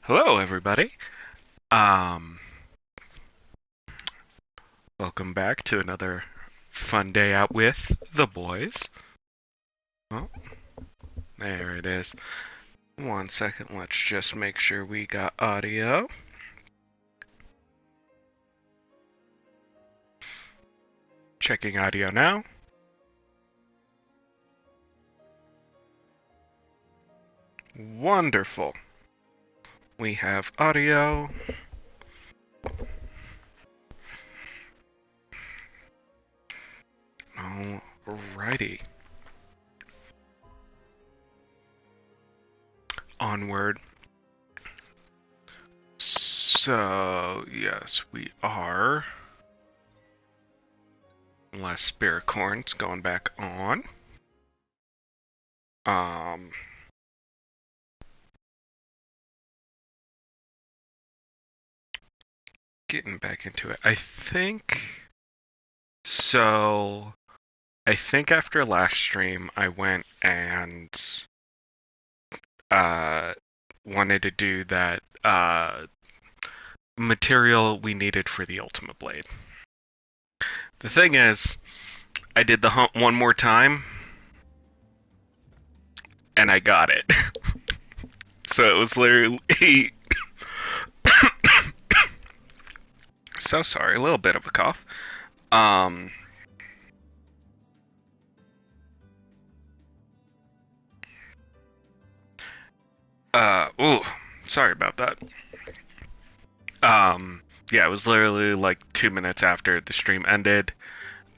Hello, everybody. Um, Welcome back to another fun day out with the boys. Oh, there it is. 1 second, let's just make sure we got audio. Checking audio now. Wonderful. We have audio. Alrighty. Onward. So, yes, we are. Last Spirit Corns going back on. Um, Getting back into it. I think after last stream, I went and uh, wanted to do that material we needed for the Ultimate Blade. The thing is, I did the hunt one more time, and I got it. So it was literally... So sorry, a little bit of a cough. Ooh, sorry about that. Yeah, it was literally like 2 minutes after the stream ended.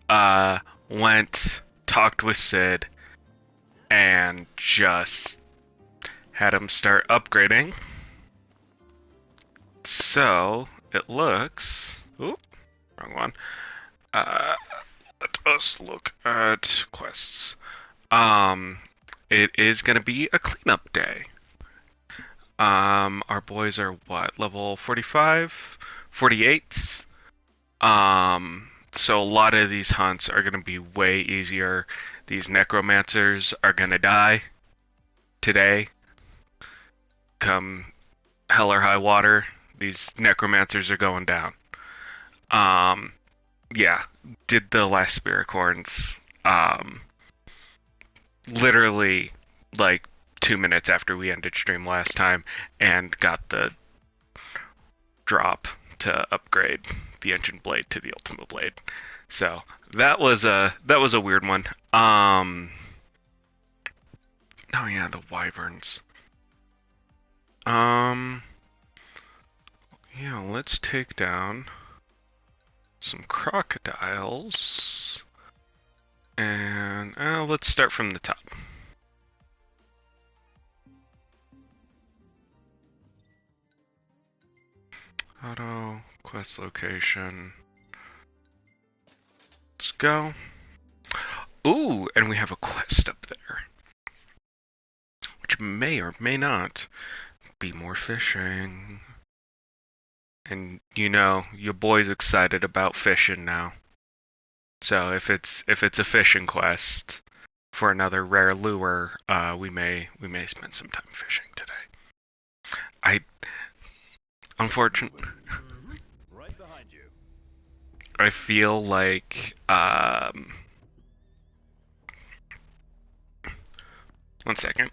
Went, talked with Sid, and just had him start upgrading. So, it looks... Oop, wrong one. Let us look at quests. It is going to be a cleanup day. Our boys are what, level 45? 48? So a lot of these hunts are going to be way easier. These necromancers are going to die today. Come hell or high water, these necromancers are going down. Yeah, did the last Spirit Corns, literally like 2 minutes after we ended stream last time, and got the drop to upgrade the Engine Blade to the Ultimate Blade. So that was a weird one. Oh yeah, the wyverns. Yeah, let's take down some crocodiles. And let's start from the top. Auto, quest location. Let's go. Ooh, and we have a quest up there. Which may or may not be more fishing. And you know, your boy's excited about fishing now. So if it's a fishing quest for another rare lure, we may spend some time fishing today. I unfortunately Right behind you. I feel like 1 second.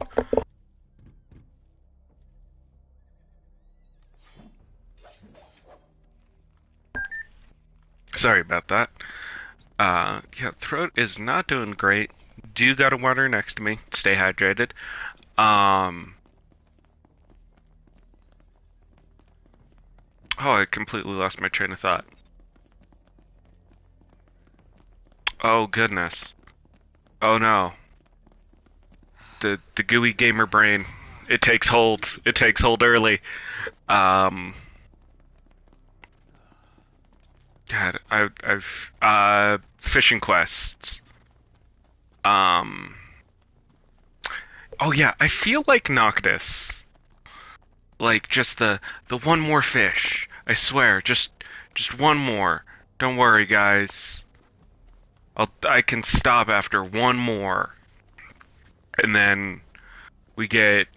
Sorry about that. Yeah, throat is not doing great. Do got a water next to me. Stay hydrated. Oh, I completely lost my train of thought. Oh goodness. Oh no. The gooey gamer brain. It takes hold. It takes hold early. God, I've fishing quests. Um. Oh yeah, I feel like Noctis. Like just the one more fish. I swear, just one more. Don't worry, guys. I can stop after one more, and then we get,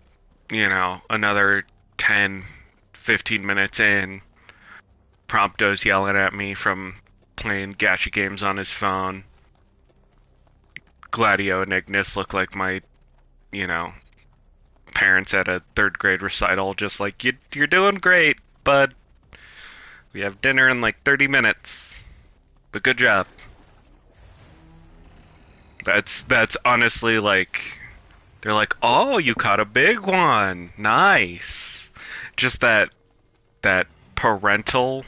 you know, another 10 15 minutes in, Prompto's yelling at me from playing gacha games on his phone. Gladio and Ignis look like my, you know, parents at a third grade recital, just like, you're doing great, bud. We have dinner in like 30 minutes. But good job. That's honestly like, they're like, oh, you caught a big one. Nice. Just that parental,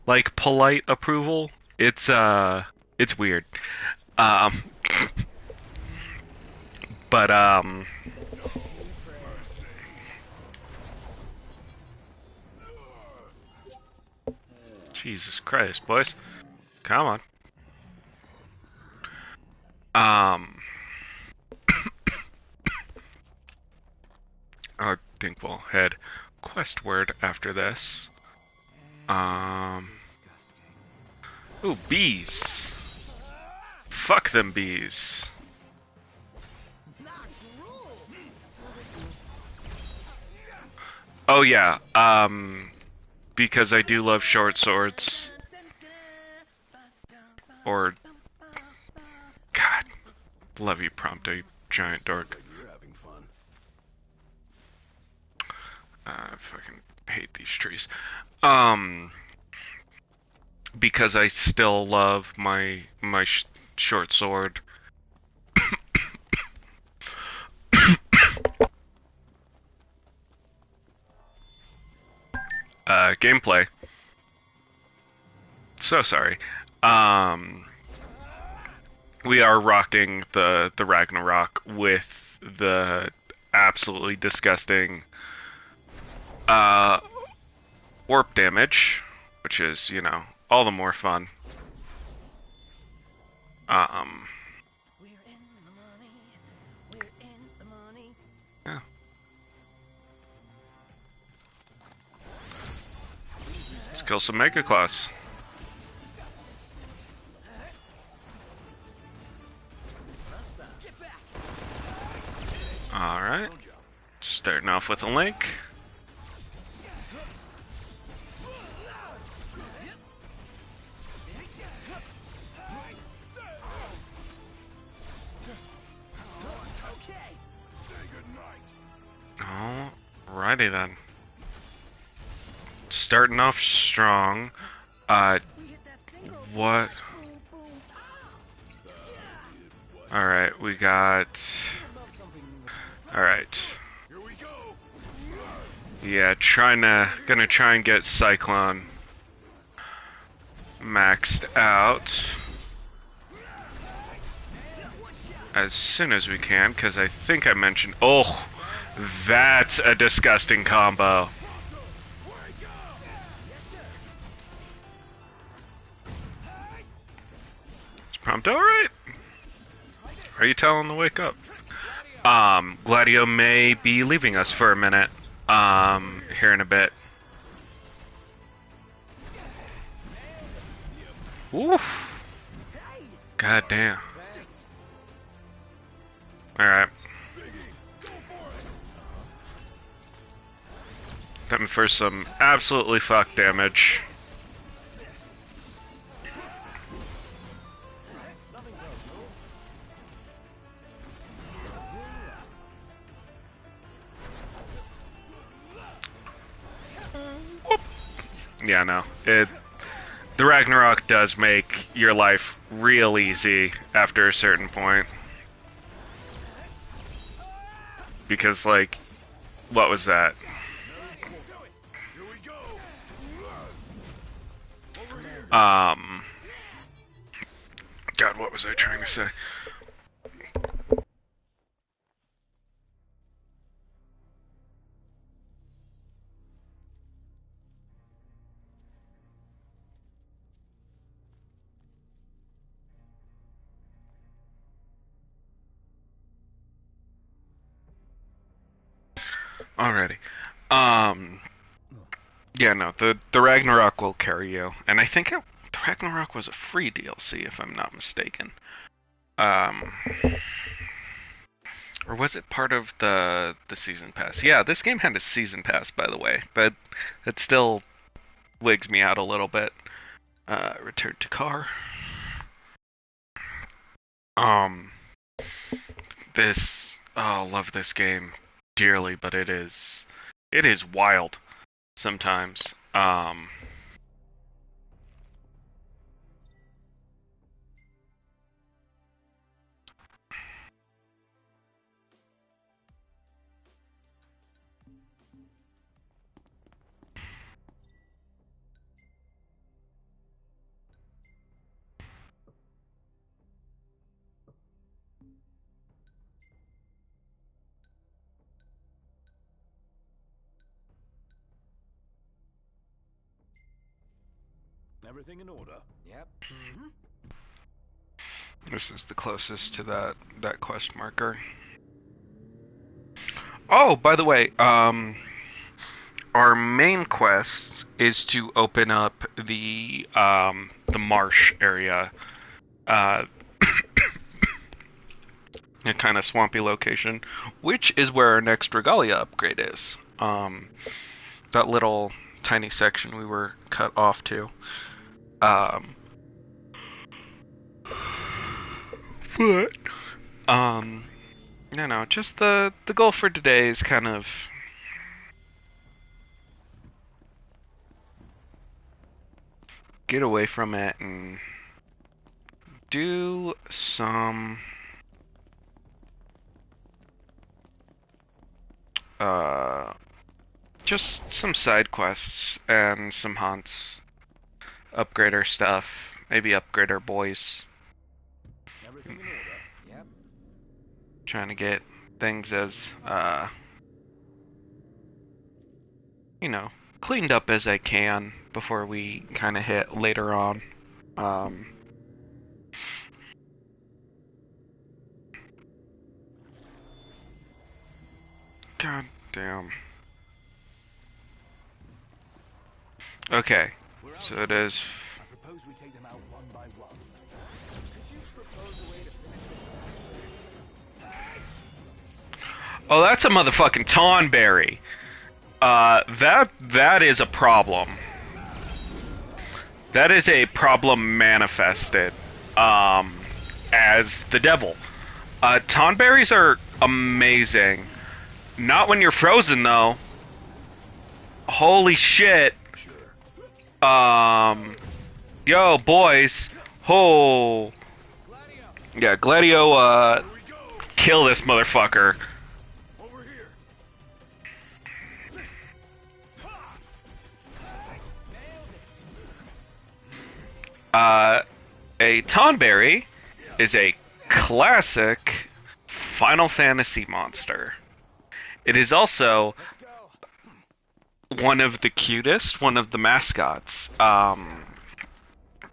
like, polite approval. It's weird. Um but Jesus Christ, boys. Come on. I think we'll head questward after this. Ooh, bees. Fuck them bees. Oh yeah, because I do love short swords. Or, God, love you, Prompto, you giant dork. You're having fun. I fucking hate these trees. Because I still love my short sword. Gameplay. So sorry. We are rocking the Ragnarok with the absolutely disgusting warp damage, which is, you know, all the more fun. Yeah. Let's kill some Mega Claws. Alright. Starting off with a Link. Alrighty then. Starting off strong. What? Alright, we got... Alright. Yeah, gonna try and get Cyclone maxed out as soon as we can, because I think I mentioned... Oh, that's a disgusting combo. Is Prompto alright? Are you telling him to wake up? Gladio may be leaving us for a minute, here in a bit. Oof. God damn. Alright. Time for some absolutely fuck damage. Whoop. Yeah, no. The Ragnarok does make your life real easy after a certain point. Because, like, what was that? God, what was I trying to say? Alrighty. Yeah, no, the Ragnarok will carry you. And I think the Ragnarok was a free DLC, if I'm not mistaken. Or was it part of the season pass? Yeah, this game had a season pass, by the way. That still wigs me out a little bit. Return to car. Um, love this game dearly, but it is wild sometimes. Everything in order? Yep. This is the closest to that quest marker. Oh, by the way, our main quest is to open up the marsh area, a kind of swampy location, which is where our next regalia upgrade is. That little tiny section we were cut off to. But just the goal for today is kind of get away from it and do some just some side quests and some hunts. Upgrade our stuff, maybe upgrade our boys. Everything in order? Yep. Trying to get things as cleaned up as I can before we kind of hit later on. God damn. Okay, so it is. I propose we take them out one by one. Could you propose a way to finish this? Oh, that's a motherfucking Tonberry. That is a problem. That is a problem manifested, as the devil. Tonberries are amazing. Not when you're frozen, though. Holy shit. Yo, boys. Oh. Yeah, Gladio, kill this motherfucker. Over here. A Tonberry is a classic Final Fantasy monster. It is also one of the cutest, one of the mascots.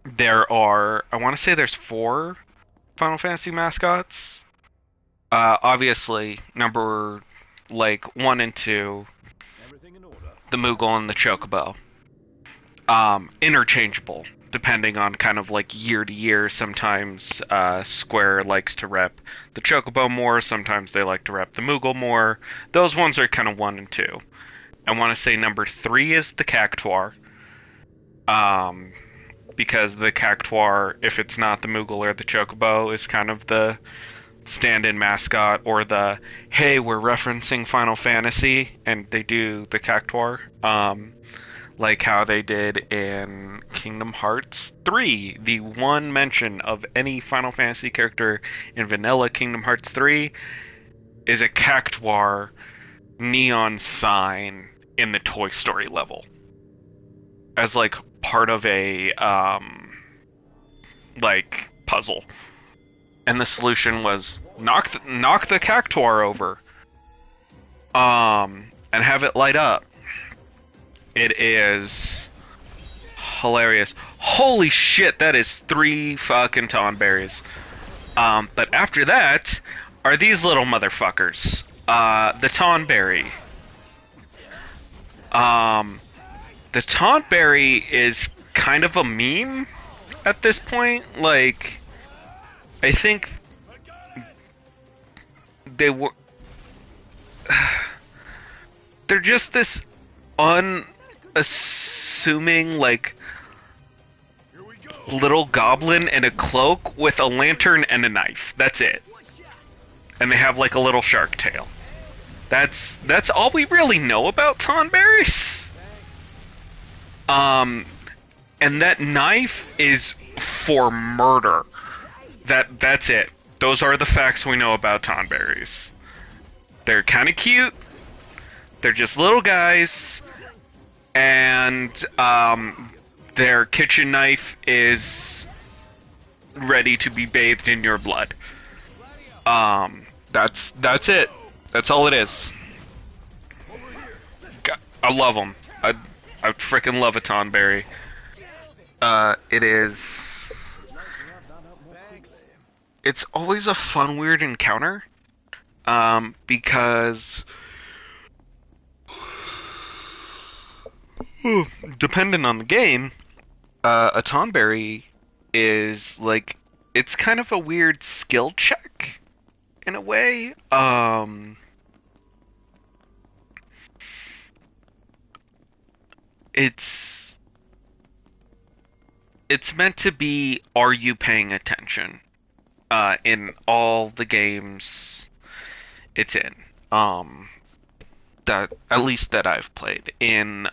There are, I want to say there's 4 Final Fantasy mascots. Obviously, number 1 and 2, Everything in order? the Moogle and the Chocobo. Interchangeable, depending on kind of year to year. Sometimes Square likes to rep the Chocobo more, sometimes they like to rep the Moogle more. Those ones are kind of 1 and 2. I want to say number 3 is the Cactuar. Because the Cactuar, if it's not the Moogle or the Chocobo, is kind of the stand-in mascot, or the, hey, we're referencing Final Fantasy, and they do the Cactuar. Like how they did in Kingdom Hearts 3. The one mention of any Final Fantasy character in vanilla Kingdom Hearts 3 is a Cactuar neon sign in the Toy Story level. As part of a puzzle. And the solution was knock the Cactuar over. And have it light up. It is hilarious. Holy shit, that is 3 fucking Tonberries. But after that are these little motherfuckers. The Tonberry. The Tonberry is kind of a meme at this point. I think they were they're just this unassuming, like, little goblin in a cloak with a lantern and a knife. That's it. And they have like a little shark tail. That's all we really know about Tonberries. And that knife is for murder. That's it. Those are the facts we know about Tonberries. They're kind of cute. They're just little guys, and their kitchen knife is ready to be bathed in your blood. That's it. That's all it is. I love them. I freaking love a Tonberry. It is. It's always a fun, weird encounter. Because depending on the game, a Tonberry is like, it's kind of a weird skill check in a way. It's meant to be, are you paying attention? In all the games it's in. That, at least that I've played in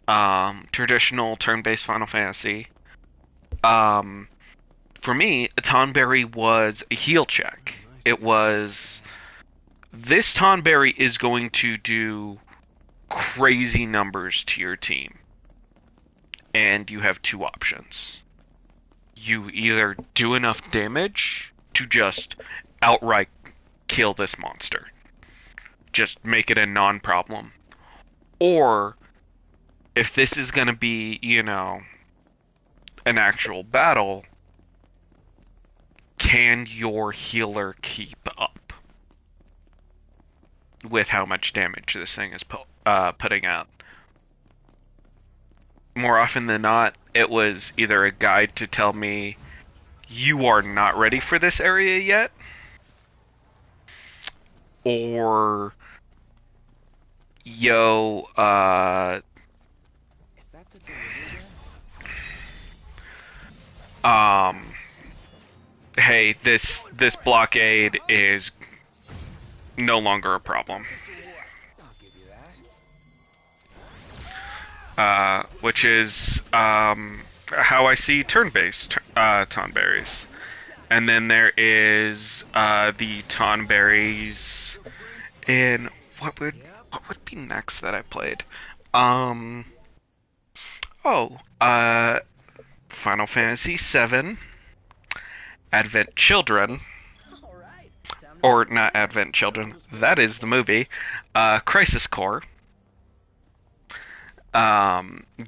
traditional turn-based Final Fantasy. For me, a Tonberry was a heal check. It was, this Tonberry is going to do crazy numbers to your team, and you have two options. You either do enough damage to just outright kill this monster, just make it a non-problem, or if this is going to be, you know, an actual battle, can your healer keep up with how much damage this thing is putting out? More often than not, it was either a guide to tell me, you are not ready for this area yet, or, yo, Is that the delivery hey, this blockade is no longer a problem. I'll give you Which is how I see turn-based Tonberries. And then there is the Tonberries in what would be next that I played? Final Fantasy VII, Advent Children, or not Advent Children, that is the movie, Crisis Core.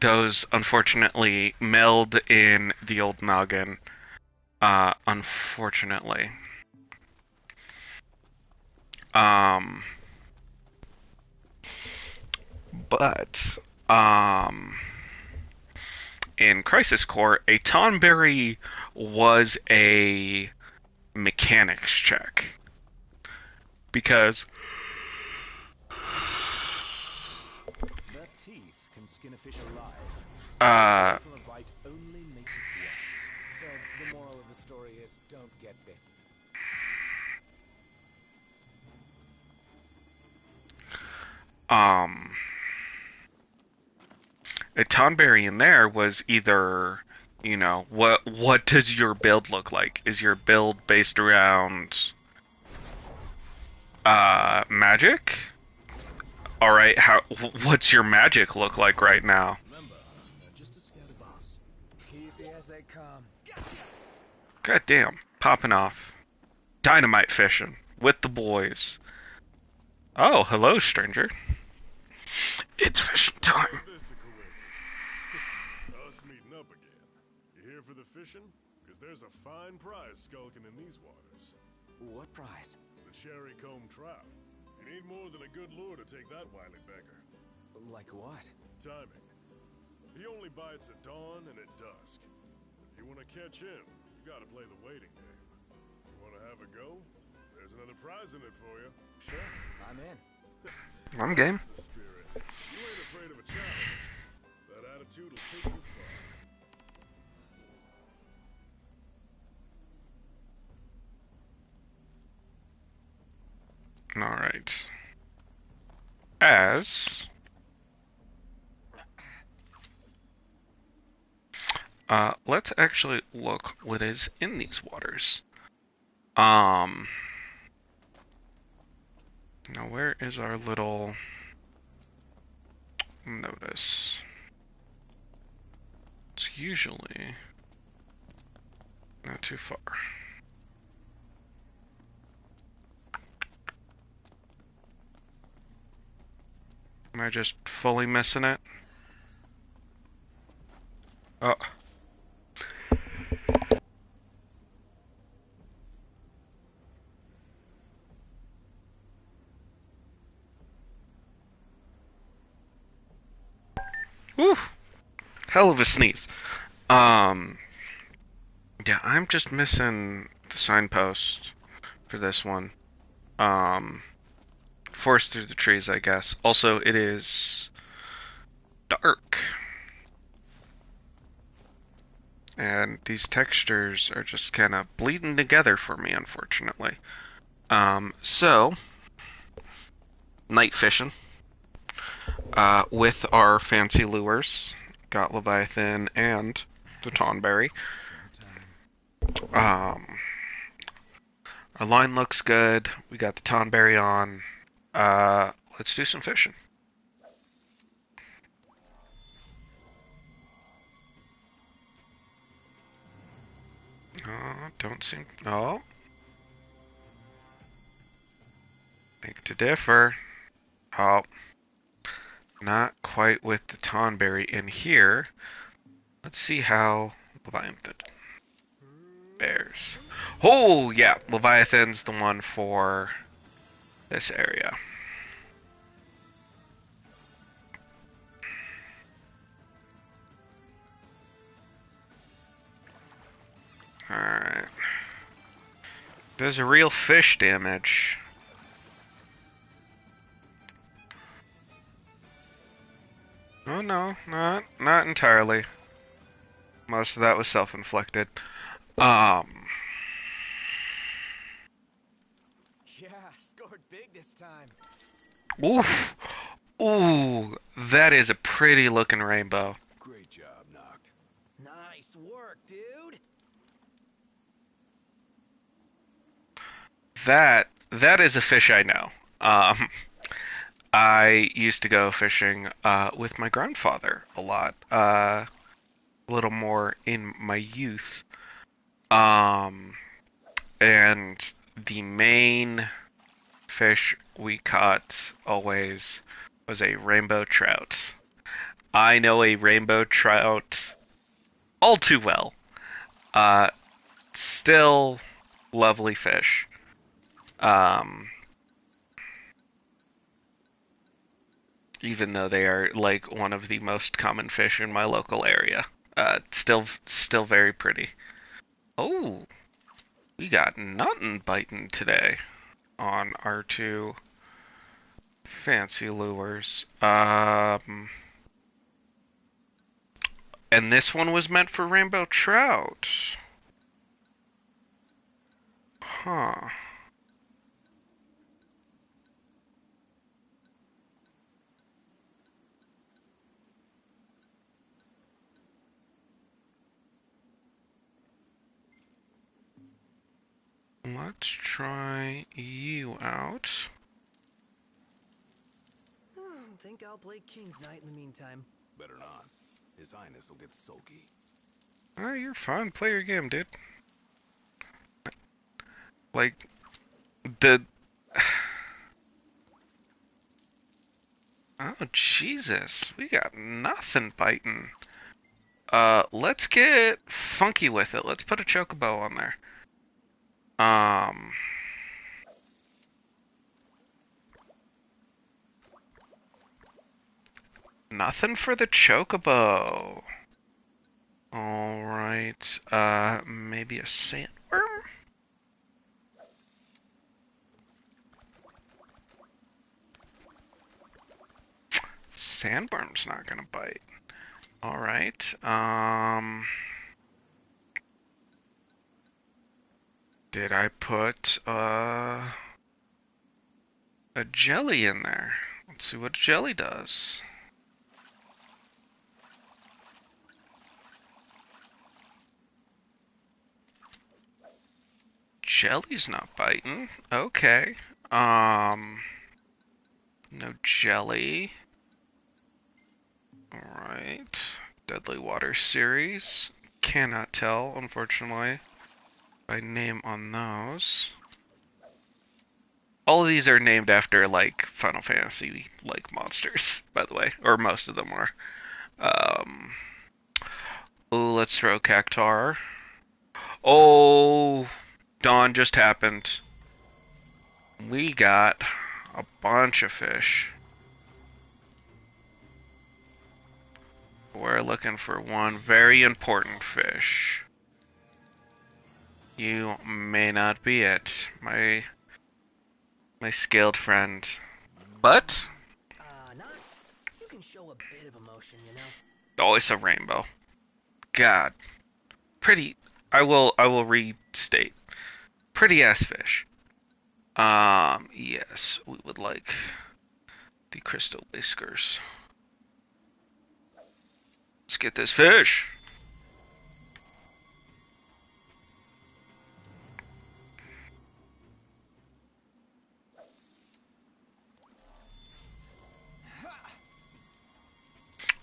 Those unfortunately meld in the old noggin, unfortunately. But in Crisis Core, a Tonberry was a mechanics check. Because the teeth can skin a fish alive. From a bite only makes it worse. So the moral of the story is, don't get bitten. a Tonberry in there was either, you know, what does your build look like? Is your build based around magic? All right, what's your magic look like right now? Remember, they're just a scout of us. Easy as they come. God damn, popping off. Dynamite fishing with the boys. Oh, hello, stranger. It's fishing time. This a coincidence. Us meeting up again. You here for the fishing? Because there's a fine prize skulking in these waters. What prize? The cherry comb trout. You need more than a good lure to take that wily beggar. Like what? Timing. He only bites at dawn and at dusk. If you want to catch him, you gotta play the waiting game. You want to have a go? There's another prize in it for you. Sure, I'm in. I'm game. That's the spirit. You ain't afraid of a challenge. That attitude will take you far. Alright. As... let's actually look what is in these waters. Now where is our little notice? It's usually not too far. Am I just fully missing it? Oh. Whew. Hell of a sneeze. Yeah, I'm just missing the signpost for this one. Forest through the trees, I guess. Also, it is dark. And these textures are just kind of bleeding together for me, unfortunately. So, night fishing. With our fancy lures. Got Leviathan and the Tonberry. Our line looks good. We got the Tonberry on. Let's do some fishing. Don't seem... Oh. Beg to differ. Oh. Not quite with the Tonberry in here. Let's see how Leviathan bears. Oh, yeah. Leviathan's the one for this area. Alright. Does a real fish damage. Oh no, not entirely. Most of that was self-inflicted. Yeah, scored big this time. Oof. Ooh, that is a pretty looking rainbow. Great job, Noct. Nice work, dude. That is a fish I know. I used to go fishing with my grandfather a lot. A little more in my youth. And the main fish we caught always was a rainbow trout. I know a rainbow trout all too well. Still lovely fish. Even though they are like one of the most common fish in my local area. Still very pretty. Oh, we got nothing biting today on our two fancy lures. And this one was meant for rainbow trout. Huh. Let's try you out. Think I'll play King's Knight in the meantime. Better not. His Highness will get sulky. Oh, you're fine. Play your game, dude. Like, the... Oh, Jesus. We got nothing biting. Let's get funky with it. Let's put a chocobo on there. Nothing for the chocobo. Alright, maybe a sandworm? Sandworm's not gonna bite. Alright, did I put, a jelly in there? Let's see what jelly does. Jelly's not biting. Okay. No jelly. Alright. Deadly Water series. Cannot tell, unfortunately, by name on those. All of these are named after, like, Final Fantasy, like, monsters, by the way. Or most of them are. Ooh, let's throw Cactar. Oh, dawn just happened. We got a bunch of fish. We're looking for one very important fish. You may not be it, my scaled friend. But Not. You can show a bit of emotion, you know. always a rainbow. God. Pretty I will restate. Pretty ass fish. Yes, we would like the crystal whiskers. Let's get this fish.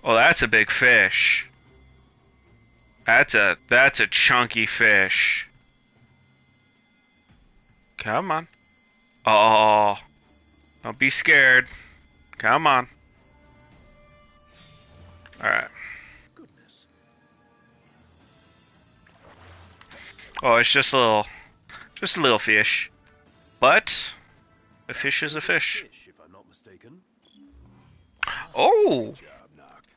Oh, that's a big fish. That's a chunky fish. Come on. Oh, don't be scared. Come on. Alright. Oh, it's just a little fish. But a fish is a fish. If I'm not mistaken. Oh! Job knocked.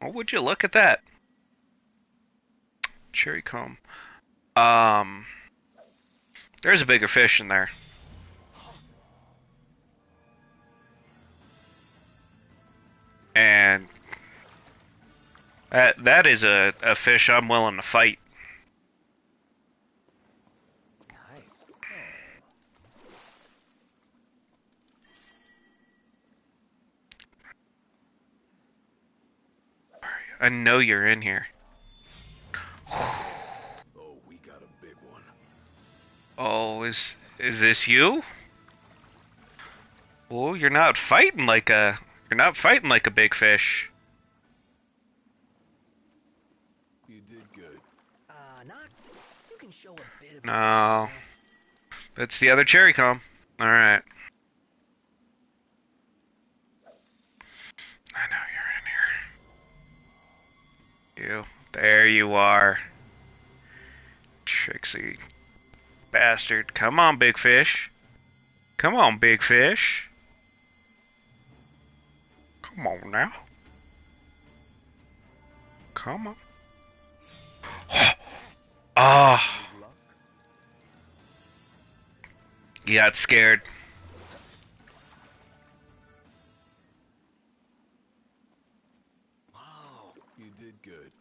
Oh, would you look at that? Cherry comb. There's a bigger fish in there. And that is a fish I'm willing to fight. Nice. I know you're in here. Oh, we got a big one. Oh, is this you? Oh, you're not fighting like a big fish. You did good. Not. You can show a bit of No. That's the other cherry comb. Alright. I know you're in here. You. There you are. Tricksy bastard. Come on, big fish. Come on, big fish. Come on now. Come on. Ah. You got scared. Wow, you did good.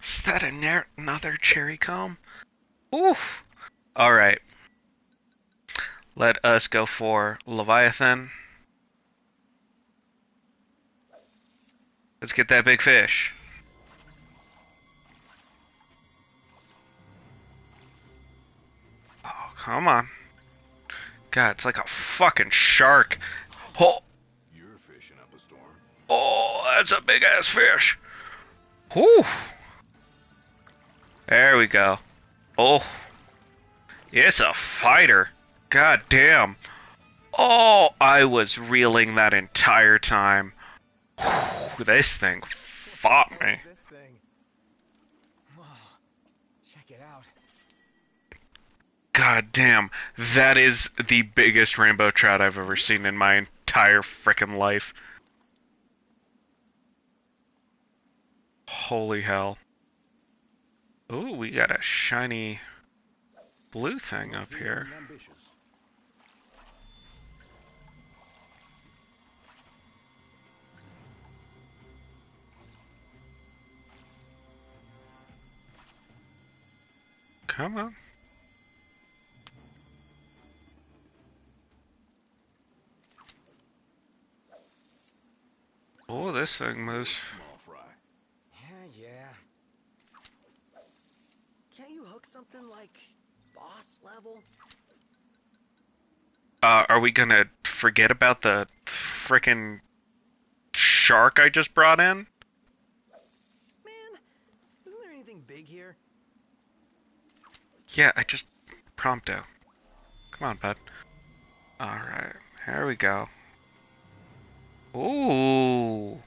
Is that another cherry comb? Oof. Alright. Let us go for Leviathan. Let's get that big fish. Oh, come on. God, it's like a fucking shark. Oh, You're fishing up a storm. oh, that's a big ass fish. Whew. There we go. Oh, it's a fighter. God damn. Oh, I was reeling that entire time. Whew, this thing fought me. What's this thing? Whoa. Check it out. God damn, that is the biggest rainbow trout I've ever seen in my entire frickin' life. Holy hell. Ooh, we got a shiny blue thing up here. Ambitious. Come on. Oh, this thing moves. Small fry. Yeah. Can't you hook something like boss level? Are we gonna forget about the frickin' shark I just brought in? Man, isn't there anything big here? Yeah, I just prompto. Come on, bud. Alright, here we go. Ooh.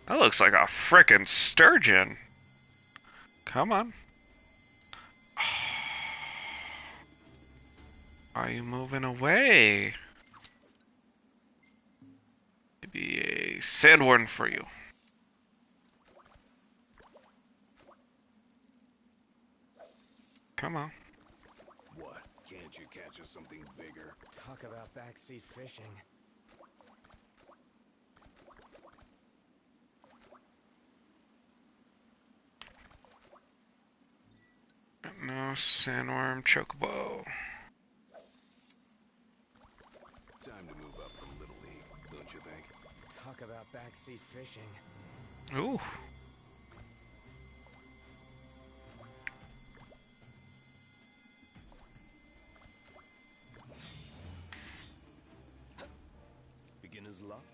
That looks like a frickin' sturgeon. Come on. Are you moving away? Maybe a sandworm for you. Come on. What? Can't you catch us something bigger? Talk about backseat fishing. No sandworm chocobo. Time to move up from Little League, don't you think? Talk about backseat fishing. Ooh. Beginner's luck?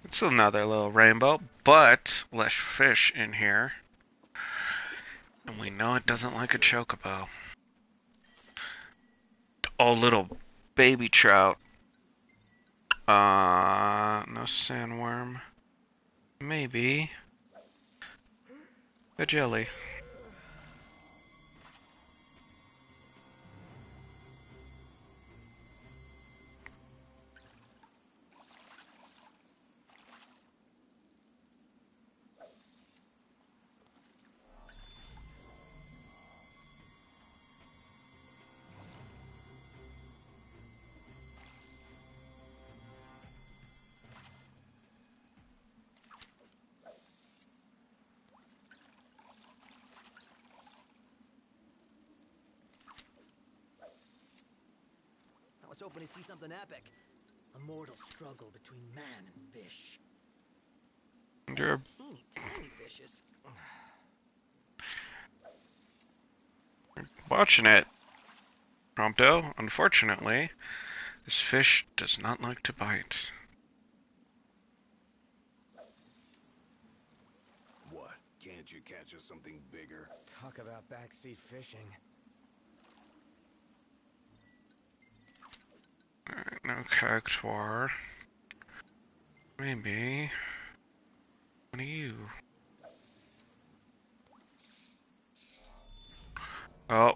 It's another little rainbow, but less fish in here. And we know it doesn't like a chocobo. Oh, little baby trout. No sandworm. Maybe a jelly. I was hoping to see something epic. A mortal struggle between man and fish. You're Teeny fishes. watching it, Prompto. Unfortunately, this fish does not like to bite. What? Can't you catch us something bigger? Talk about backseat fishing. Alright, no cactuar. Maybe one of you. Oh.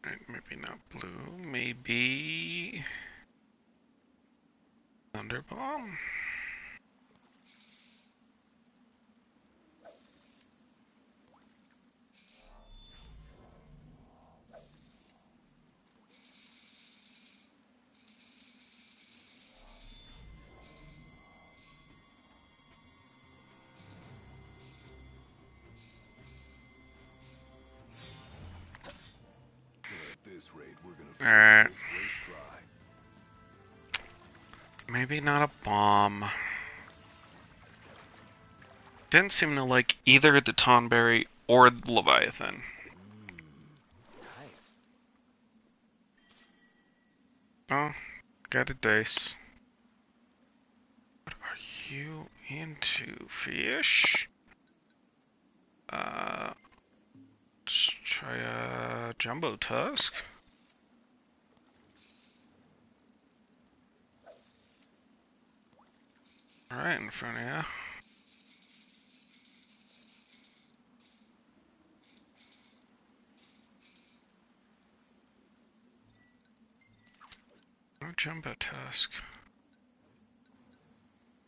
Right, maybe not blue. Maybe Thunderbomb. At this rate, we're gonna Alright. finish this place dry. Maybe not a bomb. Didn't seem to like either the Tonberry or the Leviathan. Nice. Oh, got a dice. What are you into, fish? Let's try a jumbo tusk. Right in front of you. jumbo tusk.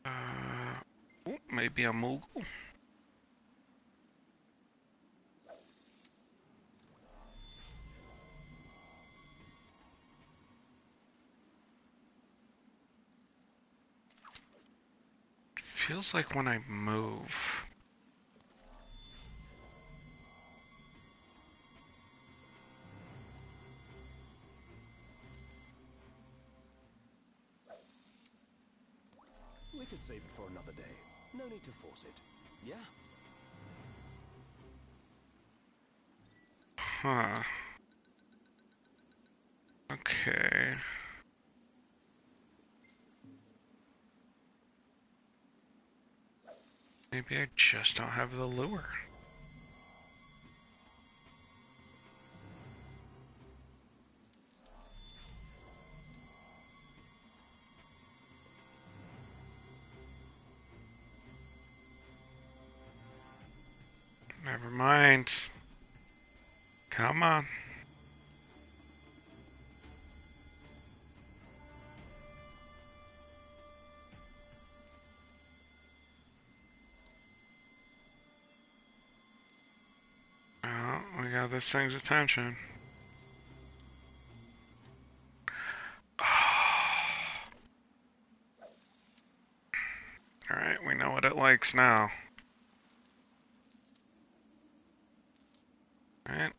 Oh, maybe a mogul. Feels like when I move. We could save it for another day. No need to force it. Yeah. Huh. Okay. Maybe I just don't have the lure. Never mind. Come on. Well, we got this thing's attention. Alright, we know what it likes now. Alright.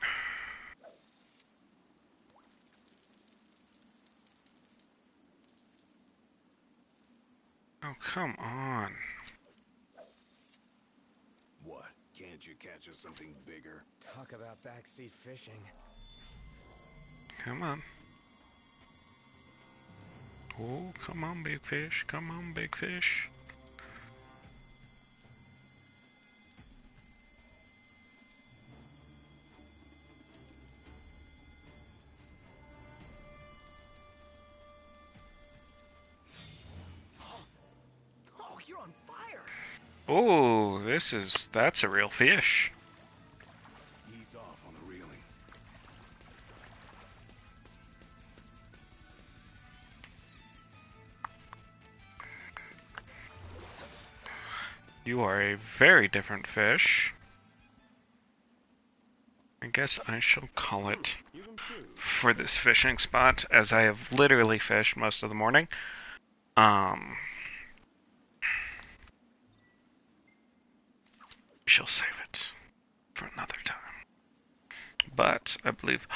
Oh, come on. What? Can't you catch us something bigger? Talk about backseat fishing. Come on. Oh, come on, big fish. Come on, big fish. Oh, you're on fire! Oh, that's a real fish. Ease off on the reeling. You are a very different fish. I guess I shall call it You've improved. for this fishing spot, as I have literally fished most of the morning. Shall save it for another time. But I believe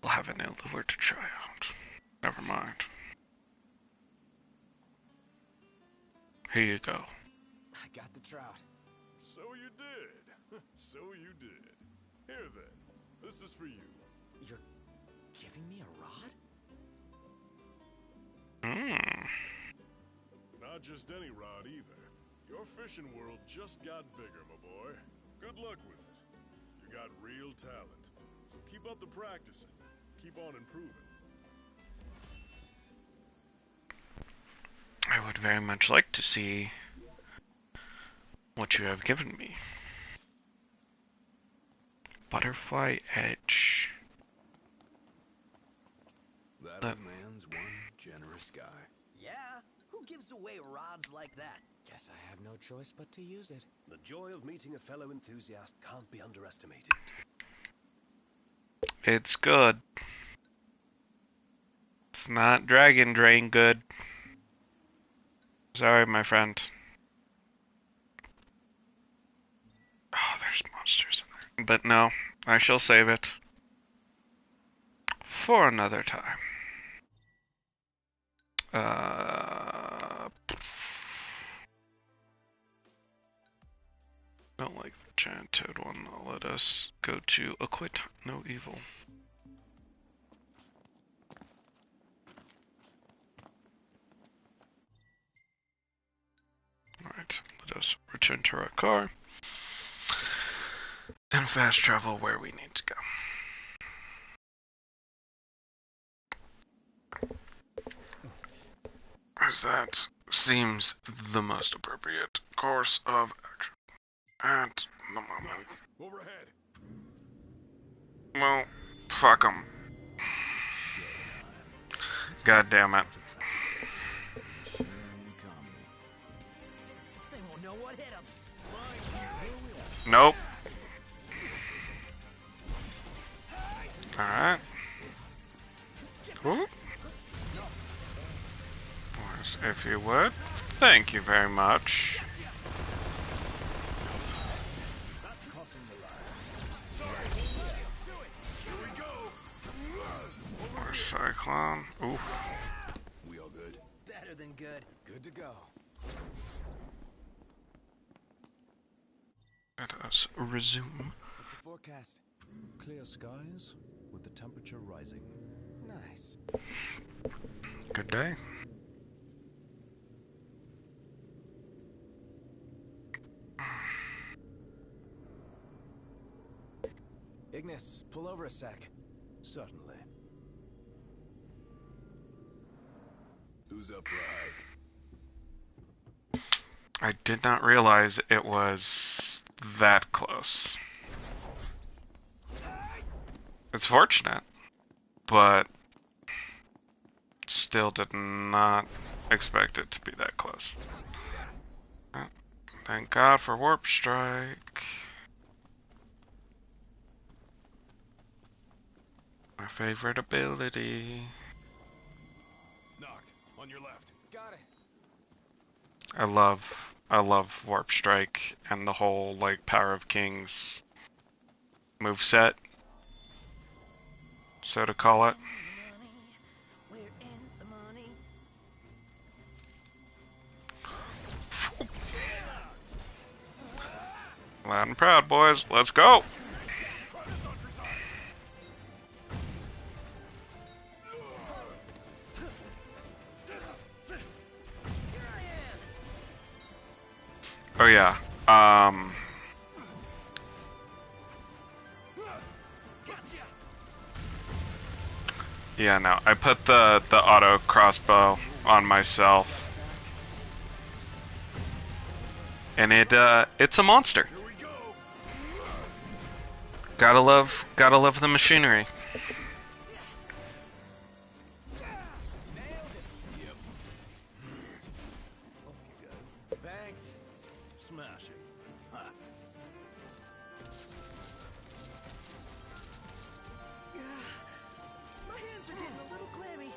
we'll have a new lure to try out. Never mind. Here you go. I got the trout. So you did. So you did. Here then. This is for you. You're giving me a rod? Hmm. Not just any rod either. Your fishing world just got bigger, my boy. Good luck with it. You got real talent. So keep up the practicing. Keep on improving. I would very much like to see what you have given me. Butterfly edge. That man's one generous guy. Yeah? Who gives away rods like that? Guess I have no choice but to use it. The joy of meeting a fellow enthusiast can't be underestimated. It's good. It's not Dragon Drain good. Sorry, my friend. Oh, there's monsters in there. But no, I shall save it for another time. Don't like the giant toad one. Let us go to Acquit No Evil. Alright, let us return to our car and fast travel where we need to go. As that seems the most appropriate course of action at the moment. Overhead. Well, fuck 'em. Let's God damn it. They won't know what hit them. Nope. Alright. Ooh. If you would. Thank you very much. More Cyclone. Ooh. We all good? Better than good. Good to go. Let us resume. What's the forecast? Clear skies with the temperature rising. Nice. Good day. Ignis, pull over a sec. Certainly. Who's up for a hike? I did not realize it was that close. It's fortunate, but still did not expect it to be that close. Thank God for Warp Strike. My favorite ability. Knocked. On your left. Got it. I love Warp Strike and the whole like Power of Kings moveset, so to call it. We're in the money. Loud and proud, boys. Let's go. Oh yeah. Yeah, no. I put the auto crossbow on myself. And it's a monster. Gotta love the machinery. Thanks. Smashing. Huh. My hands are getting a little clammy.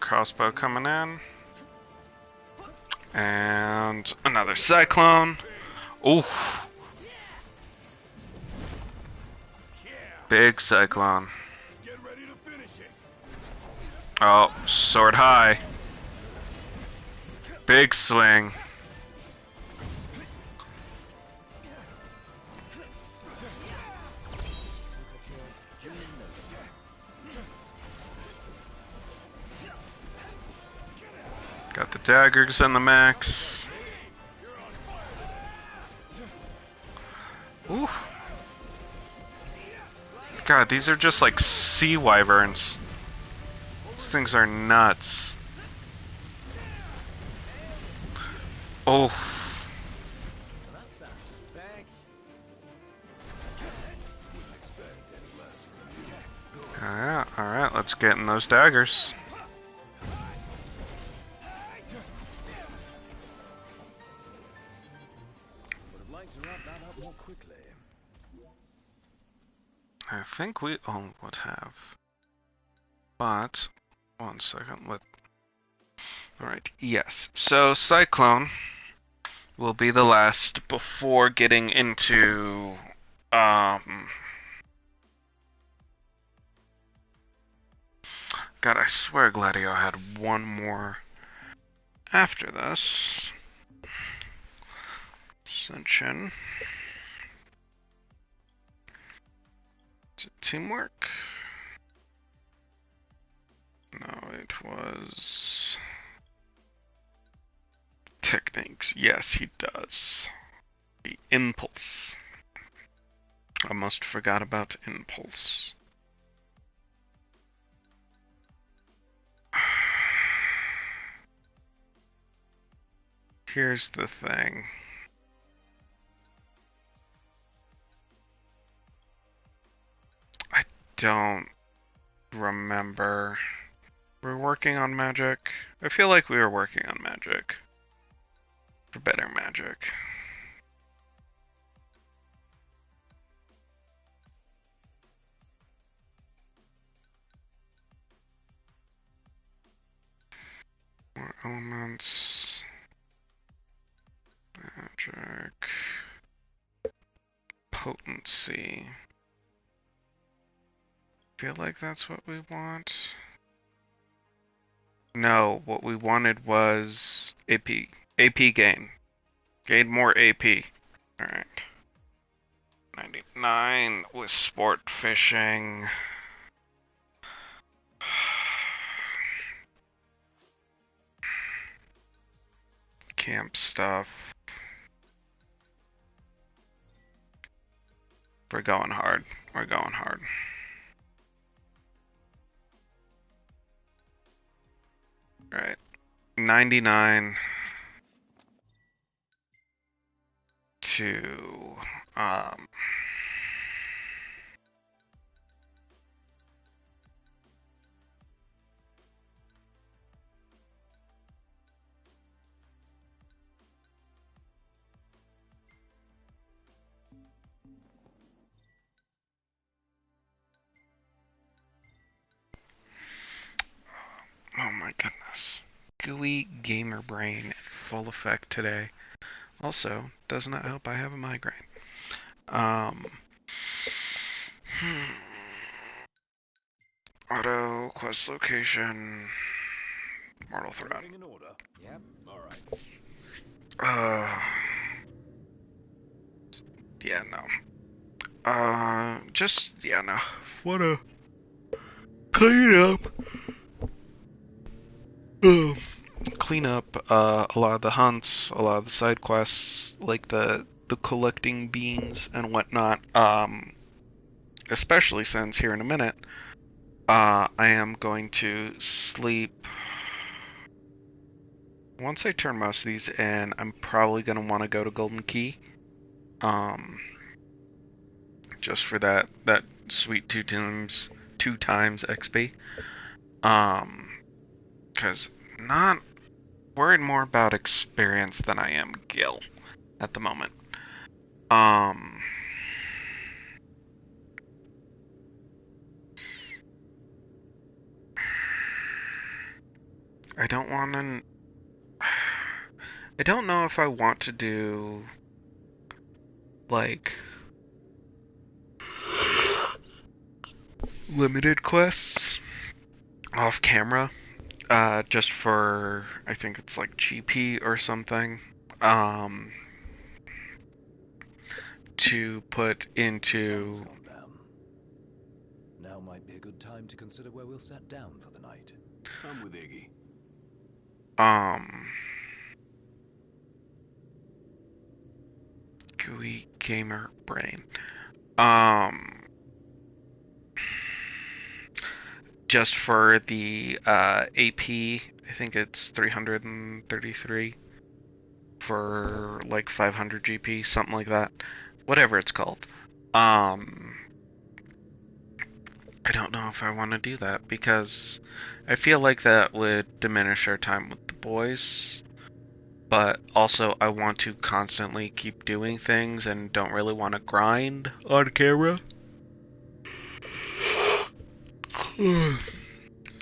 Crossbow coming in. And another cyclone. Ooh. Big cyclone. Get ready to finish it. Oh, sword high. Big swing. Got the daggers and the max. Ooh. God, these are just like sea wyverns. These things are nuts. Oh. Thanks. Alright, let's get in those daggers. Would have liked to wrap that up more quickly. I think we all would have. But, one second, Alright, yes. So, Cyclone will be the last before getting into, God, I swear Gladio had one more after this. Ascension. Is it teamwork? No, it was techniques. Yes, he does. The impulse. I almost forgot about impulse. Here's the thing. don't remember. We're working on magic. I feel like we were working on magic. For better magic. More elements. Magic. Potency. Feel like that's what we want. No, what we wanted was AP. AP gain. Gain more AP. Alright. 99 with sport fishing. Camp stuff. We're going hard. We're going hard. Alright. 99 to oh my goodness. Gooey gamer brain in full effect today. Also, does not help I have a migraine. Auto, quest location, mortal threat. Everything in order? Yep. All right. Yeah, no. Yeah, no. Wanna clean up. Clean up a lot of the hunts, a lot of the side quests, like the collecting beans and whatnot. Especially since here in a minute, I am going to sleep. Once I turn most of these in, I'm probably gonna want to go to Golden Key. Just for that sweet two times XP. Cause not worried more about experience than I am Gil at the moment. I don't want to. I don't know if I want to do like limited quests off camera, just for I think it's like GP or something, to put into. The sun's gone down. Now might be a good time to consider where we'll set down for the night. I'm with Iggy. Gooey gamer brain. Just for the AP, I think it's 333 for like 500 GP, something like that. Whatever it's called. I don't know if I want to do that because I feel like that would diminish our time with the boys. But also, I want to constantly keep doing things and don't really want to grind on camera.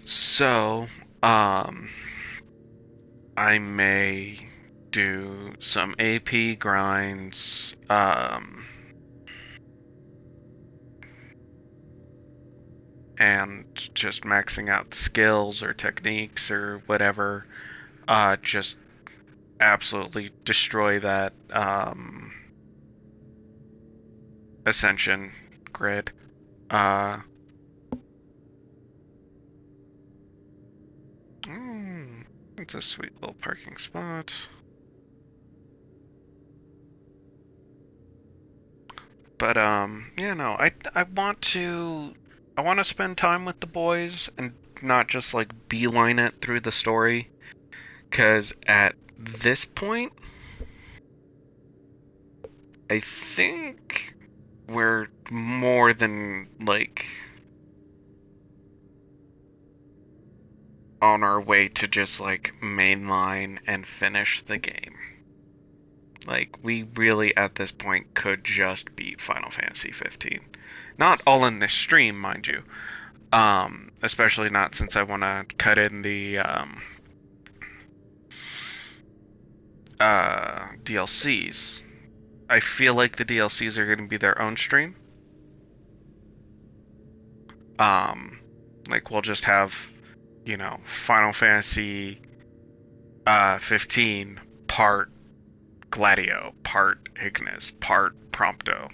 So, I may do some AP grinds, and just maxing out skills or techniques or whatever, just absolutely destroy that, Ascension grid. It's a sweet little parking spot. But yeah, no, I want to spend time with the boys and not just like beeline it through the story. 'Cause at this point, I think we're more than like on our way to just like mainline and finish the game. Like, we really at this point could just beat Final Fantasy 15. Not all in this stream, mind you. Especially not since I want to cut in the DLCs. I feel like the DLCs are going to be their own stream. Like, we'll just have, you know, Final Fantasy 15 part Gladio, part Ignis, part Prompto.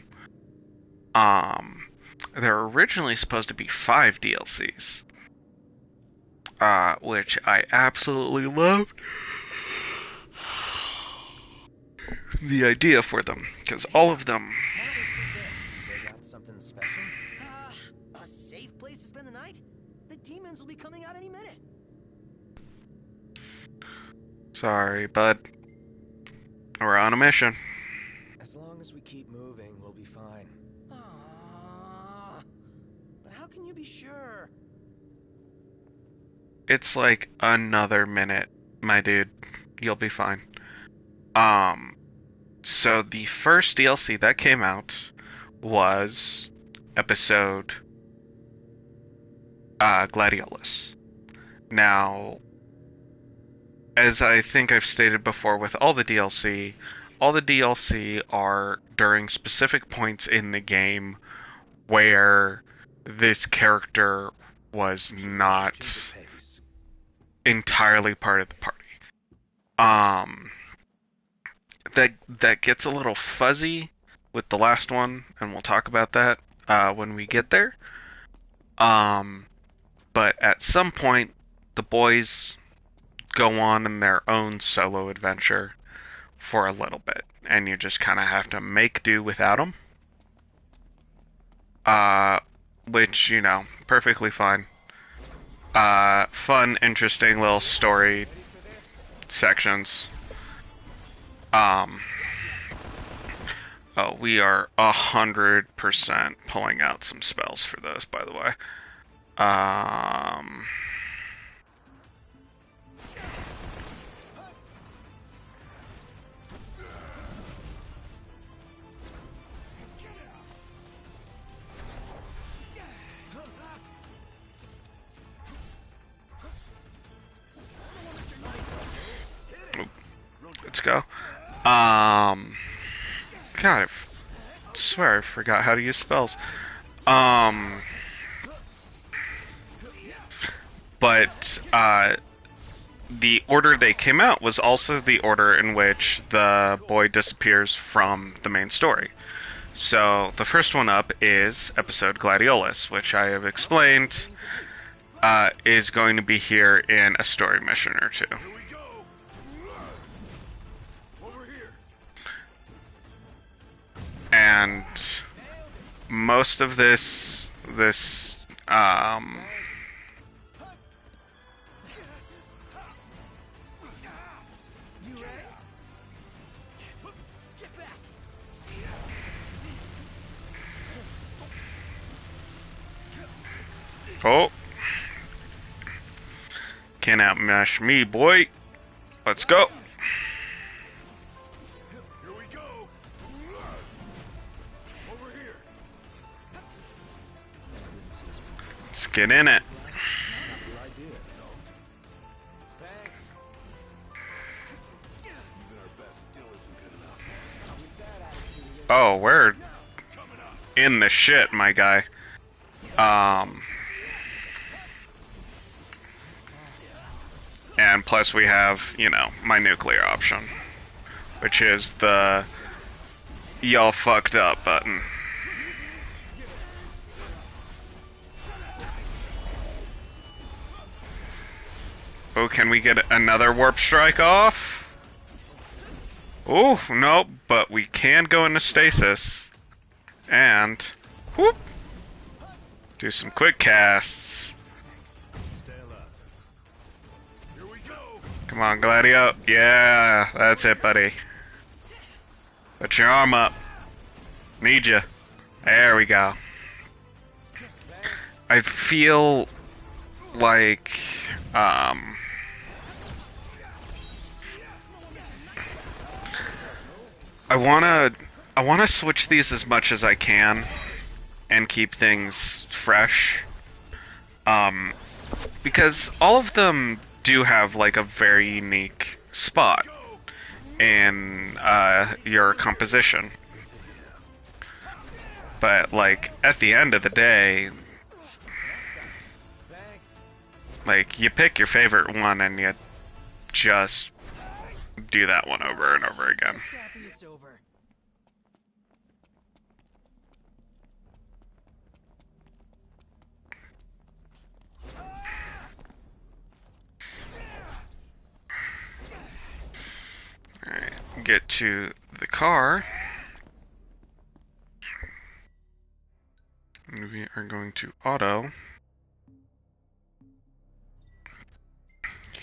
There were originally supposed to be 5 DLCs, which I absolutely loved the idea for them, because all of them. They got something special? A safe place to spend the night? The demons will be coming out any minute. Sorry, bud. We're on a mission. As long as we keep moving, we'll be fine. But how can you be sure? It's like another minute, my dude. You'll be fine. So the first DLC that came out was episode Gladiolus. Now, as I think I've stated before with all the DLC are during specific points in the game where this character was not entirely part of the party. That gets a little fuzzy with the last one, and we'll talk about that when we get there. But at some point, the boys go on in their own solo adventure for a little bit, and you just kind of have to make do without them. Which, you know, perfectly fine. Fun, interesting little story sections. Oh, we are 100% pulling out some spells for this, by the way. Let's go. God, I swear I forgot how to use spells. But the order they came out was also the order in which the boy disappears from the main story. So the first one up is episode Gladiolus, which I have explained is going to be here in a story mission or two. And most of this oh, can't outmash me, boy. Let's go. Let's get in it. Oh, we're in the shit, my guy. And plus we have, you know, my nuclear option, which is the y'all fucked up button. Oh, can we get another warp strike off? Oh, no, but we can go into stasis. And, whoop, do some quick casts. Come on, Gladio. Yeah, that's it, buddy. Put your arm up. Need ya. There we go. I feel like Um, I wanna switch these as much as I can and keep things fresh. Because all of them do have like a very unique spot in your composition. But like at the end of the day, like you pick your favorite one and you just do that one over and over again. Alright, get to the car. And we are going to auto.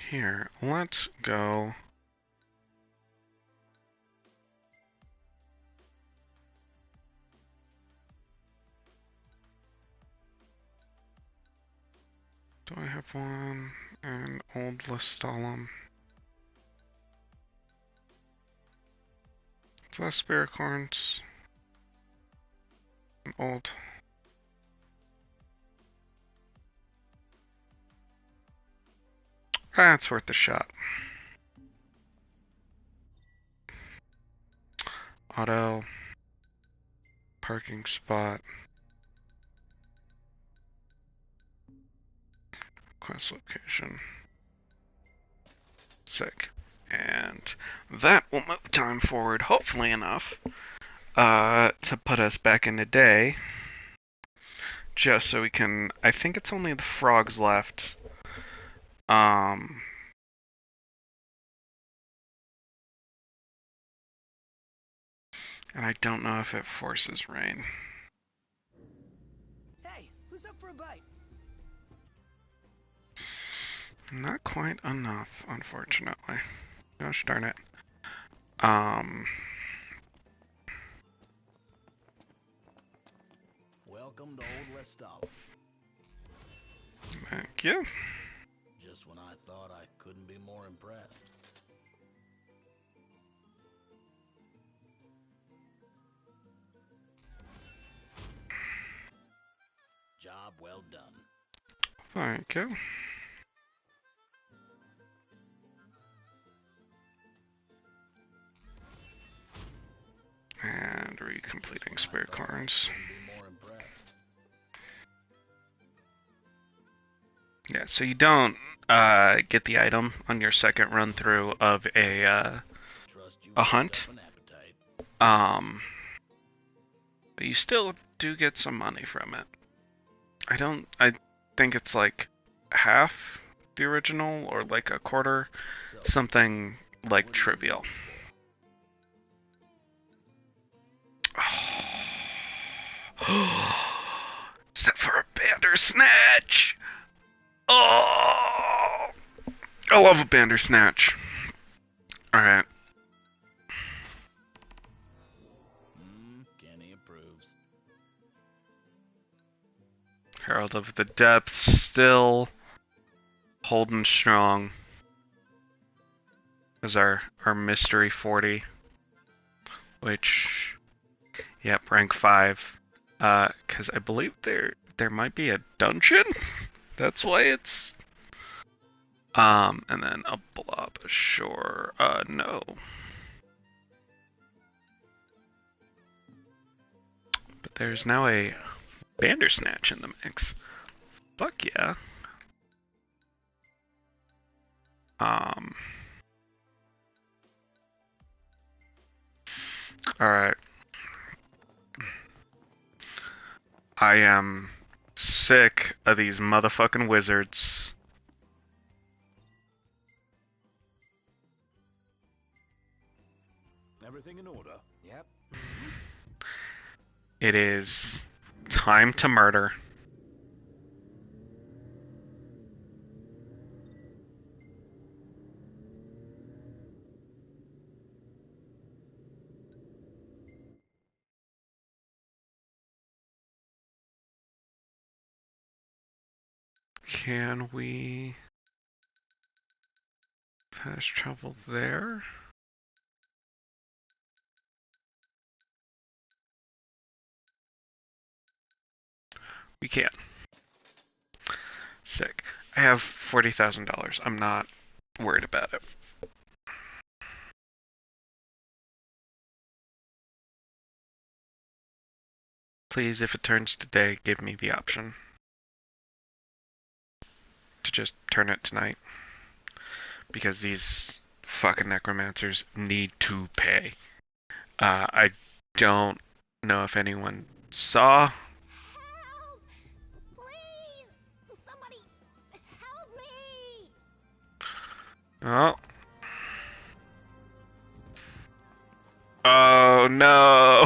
Here, let's go. Do I have one? An old Lestalum. Less Spiricorns. An old. It's worth the shot. Auto. Parking spot. Quest location. Sick. And that will move time forward, hopefully enough, to put us back in the day. Just so we can... I think it's only the frogs left. And I don't know if it forces rain. Hey, who's up for a bite? Not quite enough, unfortunately. Gosh darn it. Welcome to Old Lestal. Thank you. Just when I thought I couldn't be more impressed. Job well done. Thank you. And recompleting Spiricorns. Yeah, so you don't get the item on your second run through of a hunt. But you still do get some money from it. I think it's like half the original or like a quarter, something like trivial. Except for a Bandersnatch! Oh! I love a Bandersnatch. Alright. Kenny approves. Herald of the Depths still holding strong as our mystery 40, which, yep, rank 5. Because I believe there might be a dungeon. That's why it's. And then a blob ashore. No. But there's now a Bandersnatch in the mix. Fuck yeah. Alright. I am sick of these motherfucking wizards. Everything in order? Yep. It is time to murder. Can we fast travel there. We can. Sick. I have $40,000. I'm not worried about it. Please, if it turns to day, give me the option to just turn it tonight. Because these fucking necromancers need to pay. I don't know if anyone saw. Help! Please! Somebody help me! Oh. Oh no.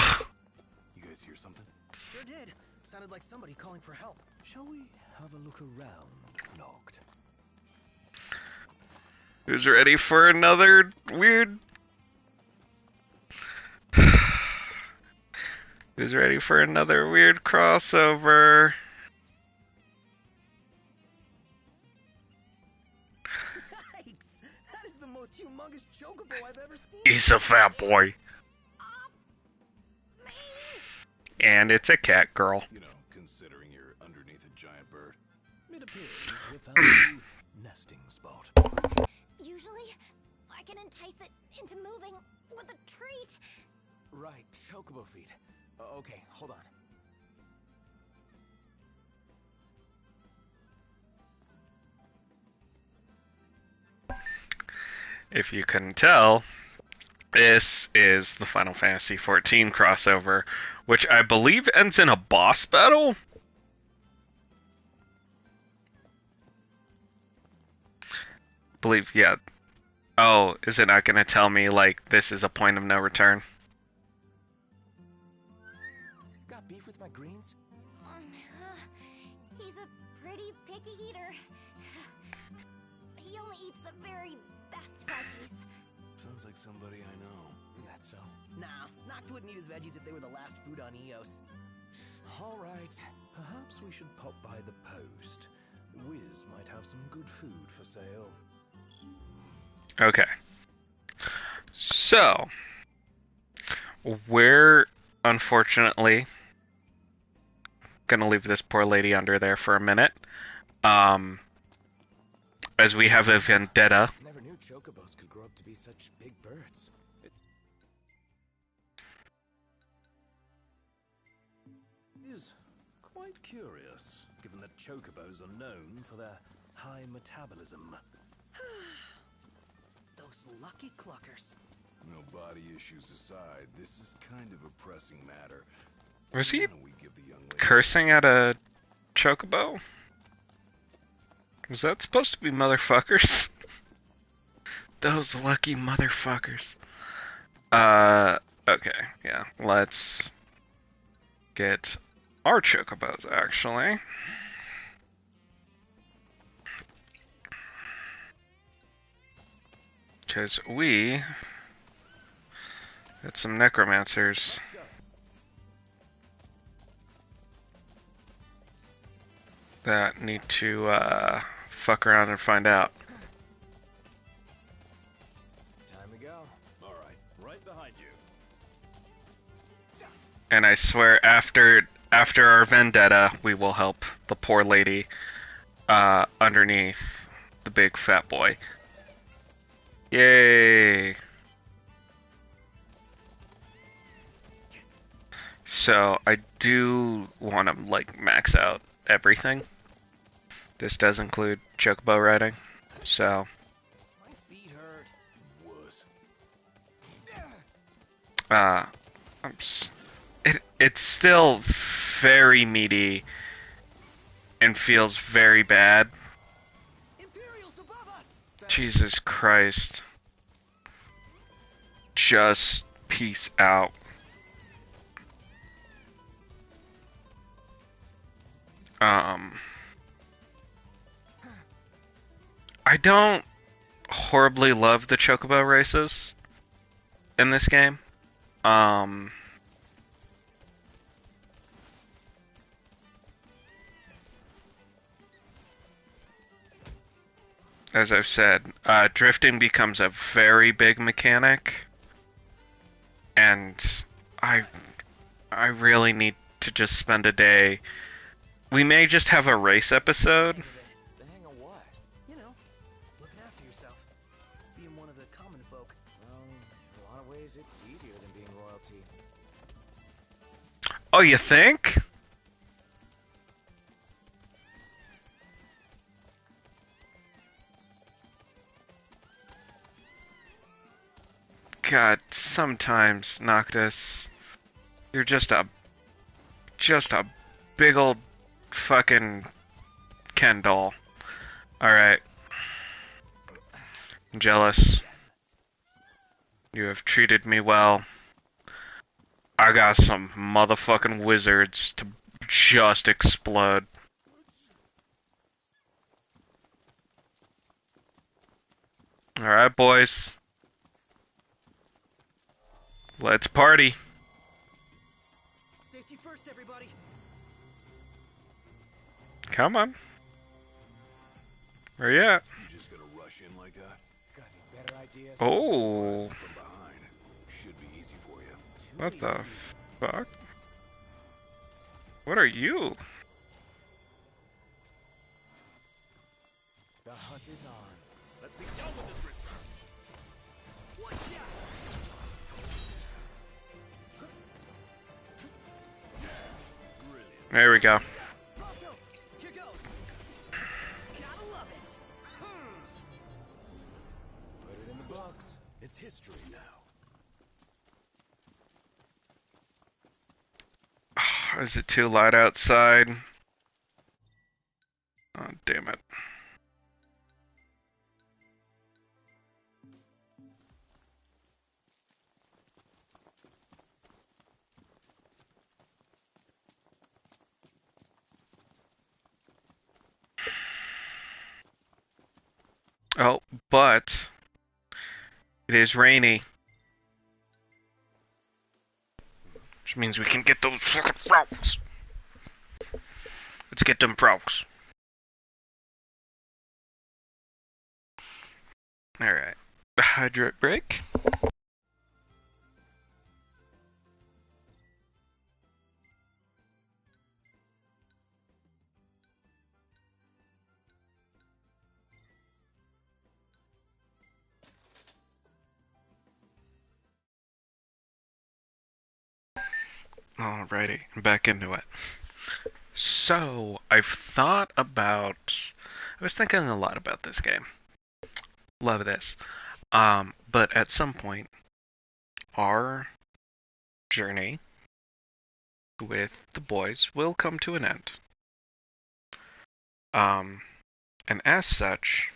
You guys hear something? Sure did. Sounded like somebody calling for help. Shall we have a look around, Noct? Who's ready for another weird... Who's ready for another weird crossover? Yikes! That is the most humongous chocobo I've ever seen. He's a fat boy. And it's a cat girl. You know, considering you're underneath a giant bird. It appears to have found a new nesting spot. Usually, I can entice it into moving with a treat. Right, chocobo feet. Okay, hold on. If you couldn't tell, this is the Final Fantasy XIV crossover, which I believe ends in a boss battle? Yeah. Oh, is it not going to tell me, like, this is a point of no return? Got beef with my greens? He's a pretty picky eater. He only eats the very best veggies. Sounds like somebody I know. That's so. Nah, Noct wouldn't eat his veggies if they were the last food on Eos. All right, perhaps we should pop by the post. Wiz might have some good food for sale. Okay. So, we're unfortunately gonna leave this poor lady under there for a minute. As we have a vendetta. Never knew chocobos could grow up to be such big birds. It is quite curious, given that chocobos are known for their high metabolism. Those lucky cluckers. No body issues aside, this is kind of a pressing matter. Was he Why don't we give the young lady cursing at a chocobo? Was that supposed to be motherfuckers? Those lucky motherfuckers. Okay, yeah, let's get our chocobos, actually. Because we got some necromancers that need to fuck around and find out. Time to go. All right, right behind you. And I swear, after our vendetta, we will help the poor lady underneath the big fat boy. Yay! So I do want to like max out everything. This does include chocobo riding, so My feet hurt. wuss. it's still very meaty and feels very bad. Imperials above us! Jesus Christ. Just peace out. I don't horribly love the chocobo races in this game. as I've said, drifting becomes a very big mechanic, and I really need to just spend a day. We may just have a race episode. The hang of what? You know, looking after yourself. Being one of the common folk. In a lot of ways, it's easier than being royalty. Oh, you think? God, sometimes, Noctis, you're just a big old fucking Ken doll. Alright. I'm jealous. You have treated me well. I got some motherfucking wizards to just explode. Alright, boys. Let's party. Safety first, everybody. Come on. Where you at? You just gonna rush in like that? Got any better ideas? Oh. From behind. Should be easy for you. What the fuck? What are you? The hunt is on. Let's be done with this. One shot. There we go. Pronto. Here goes. Gotta love it. Put it in the books. It's history now. Is it too light outside? Oh, damn it. Oh, but it is rainy. Which means we can get those fucking frogs. Let's get them frogs. Alright. Hydrate break. Alrighty, back into it. So, I was thinking a lot about this game. Love this. But at some point, our journey with the boys will come to an end. And as such,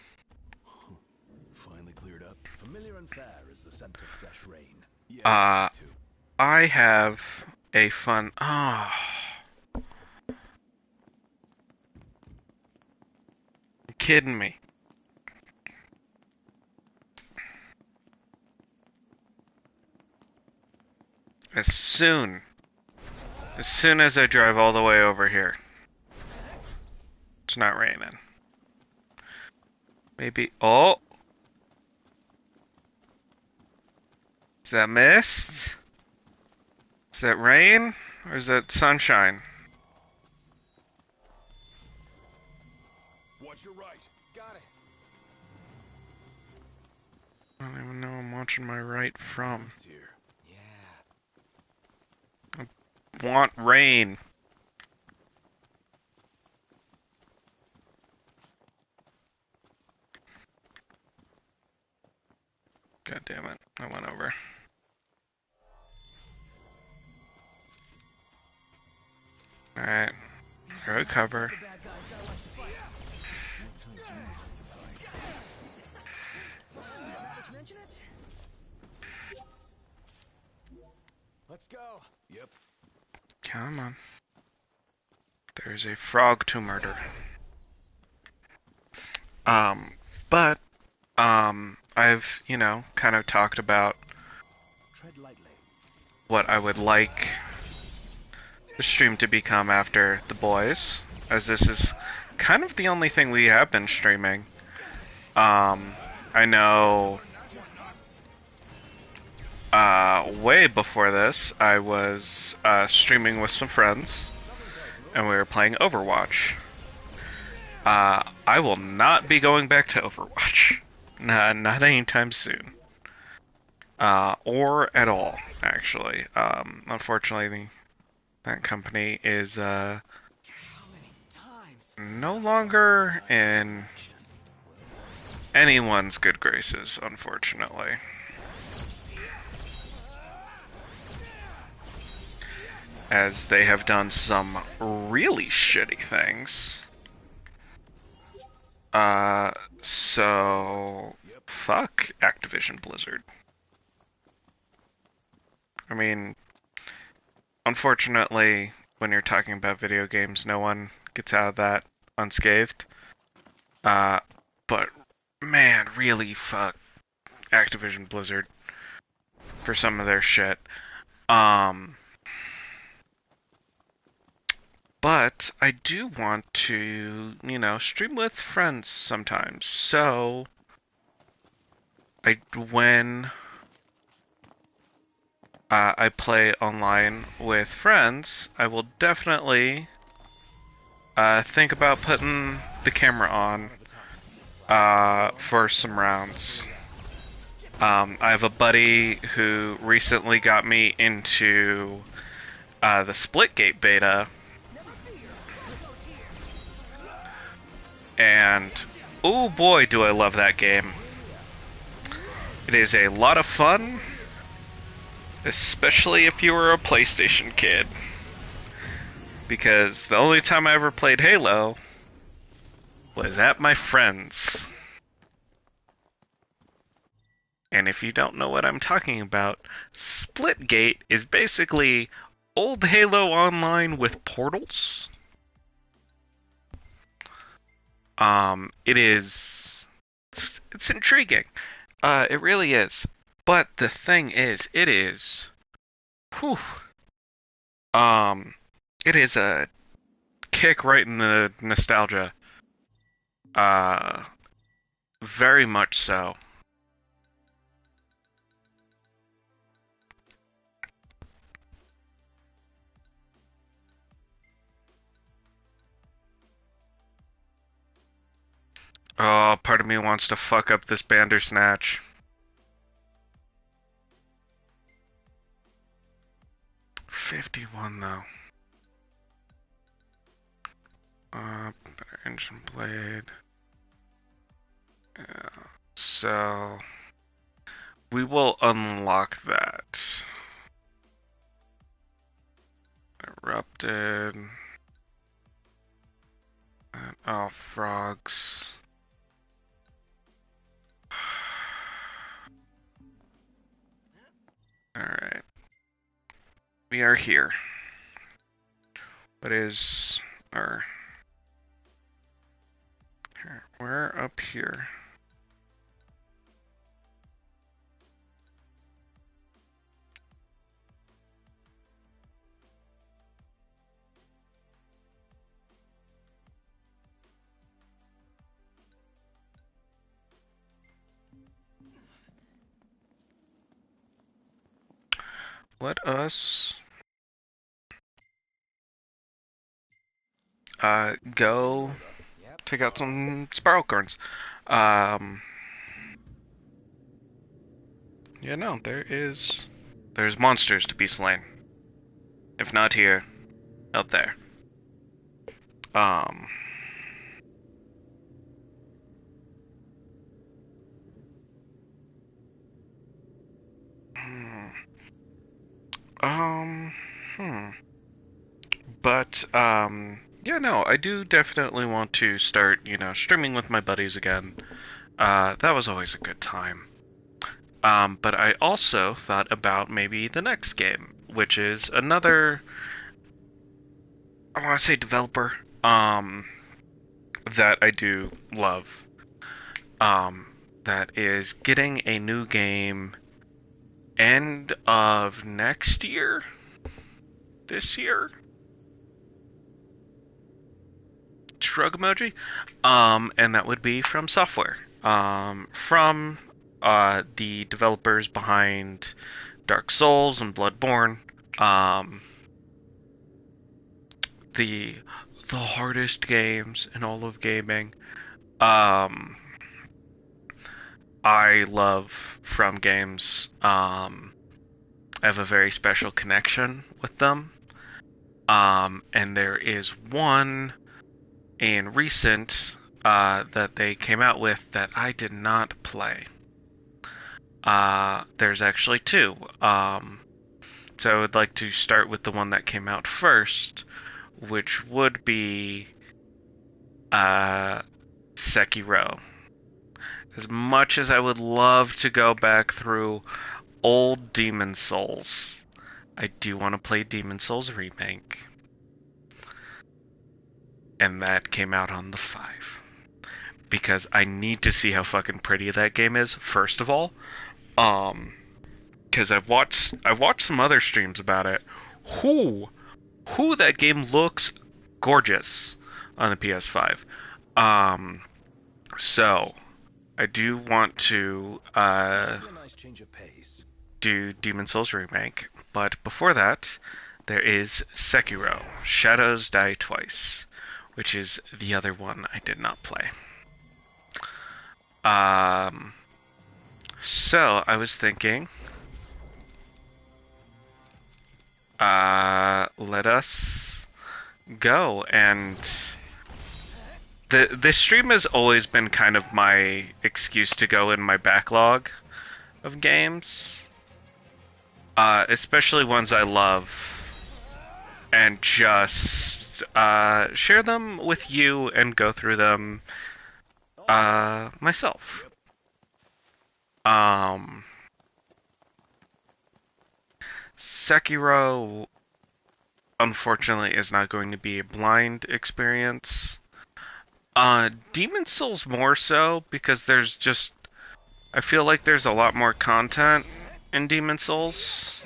Finally cleared up. Familiar and fair is the scent of fresh rain. Yeah, me too. I have a fun. You're kidding me. As soon as I drive all the way over here, it's not raining. Maybe. Oh! Is that mist? Is that rain? Or is that sunshine? Watch your right. Got it. I don't even know I'm watching my right from. It's here. Yeah. Want rain. God damn it. I went over. Alright. Throw cover. The bad guys I like to fight. Did you mention it? Let's go. Yep. Come on. There's a frog to murder. But, I've, kind of talked about Tread lightly. what I would like the stream to become after the boys, as this is kind of the only thing we have been streaming. I know way before this, I was streaming with some friends, and we were playing Overwatch. I will not be going back to Overwatch. Not anytime soon. Or at all, actually. Unfortunately, that company is no longer in anyone's good graces, unfortunately. As they have done some really shitty things. So fuck Activision Blizzard. I mean, unfortunately, when you're talking about video games, no one gets out of that unscathed. But man, really fuck Activision Blizzard for some of their shit. But I do want to, stream with friends sometimes. So when I play online with friends, I will definitely think about putting the camera on for some rounds. I have a buddy who recently got me into the Splitgate beta. And oh boy, do I love that game. It is a lot of fun, especially if you were a PlayStation kid. Because the only time I ever played Halo was at my friend's. And if you don't know what I'm talking about, Splitgate is basically old Halo Online with portals. It's intriguing. It really is. But the thing is, it is a kick right in the nostalgia. Very much so. Oh, part of me wants to fuck up this Bandersnatch. 51 though. Better engine blade. Yeah. So we will unlock that. Erupted. And, oh, frogs. Alright. We are here. What is our... Here, we're up here. Let us go take out some spiral corns. Yeah, no, there's monsters to be slain. If not here, out there. Um, hmm. Um, hmm. But, yeah, no, I do definitely want to start, streaming with my buddies again. That was always a good time. But I also thought about maybe the next game, which is another, I want to say developer, that I do love. That is getting a new game end of next year? This year? Shrug emoji? And that would be from Software. from the developers behind Dark Souls and Bloodborne. Um, the hardest games in all of gaming. Um, I love From games. I have a very special connection with them. And there is one in recent that they came out with that I did not play. There's actually two. So I would like to start with the one that came out first, which would be Sekiro. As much as I would love to go back through old Demon Souls, I do want to play Demon Souls Remake. And that came out on the 5. Because I need to see how fucking pretty that game is, first of all. Because I've watched some other streams about it. That game looks gorgeous on the PS5. So I do want to do Demon Souls Remake, but before that, there is Sekiro: Shadows Die Twice, which is the other one I did not play. So I was thinking, let us go. And this stream has always been kind of my excuse to go in my backlog of games, especially ones I love, and just share them with you and go through them myself. Sekiro, unfortunately, is not going to be a blind experience. Demon Souls more so, because there's just... I feel like there's a lot more content in Demon Souls.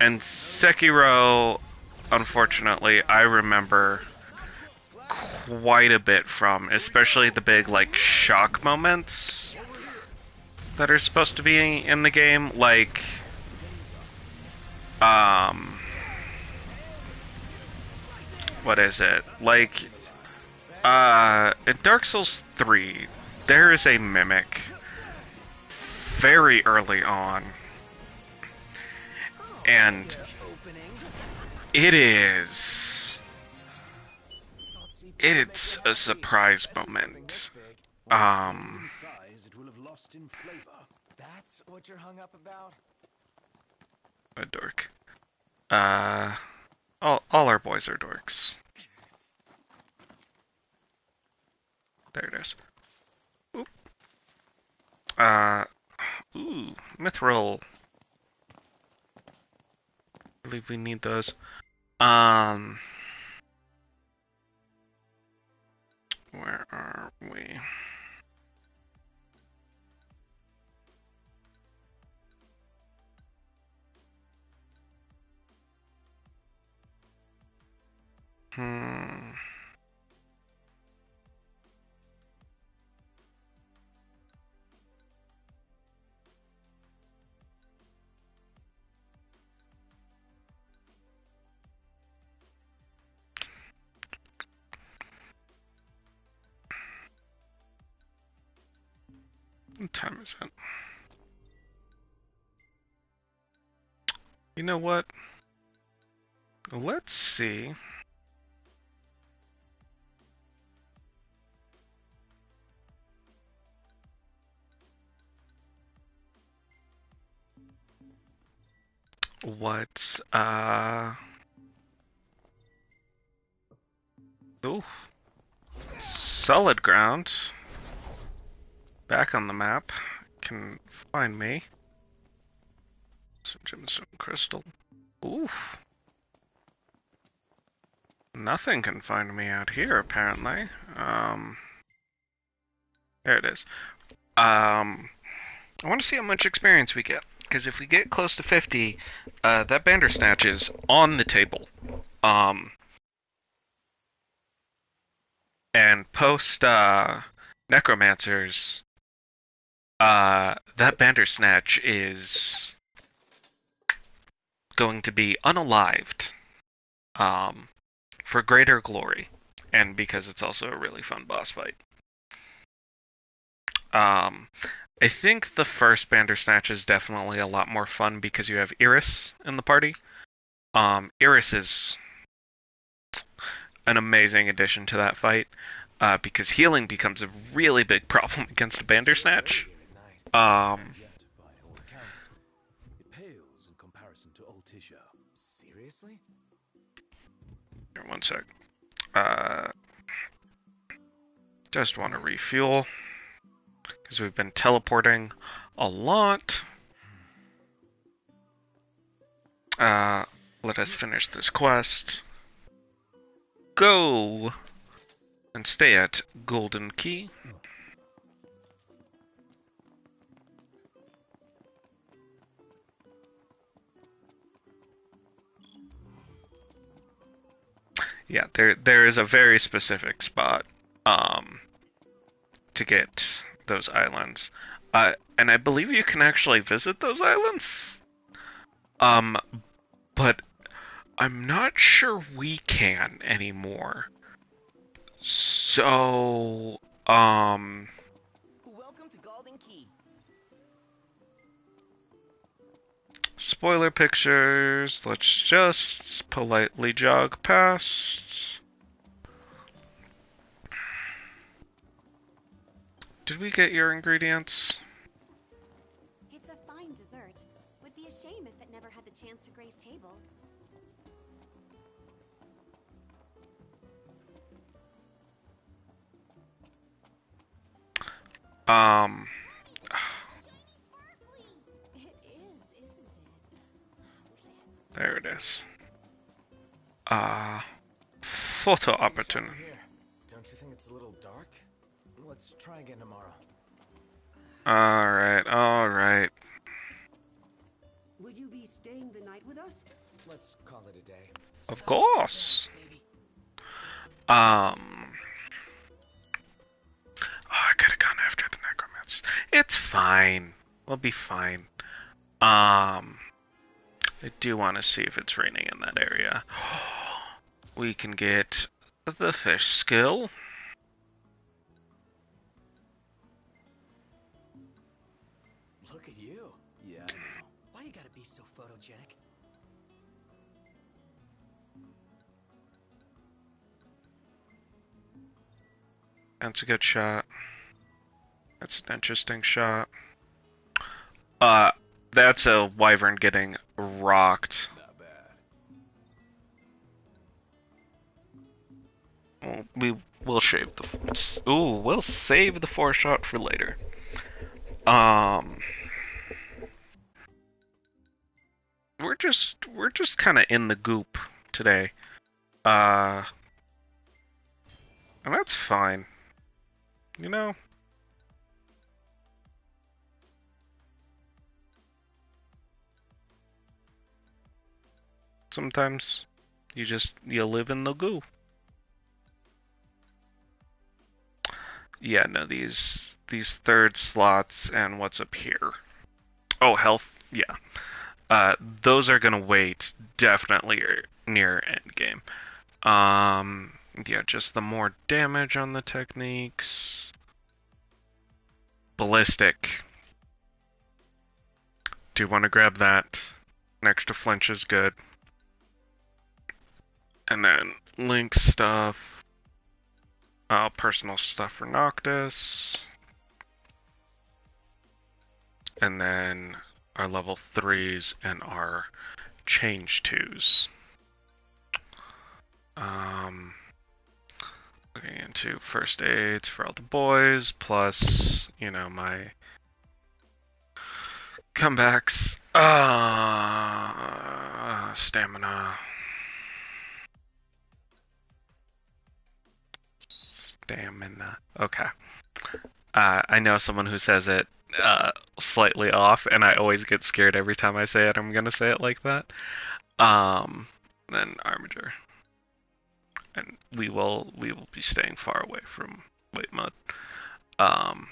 And Sekiro, unfortunately, I remember quite a bit from, especially the big, like, shock moments that are supposed to be in the game, like, what is it? Like, in Dark Souls 3, there is a mimic very early on, and it's a surprise moment. That's what you're hung up about? A dork. All our boys are dorks. There it is. Oop. Mithril. I believe we need those. Where are we? What time is it? You know what? Let's see. What, ooh. Solid ground. Back on the map. Can find me. Some gemstone crystal. Oof. Nothing can find me out here, apparently. There it is. I want to see how much experience we get. Because if we get close to 50, that Bandersnatch is on the table. And post Necromancers, that Bandersnatch is going to be unalived for greater glory, and because it's also a really fun boss fight. I think the first Bandersnatch is definitely a lot more fun because you have Iris in the party. Iris is an amazing addition to that fight because healing becomes a really big problem against a Bandersnatch. Yet, by all accounts, it pales in comparison to old Tisha. Seriously? Here, one sec. Just want to refuel because we've been teleporting a lot. Let us finish this quest. Go! And stay at Golden Key. Yeah, there is a very specific spot to get those islands. And I believe you can actually visit those islands. But I'm not sure we can anymore. So, Welcome to Golden Key. spoiler pictures. Let's just politely jog past. Did we get your ingredients? It's a fine dessert. Would be a shame if it never had the chance to grace tables. It is, isn't it? There it is. Photo opportunity. Here. Don't you think it's a little dark? Let's try again tomorrow. Alright. Will you be staying the night with us? Let's call it a day. Of course. Baby. Oh, I could have gone after the necromancer. It's fine. We'll be fine. I do want to see if it's raining in that area. We can get the fish skill. Look at you. Yeah, I know. Why you gotta be so photogenic? That's a good shot. That's an interesting shot. That's a wyvern getting rocked. Not bad. Well, we'll shave the. We'll save the 4-shot for later. We're just kind of in the goop today. And that's fine. You know? Sometimes you live in the goo. Yeah, no, these third slots and what's up here. Oh, health, yeah. Those are gonna wait definitely near end game. Yeah, just the more damage on the techniques. Ballistic. Do want to grab that. Next to flinch is good. And then link stuff. Personal stuff for Noctis. And then our level 3s and our change 2s. Looking into first aids for all the boys, plus, my comebacks. Stamina. Okay. I know someone who says it slightly off, and I always get scared every time I say it. I'm gonna say it like that. Then Armiger, and we will be staying far away from White Mud. Um,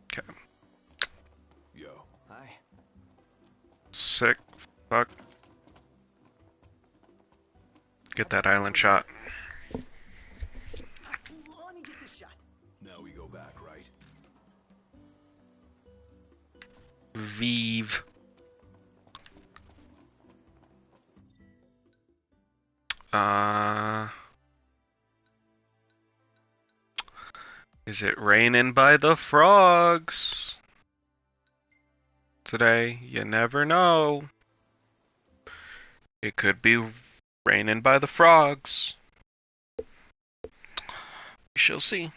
okay. Yo. Hi. Sick. Fuck. Get that island shot. Let me get this shot. Now we go back, right? Vive. Is it raining by the frogs today? You never know. It could be raining by the frogs. We shall see.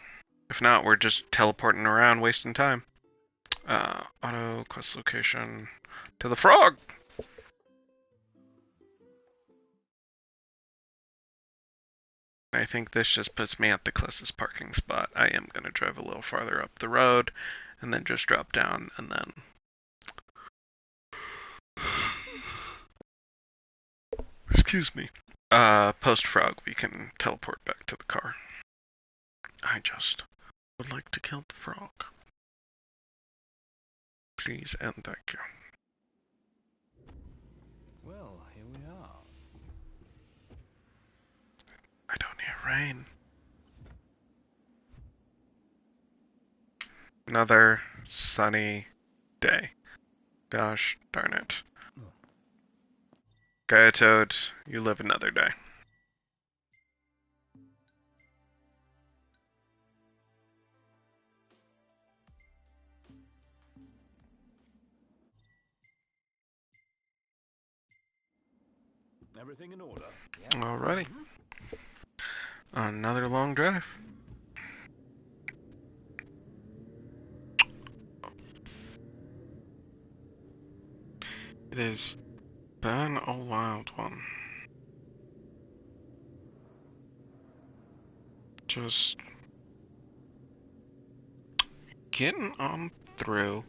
If not, we're just teleporting around, wasting time. Auto quest location to the frog. I think this just puts me at the closest parking spot. I am going to drive a little farther up the road and then just drop down and then... Excuse me. Post-frog, we can teleport back to the car. I just would like to kill the frog. Please and thank you. Well, here we are. I don't hear rain. Another sunny day. Gosh darn it. Gaia Toad, you live another day. Everything in order? Alrighty. Another long drive. It has been a wild one. Just getting on through.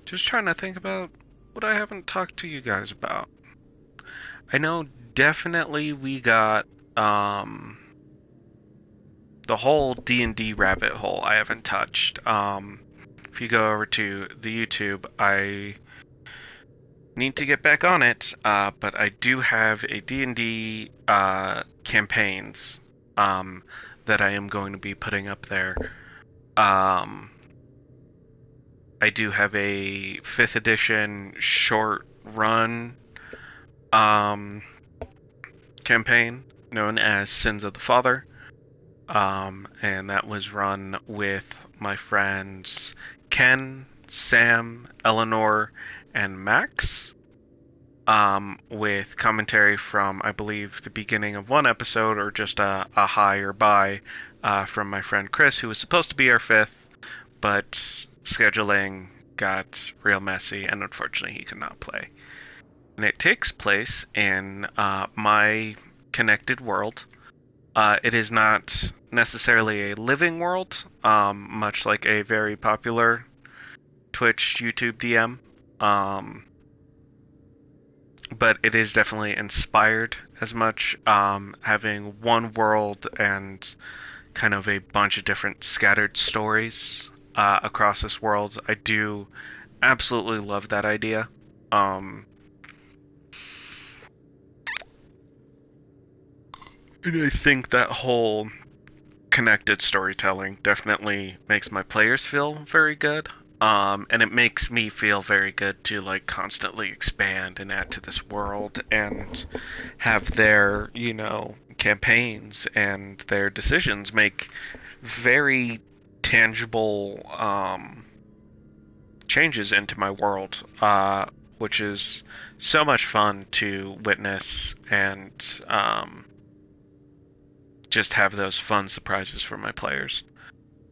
Just trying to think about what I haven't talked to you guys about. I know definitely we got, the whole D&D rabbit hole I haven't touched. If you go over to the YouTube, I need to get back on it, but I do have a D&D, campaigns, that I am going to be putting up there. I do have a 5th edition short run campaign known as Sins of the Father, and that was run with my friends Ken, Sam, Eleanor, and Max, with commentary from, I believe, the beginning of one episode, or just a hi or bye, from my friend Chris, who was supposed to be our 5th, but scheduling got real messy, and unfortunately he could not play. And it takes place in my connected world. It is not necessarily a living world, much like a very popular Twitch, YouTube DM, but it is definitely inspired as much, having one world and kind of a bunch of different scattered stories across this world. I do absolutely love that idea. And I think that whole connected storytelling definitely makes my players feel very good. And it makes me feel very good to like constantly expand and add to this world and have their, campaigns and their decisions make very tangible changes into my world, which is so much fun to witness and just have those fun surprises for my players.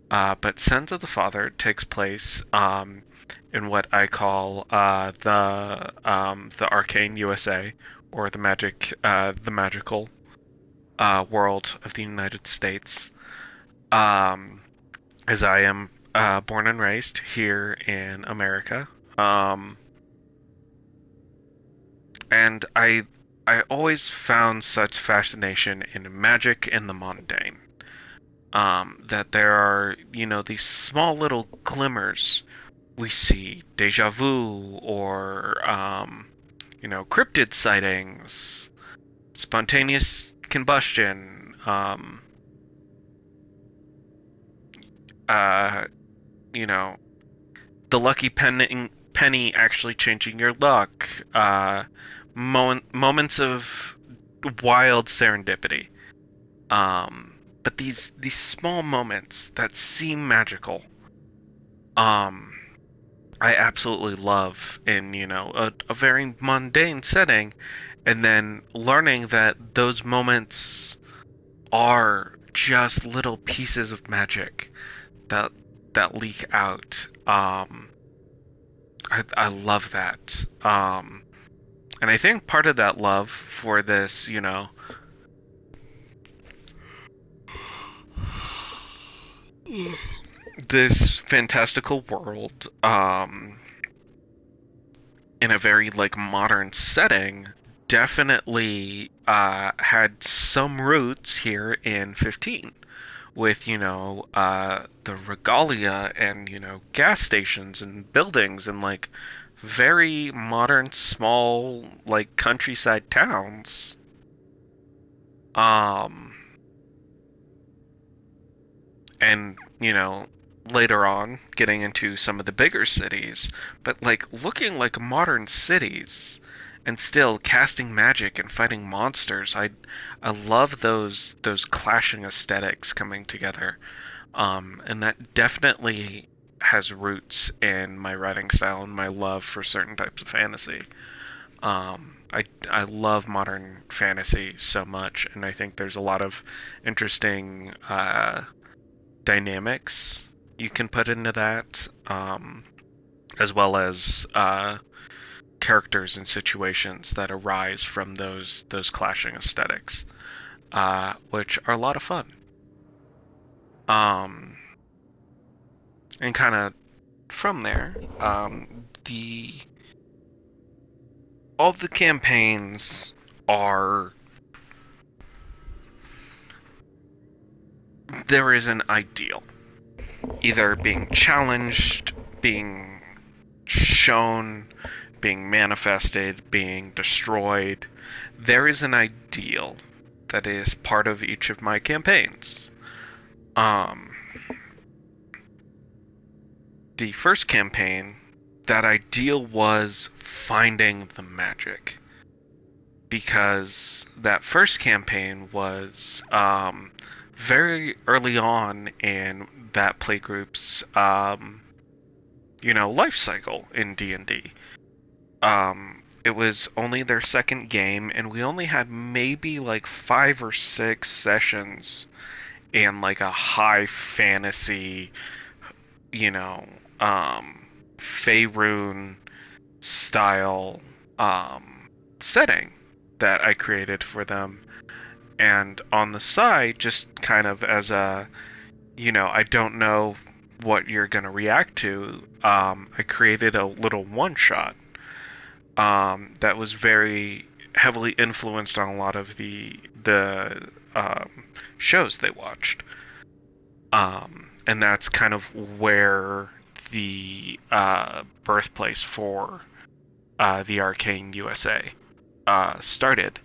But Sons of the Father takes place in what I call the Arcane USA, or the magical world of the United States, um, as I am born and raised here in America. Um, and I always found such fascination in magic and the mundane. That there are, these small little glimmers we see, deja vu, or, cryptid sightings, spontaneous combustion, uh, you know, the lucky penny actually changing your luck, moments of wild serendipity. But these small moments that seem magical, um, I absolutely love in a very mundane setting, and then learning that those moments are just little pieces of magic that leak out. I love that. And I think part of that love for this, this fantastical world, in a very like modern setting, definitely had some roots here in 15 with the regalia and gas stations and buildings and like very modern small like countryside towns. um and later on getting into some of the bigger cities, but like looking like modern cities and still casting magic and fighting monsters. I love those clashing aesthetics coming together. And that definitely has roots in my writing style and my love for certain types of fantasy. I love modern fantasy so much, and I think there's a lot of interesting dynamics you can put into that, as well as characters and situations that arise from those clashing aesthetics, which are a lot of fun. Um, and kind of from there, the all the campaigns are, there is an ideal, either being challenged, being shown, being manifested, being destroyed. There is an ideal that is part of each of my campaigns. The first campaign, that ideal was finding the magic. Because that first campaign was very early on in that playgroup's life cycle in D&D. It was only their second game, and we only had maybe like 5 or 6 sessions in like a high fantasy, you know, Faerun style setting that I created for them. And on the side, just kind of as a, I don't know what you're going to react to, I created a little one shot that was very heavily influenced on a lot of the shows they watched. And that's kind of where the birthplace for the Arcane USA started.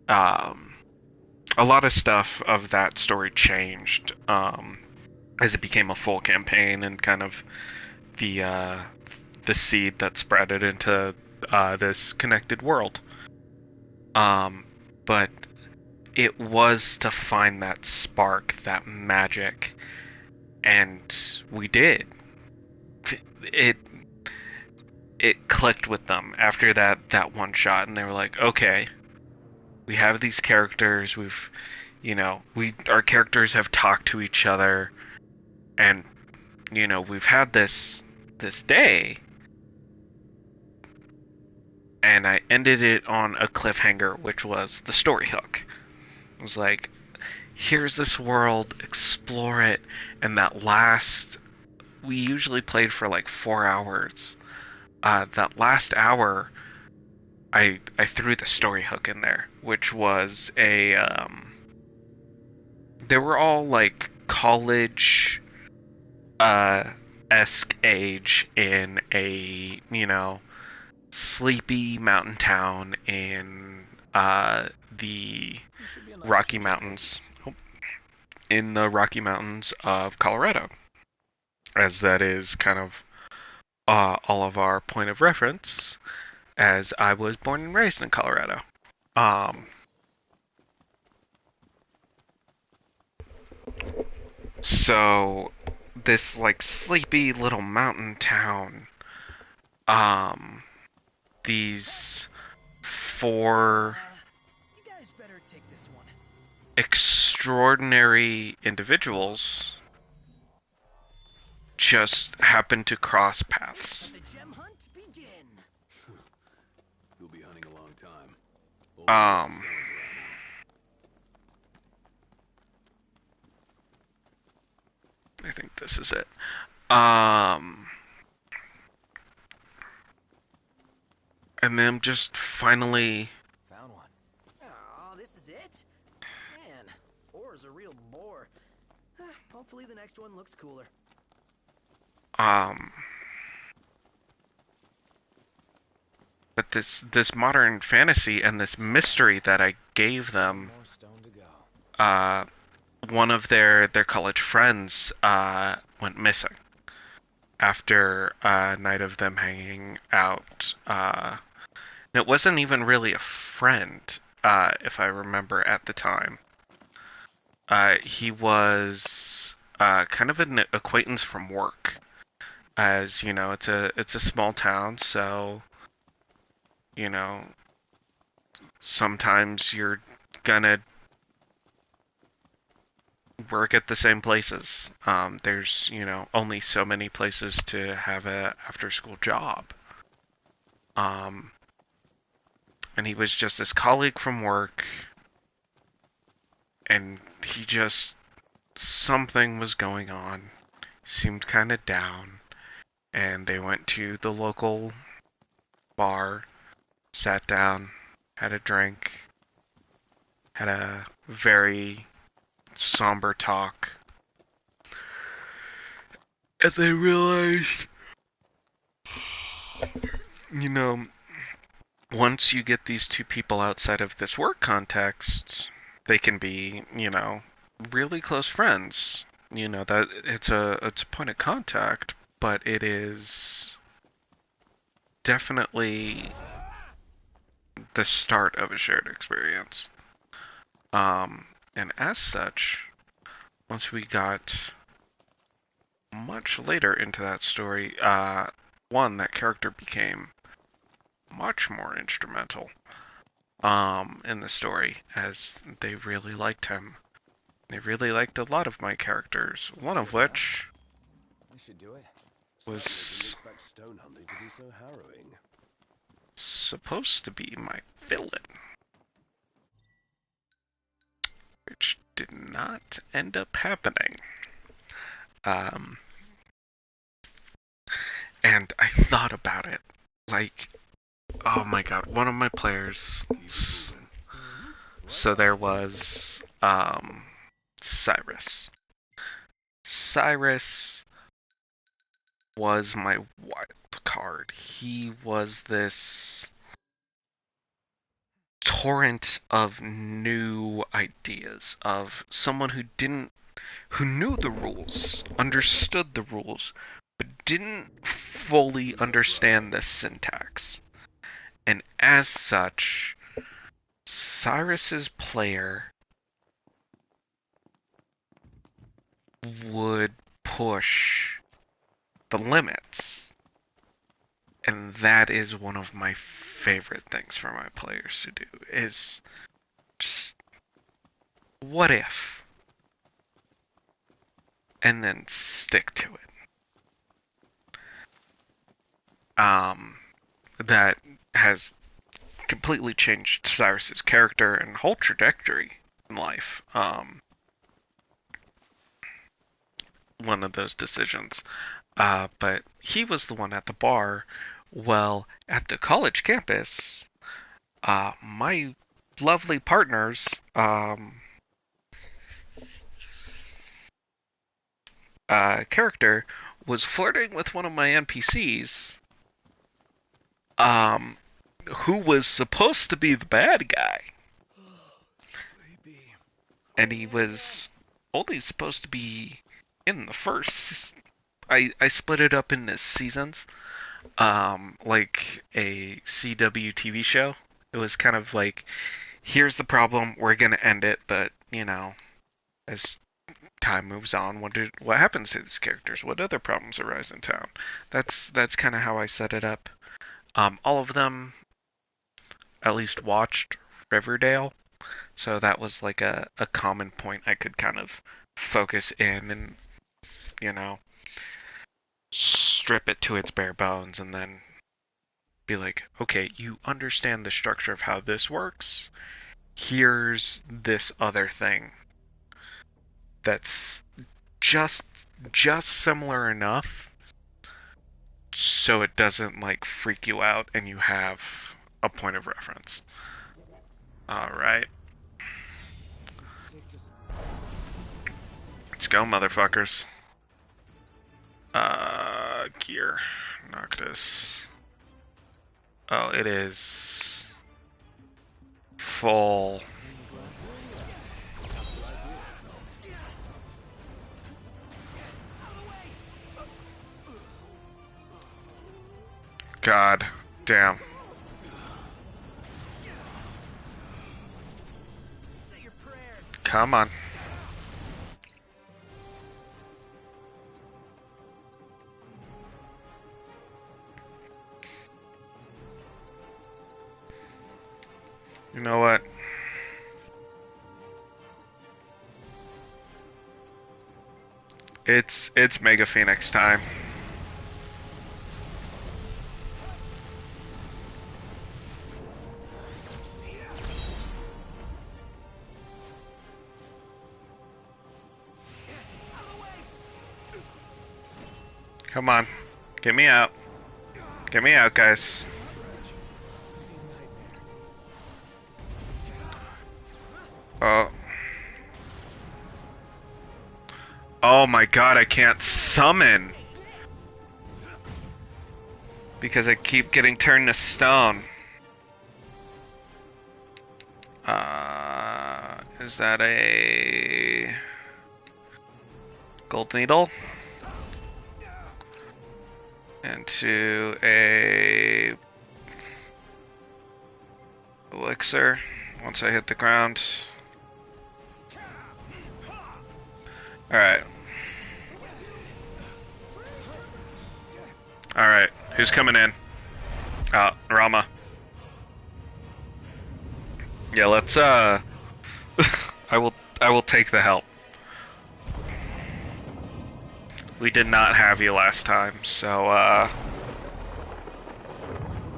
A lot of stuff of that story changed as it became a full campaign, and kind of the seed that spread it into this connected world. But it was to find that spark, that magic, and we did. It clicked with them after that one shot, and they were like, okay, we have these characters, our characters have talked to each other, and we've had this day, and I ended it on a cliffhanger, which was the story hook. It was like, here's this world, explore it, and we usually played for like 4 hours. That last hour, I threw the story hook in there, which was they were all like college esque age in a, sleepy mountain town in the Rocky Mountains, in the Rocky Mountains of Colorado, as that is kind of all of our point of reference, as I was born and raised in Colorado. Um, so this like sleepy little mountain town, these four You guys better take this one. extraordinary individuals just happen to cross paths. Let the gem hunt begin. You'll be hunting a long time. I think this is it. And then just finally, Found one. Oh, this is it? Man, ore's a real bore. Hopefully the next one looks cooler. but this modern fantasy and this mystery that I gave them, More stone to go. one of their college friends went missing after a night of them hanging out. And it wasn't even really a friend, if I remember at the time. He was kind of an acquaintance from work, as it's a small town, so sometimes you're gonna work at the same places. There's only so many places to have a after school job. And he was just his colleague from work, and he just something was going on. He seemed kind of down, and they went to the local bar, sat down, had a drink, had a very somber talk, and they realized, once you get these two people outside of this work context, they can be, really close friends. That it's a point of contact, but it is definitely the start of a shared experience. And as such, once we got much later into that story, that character became much more instrumental in the story, as they really liked him. They really liked a lot of my characters, one of which We should do it. was Didn't expect stone hunting to be so harrowing. supposed to be my villain, which did not end up happening. And I thought about it, like, oh my god, one of my players. So there was Cyrus. Cyrus was my wild card. He was this torrent of new ideas, of someone who knew the rules, understood the rules, but didn't fully understand the syntax. And as such, Cyrus's player would push the limits. And that is one of my favorite things for my players to do, is just, what if? And then stick to it. That has completely changed Cyrus's character and whole trajectory in life. One of those decisions. But he was the one at the bar. Well, at the college campus, my lovely partners, character was flirting with one of my NPCs, um, who was supposed to be the bad guy. And he was only supposed to be in the first. I split it up into seasons, like a CW TV show. It was kind of like, here's the problem, we're gonna end it, but as time moves on, what happens to these characters? What other problems arise in town? That's kind of how I set it up. All of them at least watched Riverdale, so that was like a common point I could kind of focus in and you know strip it to its bare bones, and then be like, okay, you understand the structure of how this works. Here's this other thing that's just similar enough so it doesn't like freak you out and you have a point of reference. All right. Let's go, motherfuckers. Gear. Noctis. Oh, it is full. God damn. Come on. You know what? It's Mega Phoenix time. Come on. Get me out. Get me out, guys. Oh. Oh my god, I can't summon. Because I keep getting turned to stone. Is that a gold needle? Into a elixir once I hit the ground. Alright. Alright, who's coming in? Rama. Yeah, let's I will take the help. We did not have you last time, so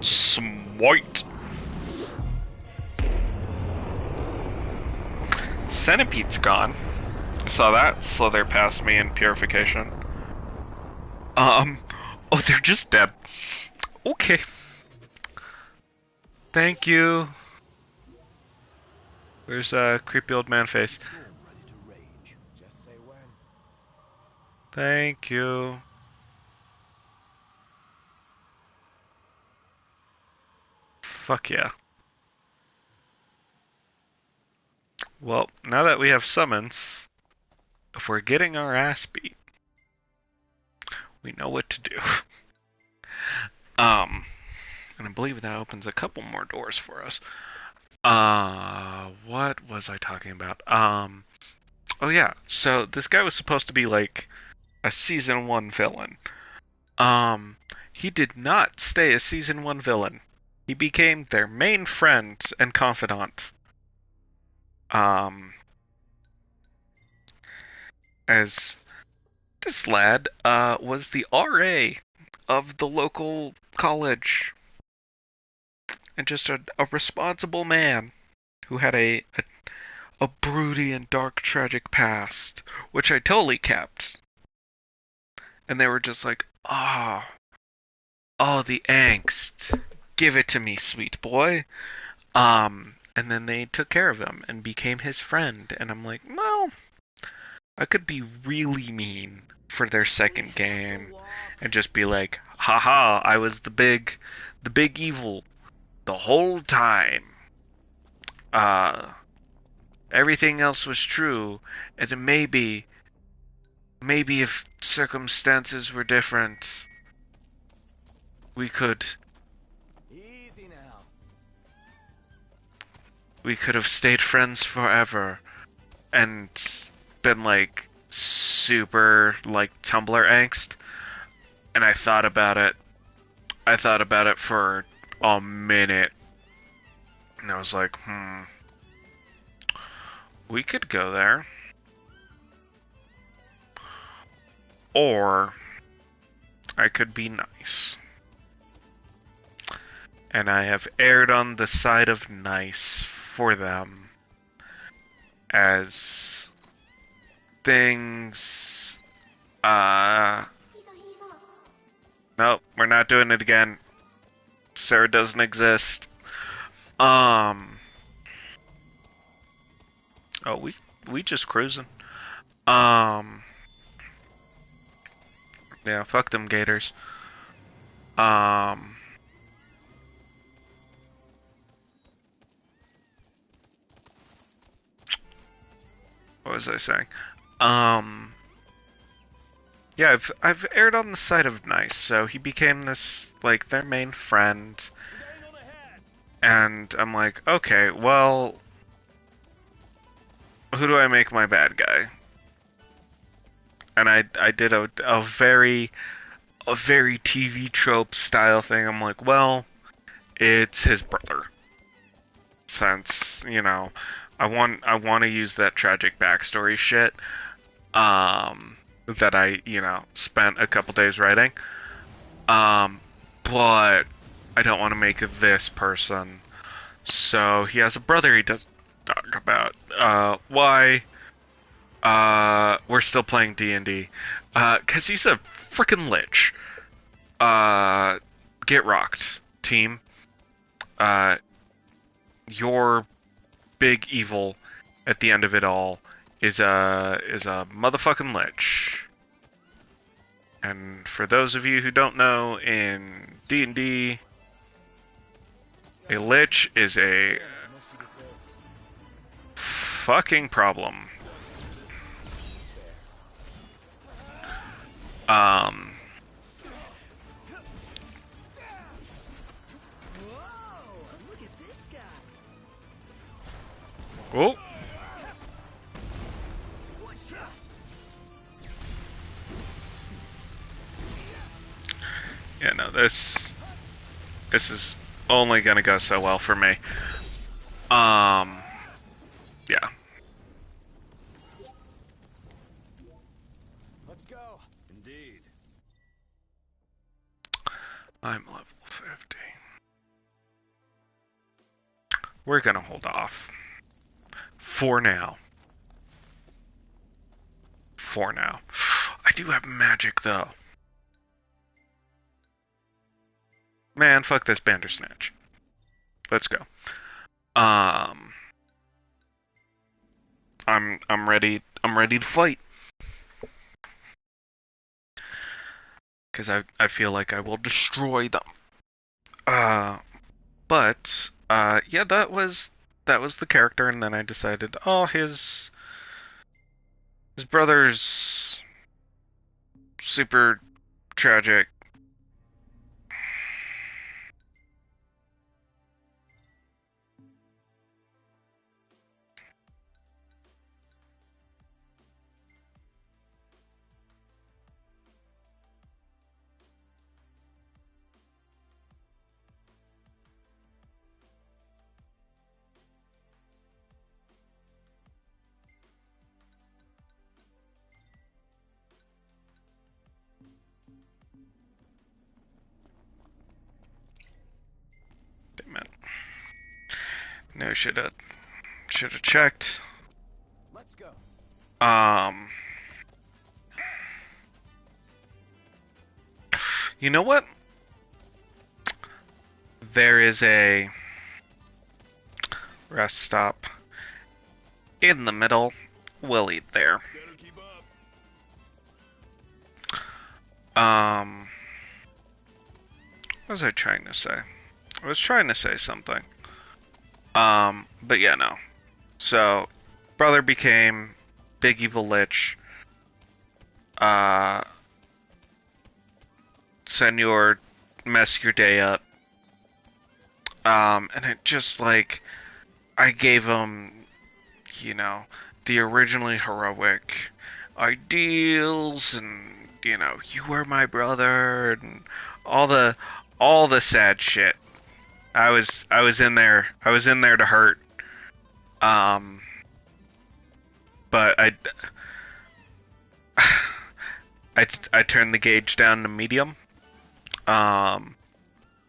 smite. Centipede's gone. I saw that slither past me in purification. Oh, they're just dead. Okay. Thank you. There's a creepy old man face. Thank you. Fuck yeah. Well, now that we have summons, if we're getting our ass beat, we know what to do. And I believe that opens a couple more doors for us. What was I talking about? Oh yeah, so this guy was supposed to be like a season 1 villain. He did not stay a season 1 villain. He became their main friend and confidant. As this lad, was the RA of the local college. And just a responsible man who had a a broody and dark tragic past, which I totally kept. And they were just like, oh, the angst. Give it to me, sweet boy. And then they took care of him and became his friend. And I'm like, well, I could be really mean for their second game and just be like, haha, I was the big evil the whole time. Everything else was true, and maybe if circumstances were different, we could Easy now. have stayed friends forever and been like super like Tumblr angst. And I thought about it. I thought about it for a minute. And I was like, we could go there. Or I could be nice. And I have erred on the side of nice for them. As things... Nope, we're not doing it again. Sarah doesn't exist. Oh, we just cruising. Yeah, fuck them gators. What was I saying? Yeah, I've erred on the side of nice, so he became this, like, their main friend. And I'm like, okay, well, who do I make my bad guy? And I did a very TV trope style thing. I'm like, well, it's his brother. Since, you know, I want to use that tragic backstory shit. That I, you know, spent a couple days writing. But I don't want to make this person. So he has a brother he doesn't talk about. Why? We're still playing D&D. 'Cause he's a freaking lich. Get rocked, team. Your big evil at the end of it all is a motherfucking lich. And for those of you who don't know, in D&D, a lich is a fucking problem. Look at this guy. Oh. Yeah, no, this is only gonna go so well for me. Yeah. Let's go. Indeed. I'm level 50. We're gonna hold off. For now. For now. I do have magic, though. Man, fuck this Bandersnatch. Let's go. I'm ready. I'm ready to fight. Because I feel like I will destroy them. But yeah, that was the character, and then I decided, oh, his brother's super tragic. Damn it. No, should have checked. Um, you know what? There is a rest stop in the middle. We'll eat there. Better keep up. What was I trying to say? I was trying to say something. But yeah, no. So, brother became big evil lich. Senor mess your day up. And it just like, I gave him, you know, the originally heroic ideals and, you know, you were my brother and all the sad shit. I was in there to hurt. But I turned the gauge down to medium. I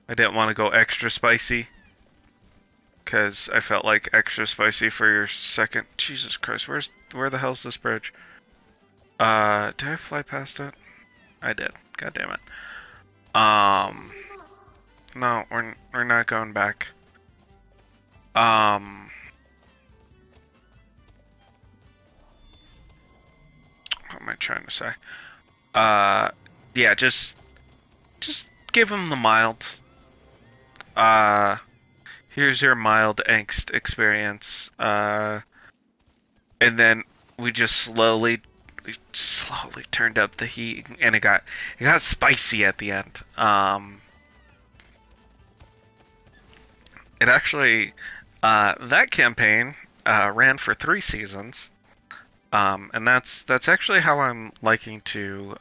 didn't want to go extra spicy because I felt like extra spicy for your second. Jesus Christ, where the hell's this bridge? Did I fly past it? I did. God damn it. No, we're not going back. What am I trying to say? Yeah, just give him the mild. Here's your mild angst experience. And then we slowly turned up the heat, and it got spicy at the end. It actually, that campaign ran for 3 seasons, and that's actually how I'm liking to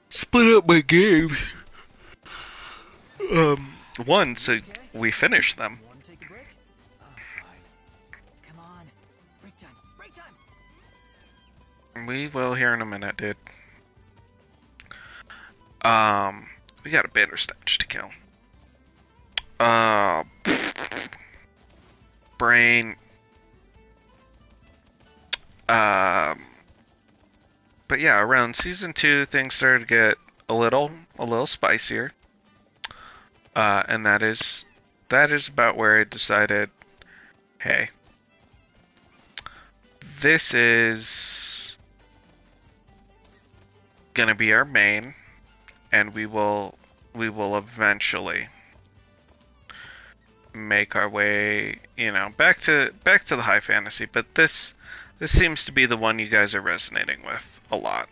split up my games. One, so we finish them. Want to take a break? Oh, fine. Come on. Break time. Break time. We will here in a minute, dude. We got a Bandersnatch to kill. Brain. But yeah, around season 2, things started to get a little spicier. And that is about where I decided, hey, this is gonna be our main, and we will eventually make our way, you know, back to the high fantasy. But this seems to be the one you guys are resonating with a lot.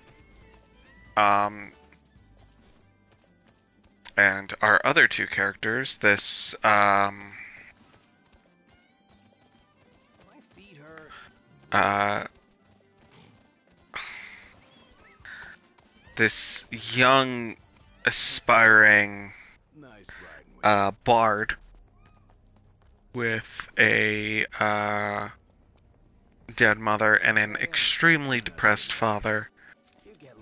And our other 2 characters, this My feet hurt. this young aspiring Nice riding with bard with a dead mother and an extremely depressed father. You get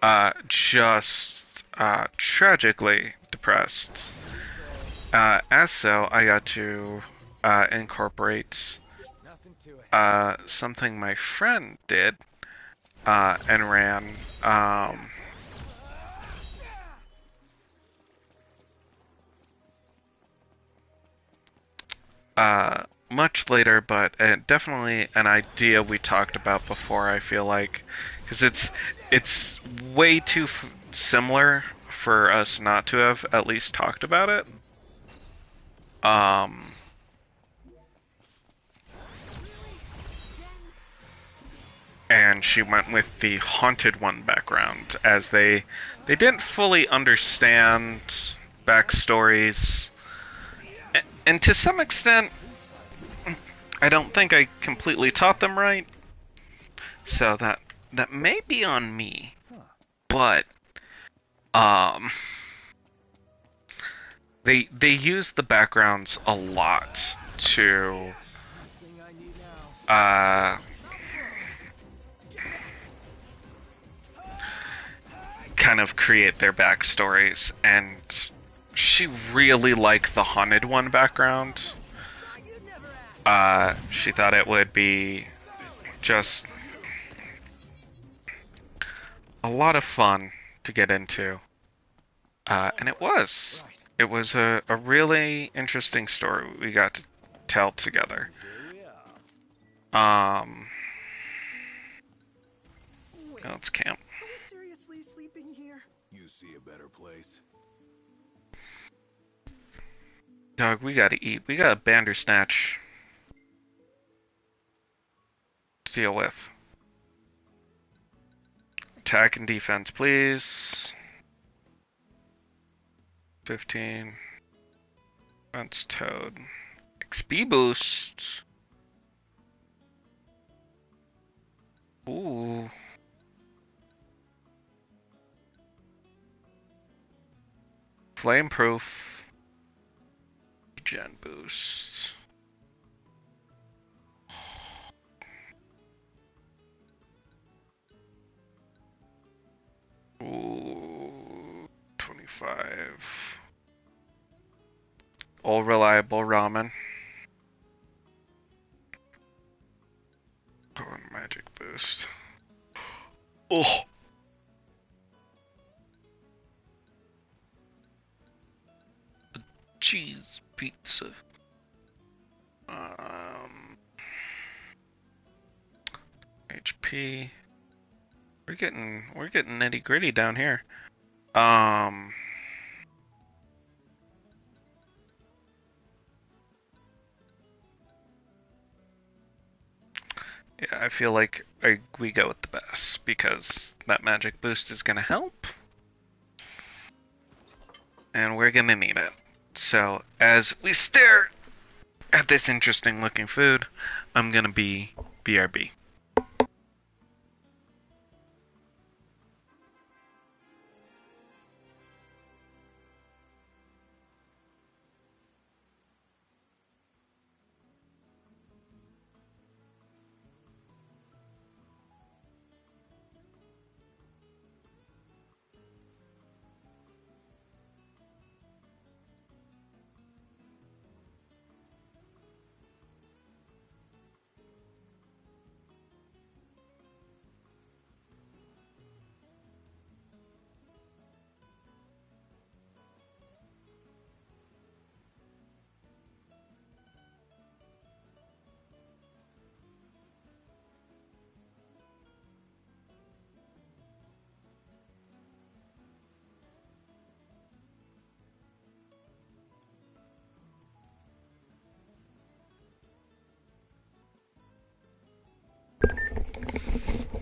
lost. Just tragically depressed. As so, I got to incorporate Nothing to it. something my friend did and ran. Much later, but definitely an idea we talked about before. I feel like, because it's way too similar for us not to have at least talked about it. And she went with the Haunted One background, as they didn't fully understand backstories, and to some extent, I don't think I completely taught them right, so that may be on me, but they use the backgrounds a lot to kind of create their backstories, and she really liked the Haunted One background. She thought it would be just a lot of fun to get into. And it was. It was a really interesting story we got to tell together. Let's camp. Are we seriously sleeping here? You see a better place. Dog, we gotta eat. We got a Bandersnatch to deal with. Attack and defense, please. 15. That's Toad. XP boost. Ooh. Flame proof. Gen boost. Ooh. 25. All reliable ramen. Oh, and magic boost. Oh. Cheese pizza. HP. We're getting nitty gritty down here. Yeah, I feel like we go with the best because that magic boost is gonna help, and we're gonna need it. So as we stare at this interesting looking food, I'm gonna be BRB.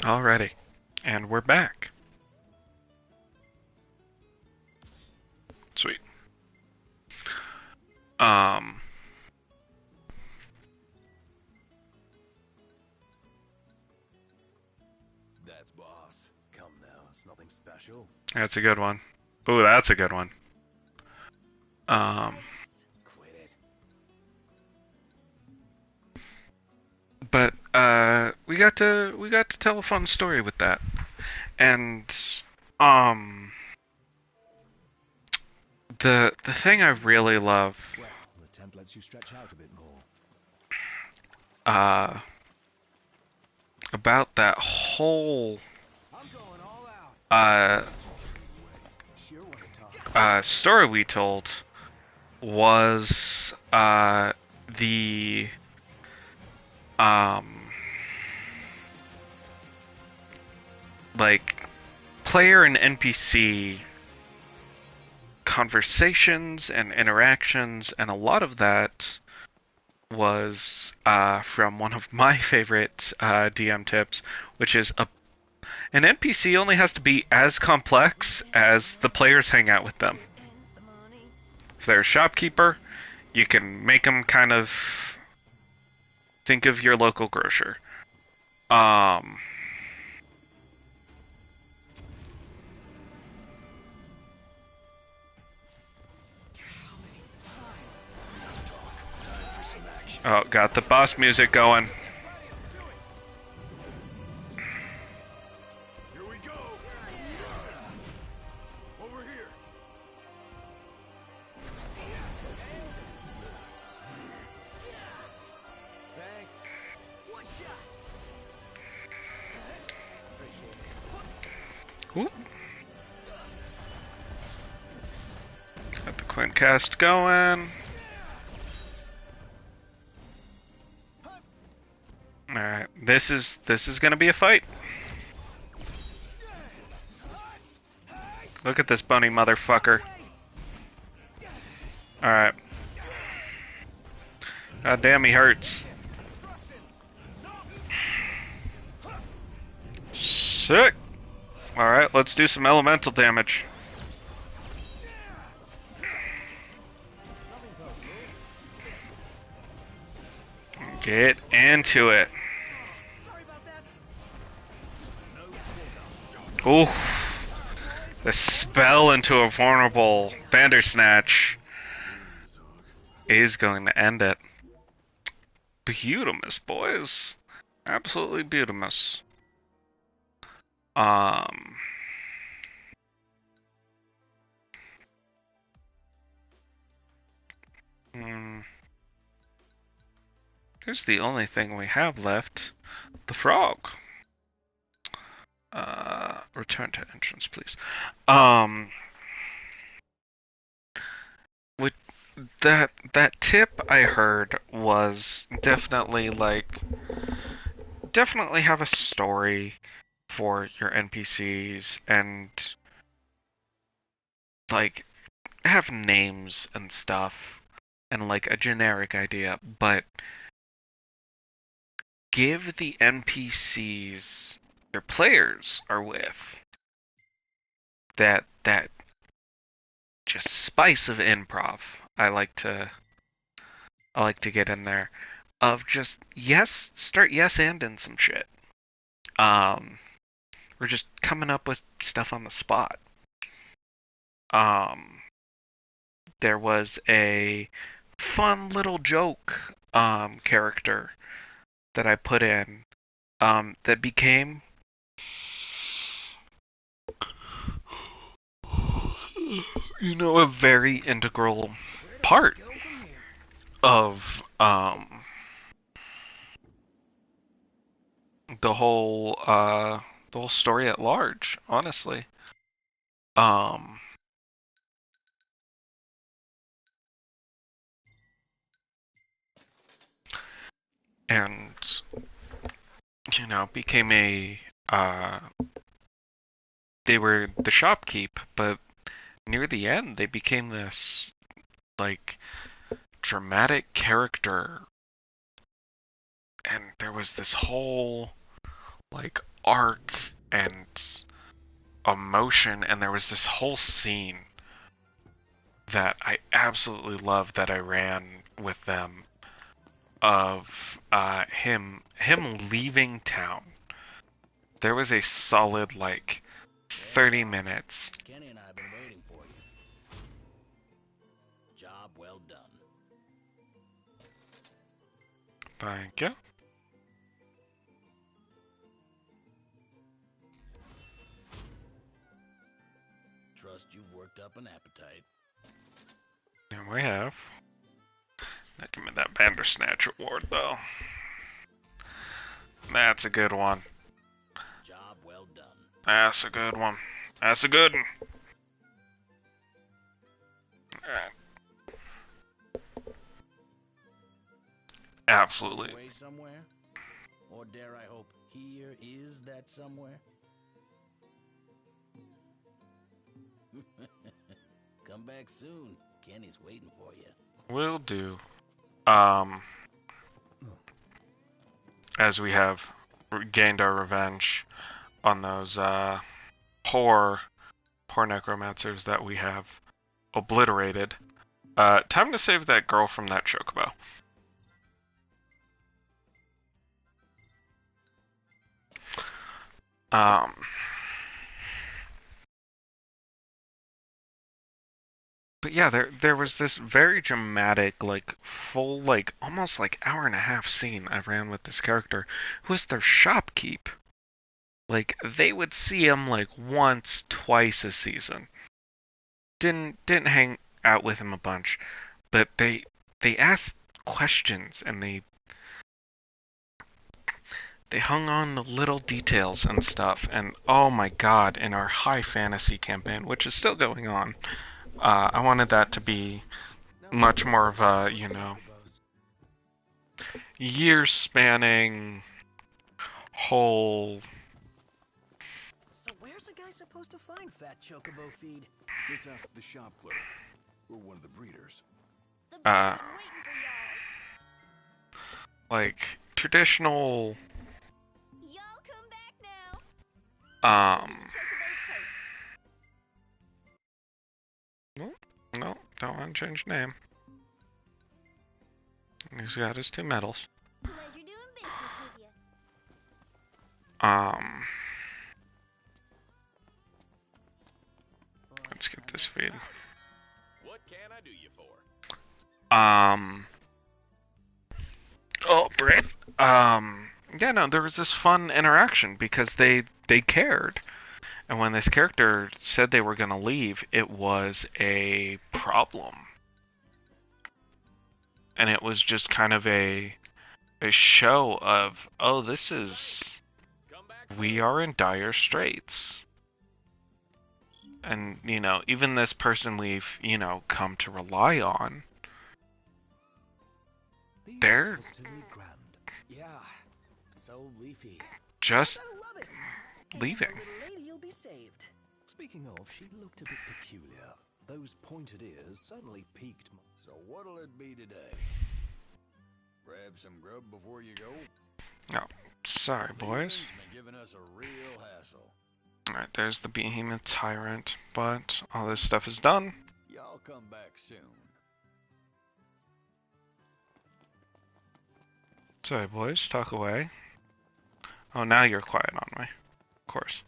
Alrighty, and we're back. Sweet. That's boss. Come now, it's nothing special. That's a good one. Ooh, that's a good one. Quit it. But we got to tell a fun story with that, and the thing I really love Well, the tent lets you stretch out a bit more. about that whole I'm going all out. Sure want to talk. story we told was the like player and NPC conversations and interactions, and a lot of that was from one of my favorite DM tips, which is an NPC only has to be as complex as the players hang out with them. If they're a shopkeeper, you can make them kind of think of your local grocer. Oh, got the boss music going. Here we go. Over here. Oop. Got the Quinn cast going. Alright, this is gonna be a fight. Look at this bunny motherfucker. Alright. God damn, he hurts. Sick! Alright, let's do some elemental damage. Get into it. Ooh. The spell into a vulnerable Bandersnatch is going to end it. Beautimus, boys. Absolutely beautimus. Here's the only thing we have left. The frog. Return to entrance, please. With that tip I heard was definitely definitely have a story for your NPCs and like have names and stuff and like a generic idea, but give the NPCs your players are with that just spice of improv. I like to get in there of just start and in some shit. We're just coming up with stuff on the spot. There was a fun little joke character that I put in that became a very integral part of the whole story at large, honestly. And became a they were the shopkeep, but near the end they became this like dramatic character, and there was this whole like arc and emotion, and there was this whole scene that I absolutely loved that I ran with them of him leaving town. There was a solid 30 minutes. Kenny and I have been waiting for you. Job well done. Thank you. Trust you've worked up an appetite. And we have. Now give me that Bandersnatch award, though. That's a good one. Job well done. That's a good one. That's a good one. Alright. Absolutely. Away somewhere? Or dare I hope here is that somewhere? Come back soon. Kenny's waiting for you. Will do. As we have gained our revenge on those poor necromancers that we have obliterated. Time to save that girl from that chocobo. But yeah, there was this very dramatic, full, almost hour and a half scene I ran with this character, who was their shopkeep. They would see him once, twice a season. Didn't hang out with him a bunch, but they asked questions and They hung on to little details and stuff, and oh my god, in our high fantasy campaign, which is still going on, I wanted that to be much more of a, year-spanning whole. So where's a guy supposed to find fat chocobo feed? Let's ask the shop clerk, or one of the breeders. Like traditional, Y'all come back now. no, don't want to change name. He's got his 2 medals. Pleasure doing business with you. Let's get this feed. What can I do you for? Oh, Brett. Yeah, no, there was this fun interaction because they cared. And when this character said they were going to leave, it was a problem. And it was just kind of a show of, oh, this is, we are in dire straits. And, even this person we've, come to rely on, they're Yeah, so leafy. just I love it. leaving. And the little lady will be saved. Speaking of, she looked a bit peculiar. Those pointed ears suddenly piqued my... So what'll it be today? Grab some grub before you go? Oh, sorry, boys. These things been giving us a real hassle. Alright, there's the behemoth tyrant, but all this stuff is done. Y'all come back soon. Sorry, boys, talk away. Oh, now you're quiet on me. Of course.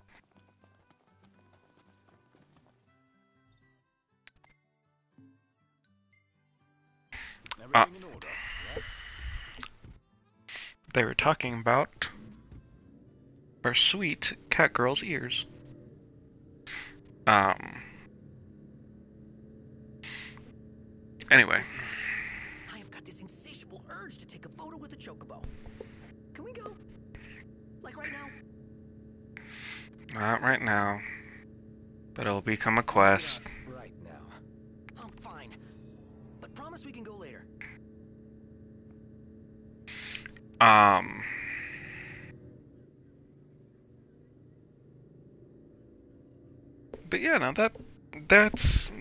Everything in order? Yeah. They were talking about our sweet cat girl's ears. Anyway. I have got this insatiable urge to take a photo with a chocobo. Can we go? Like right now? Not right now. But it'll become a quest. Right now. I'm fine. But promise we can go later. But yeah, no, that's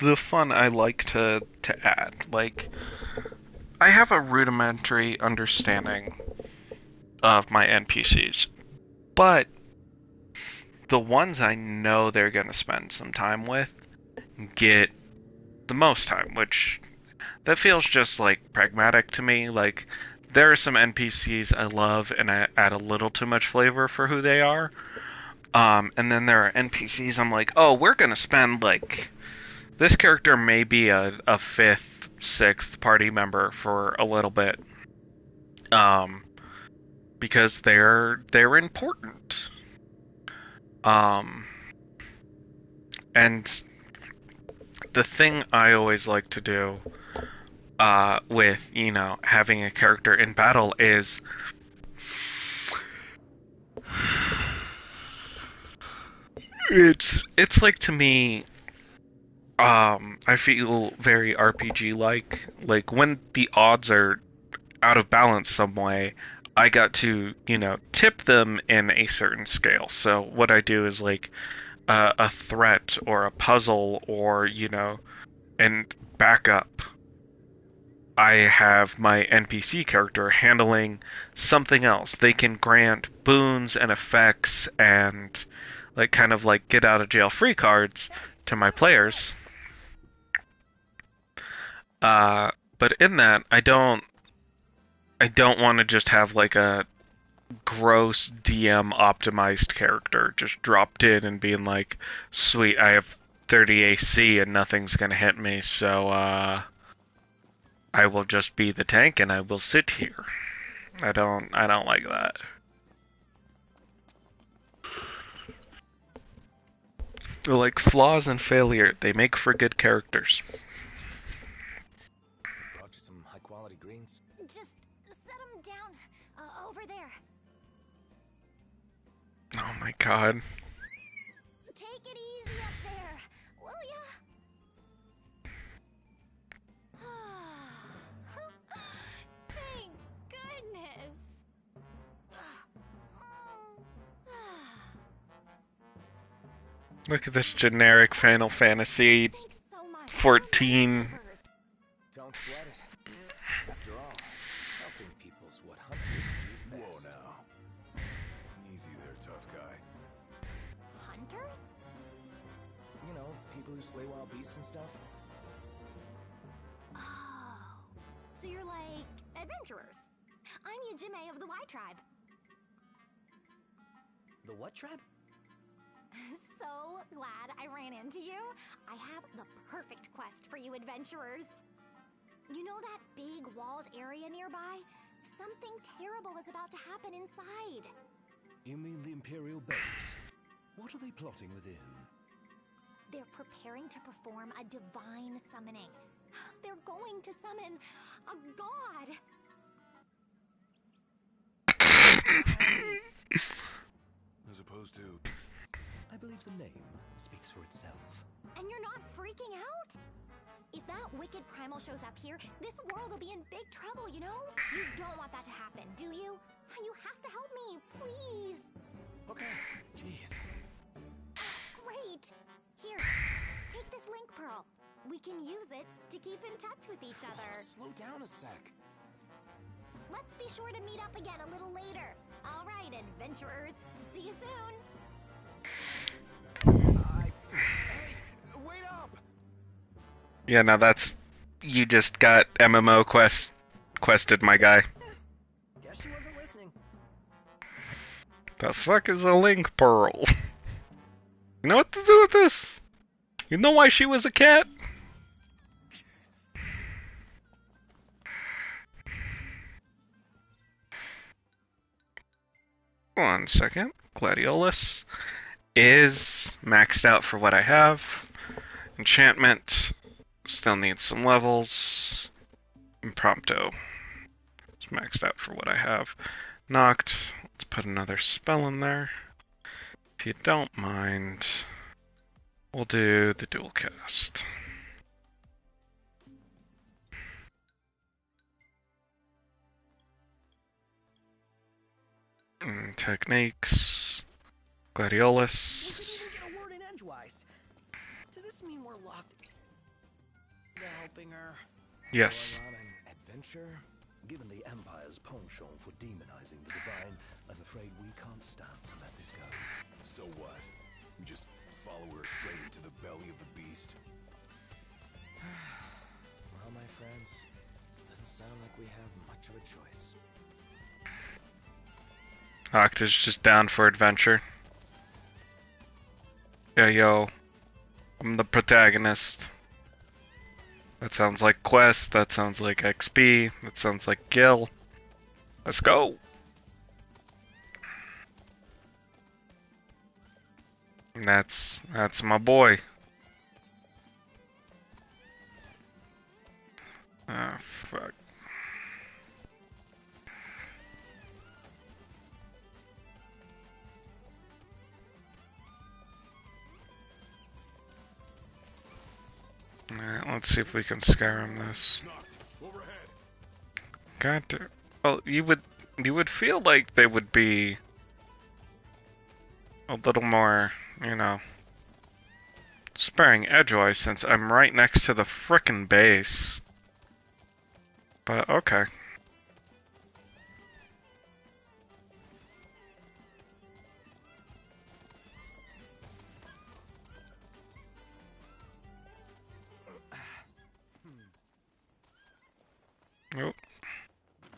the fun I like to add. Like, I have a rudimentary understanding of my NPCs, but the ones I know they're gonna spend some time with get the most time, which that feels just like pragmatic to me. Like, there are some NPCs I love and I add a little too much flavor for who they are. And then there are NPCs I'm like, oh, we're gonna spend, like, this character may be a 5th, 6th party member for a little bit. Because they're important. And the thing I always like to do, with, having a character in battle is it's like, to me, I feel very RPG like when the odds are out of balance some way, I got to, tip them in a certain scale. So what I do is like a threat or a puzzle or, and backup. I have my NPC character handling something else. They can grant boons and effects and like kind of like get out of jail free cards to my players. But in that, I don't want to just have like a gross DM optimized character just dropped in and being like, sweet, I have 30 AC and nothing's gonna hit me, so I will just be the tank and I will sit here. I don't like that. Like, flaws and failure, they make for good characters. Brought you some high quality greens. Just set them down over there. Oh my god. Take it easy up there, will ya? Thank goodness. Look at this generic Final Fantasy Thanks so much. 14. Don't sweat it. After all, helping people's what hunters do Whoa best. now. Easy there, tough guy. Hunters? You know, people who slay wild beasts and stuff. Oh, so you're like adventurers. I'm Yajime of the Y Tribe. The what tribe? So glad I ran into you. I have the perfect quest for you adventurers. You know that big walled area nearby? Something terrible is about to happen inside. You mean the Imperial Base? What are they plotting within? They're preparing to perform a divine summoning. They're going to summon a god. As opposed to... I believe the name speaks for itself. And you're not freaking out? If that wicked primal shows up here, this world will be in big trouble, you know? You don't want that to happen, do you? You have to help me, please. Okay. Jeez. Great. Here, take this link pearl. We can use it to keep in touch with each other. Slow down a sec. Let's be sure to meet up again a little later. All right, adventurers. See you soon. Hey, wait up! Yeah, now that's... You just got MMO quested, my guy. Guess she wasn't listening. The fuck is a link pearl? You know what to do with this? You know why she was a cat? One second. Gladiolus is maxed out for what I have. Enchantment still needs some levels. Impromptu is maxed out for what I have. Knocked. Let's put another spell in there. If you don't mind, we'll do the dual cast. Techniques. Gladiolus. We didn't even get a word in edgewise. Does this mean we're locked to helping her? Yes. Going on an adventure? Given the Empire's penchant for demonizing the divine, I'm afraid we can't stand to let this go. So what? We just follow her straight into the belly of the beast? Well, my friends, doesn't sound like we have much of a choice. Octa's just down for adventure. Yeah, yo. I'm the protagonist. That sounds like quest, that sounds like XP, that sounds like Gil. Let's go! And that's my boy. Ah, fuck. Alright, let's see if we can Skyrim this. Overhead. God damn. Well, you would feel like they would be a little more, you know, sparing edgewise since I'm right next to the frickin' base. But okay. Oh,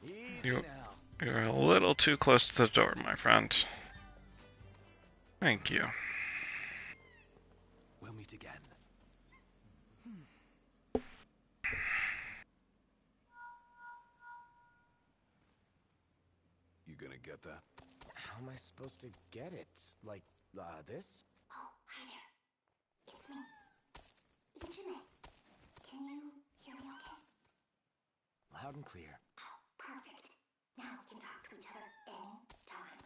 Easy You- now. you're a little too close to the door, my friend. Thank you. We'll meet again. You gonna get that? How am I supposed to get it? Like, this? Oh, hi there. It's me. Yajime. Can you hear me okay? Loud and clear. Oh, perfect. Now we can talk to each other anytime.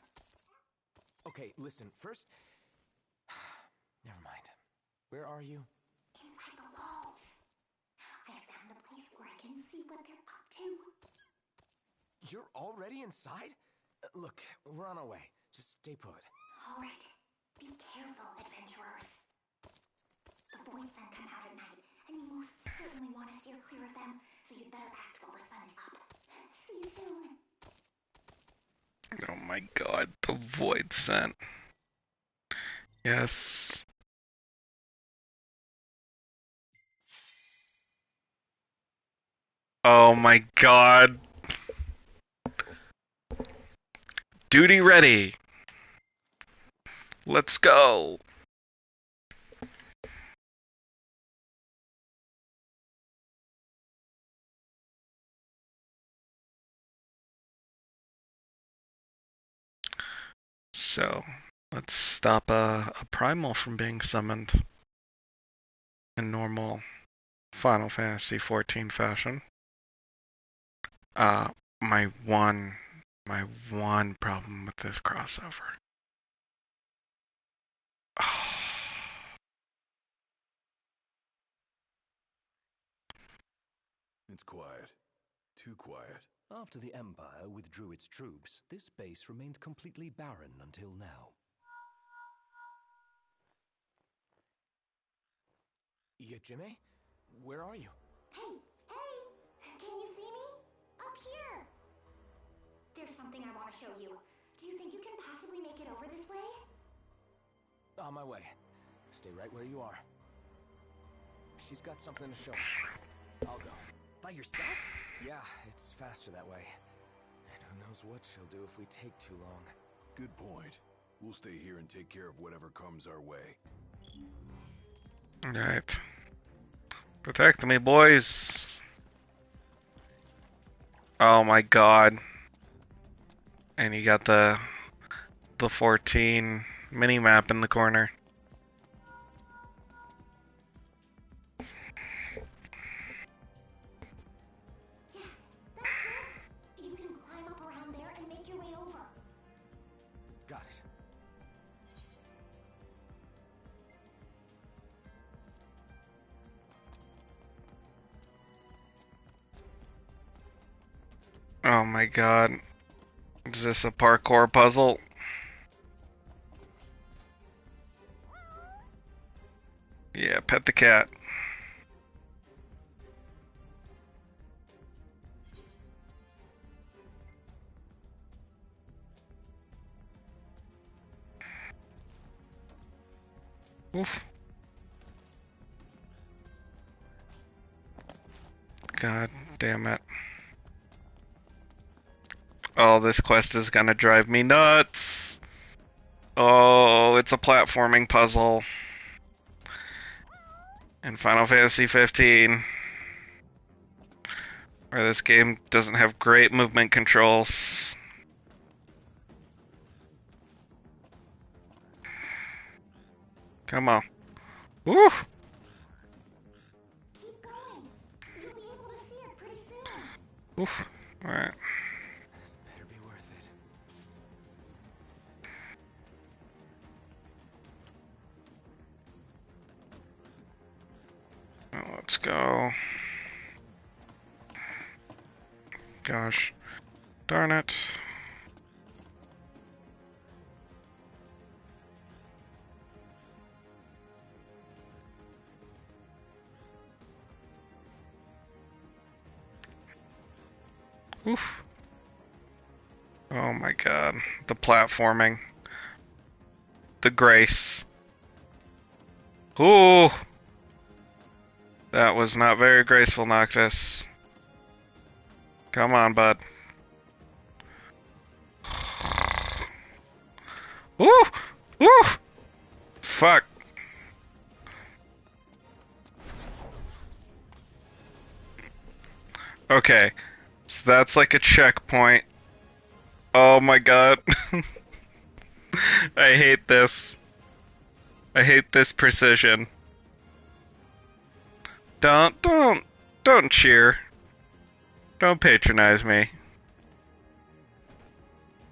Okay, listen, first... Never mind. Where are you? Inside the walls. I found a place where I can see what they're up to. You're already inside? Look, we're on our way. Just stay put. All right. Be careful, adventurers. The voids then come out at night, and you most certainly want to steer clear of them, so you'd better act while the sun is up. See you soon. Oh my god, the void scent. Yes. Oh my god. Duty ready. Let's go. So, let's stop a primal from being summoned in normal Final Fantasy XIV fashion. My one problem with this crossover. It's quiet. Too quiet. After the Empire withdrew its troops, this base remained completely barren until now. Jimmy? Where are you? Hey, hey! Can you see me? Up here! There's something I want to show you. Do you think you can possibly make it over this way? On my way. Stay right where you are. She's got something to show us. I'll go. By yourself? Yeah, it's faster that way. And who knows what she'll do if we take too long. Good point. We'll stay here and take care of whatever comes our way. Alright. Protect me, boys. Oh my god. And you got the 14 mini-map in the corner. Yes, that's it. You can climb up around there and make your way over. Got it. Oh my god. Is this a parkour puzzle? Yeah, pet the cat. Oof. God damn it. Oh, this quest is gonna drive me nuts. Oh, it's a platforming puzzle. In Final Fantasy 15. Where this game doesn't have great movement controls. Come on. Woo! Keep going. You'll be able to see it pretty soon. Oof. Alright. This better be worth it. Now let's go. Gosh. Darn it. Oof. Oh my god. The platforming. The grace. Ooh. That was not very graceful, Noctis. Come on, bud. Woo! Woo! Fuck. Okay. So that's like a checkpoint. Oh my god. I hate this. I hate this precision. Don't cheer. Don't patronize me.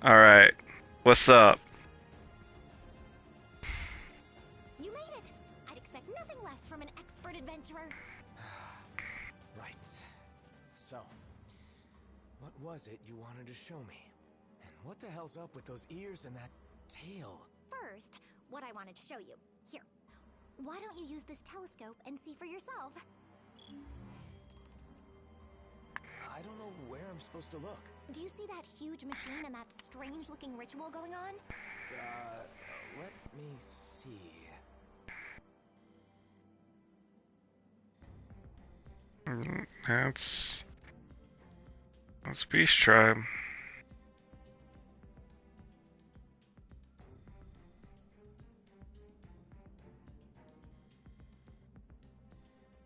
Alright. What's up? You made it! I'd expect nothing less from an expert adventurer. Right. So, what was it you wanted to show me? And what the hell's up with those ears and that tail? First, what I wanted to show you. Here. Why don't you use this telescope and see for yourself? I don't know where I'm supposed to look. Do you see that huge machine and that strange-looking ritual going on? Let me see. That's Beast Tribe.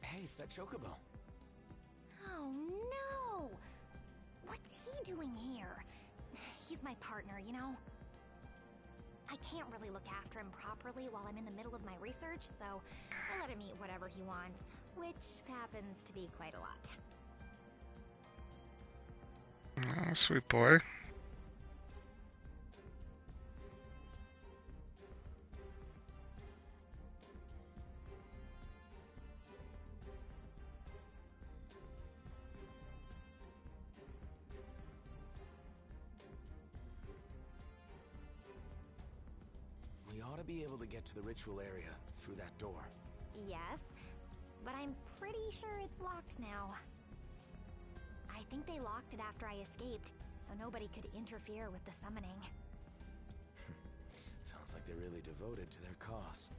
Hey, it's that Chocobo. Oh no! What's he doing here? He's my partner, you know? I can't really look after him properly while I'm in the middle of my research, so I let him eat whatever he wants, which happens to be quite a lot. Oh, sweet boy. We ought to be able to get to the ritual area through that door. Yes, but I'm pretty sure it's locked now. I think they locked it after I escaped, so nobody could interfere with the summoning. Sounds like they're really devoted to their cause.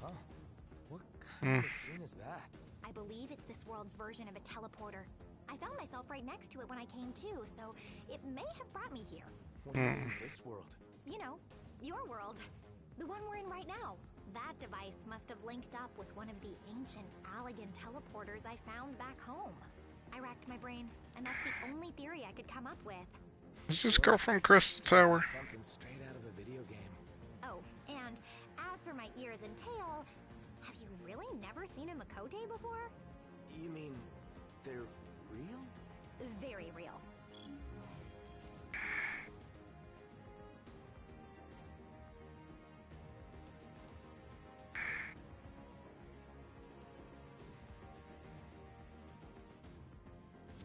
Huh? What kind of machine is that? I believe it's this world's version of a teleporter. I found myself right next to it when I came to, so it may have brought me here. What do you mean, this world? You know, your world. The one we're in right now. That device must have linked up with one of the ancient Allegan teleporters I found back home. I racked my brain, and that's the only theory I could come up with. Is this girl from Crystal Tower? Something straight out of a video game. Oh, and as for my ears and tail, have you really never seen a Makote before? You mean they're real? Very real.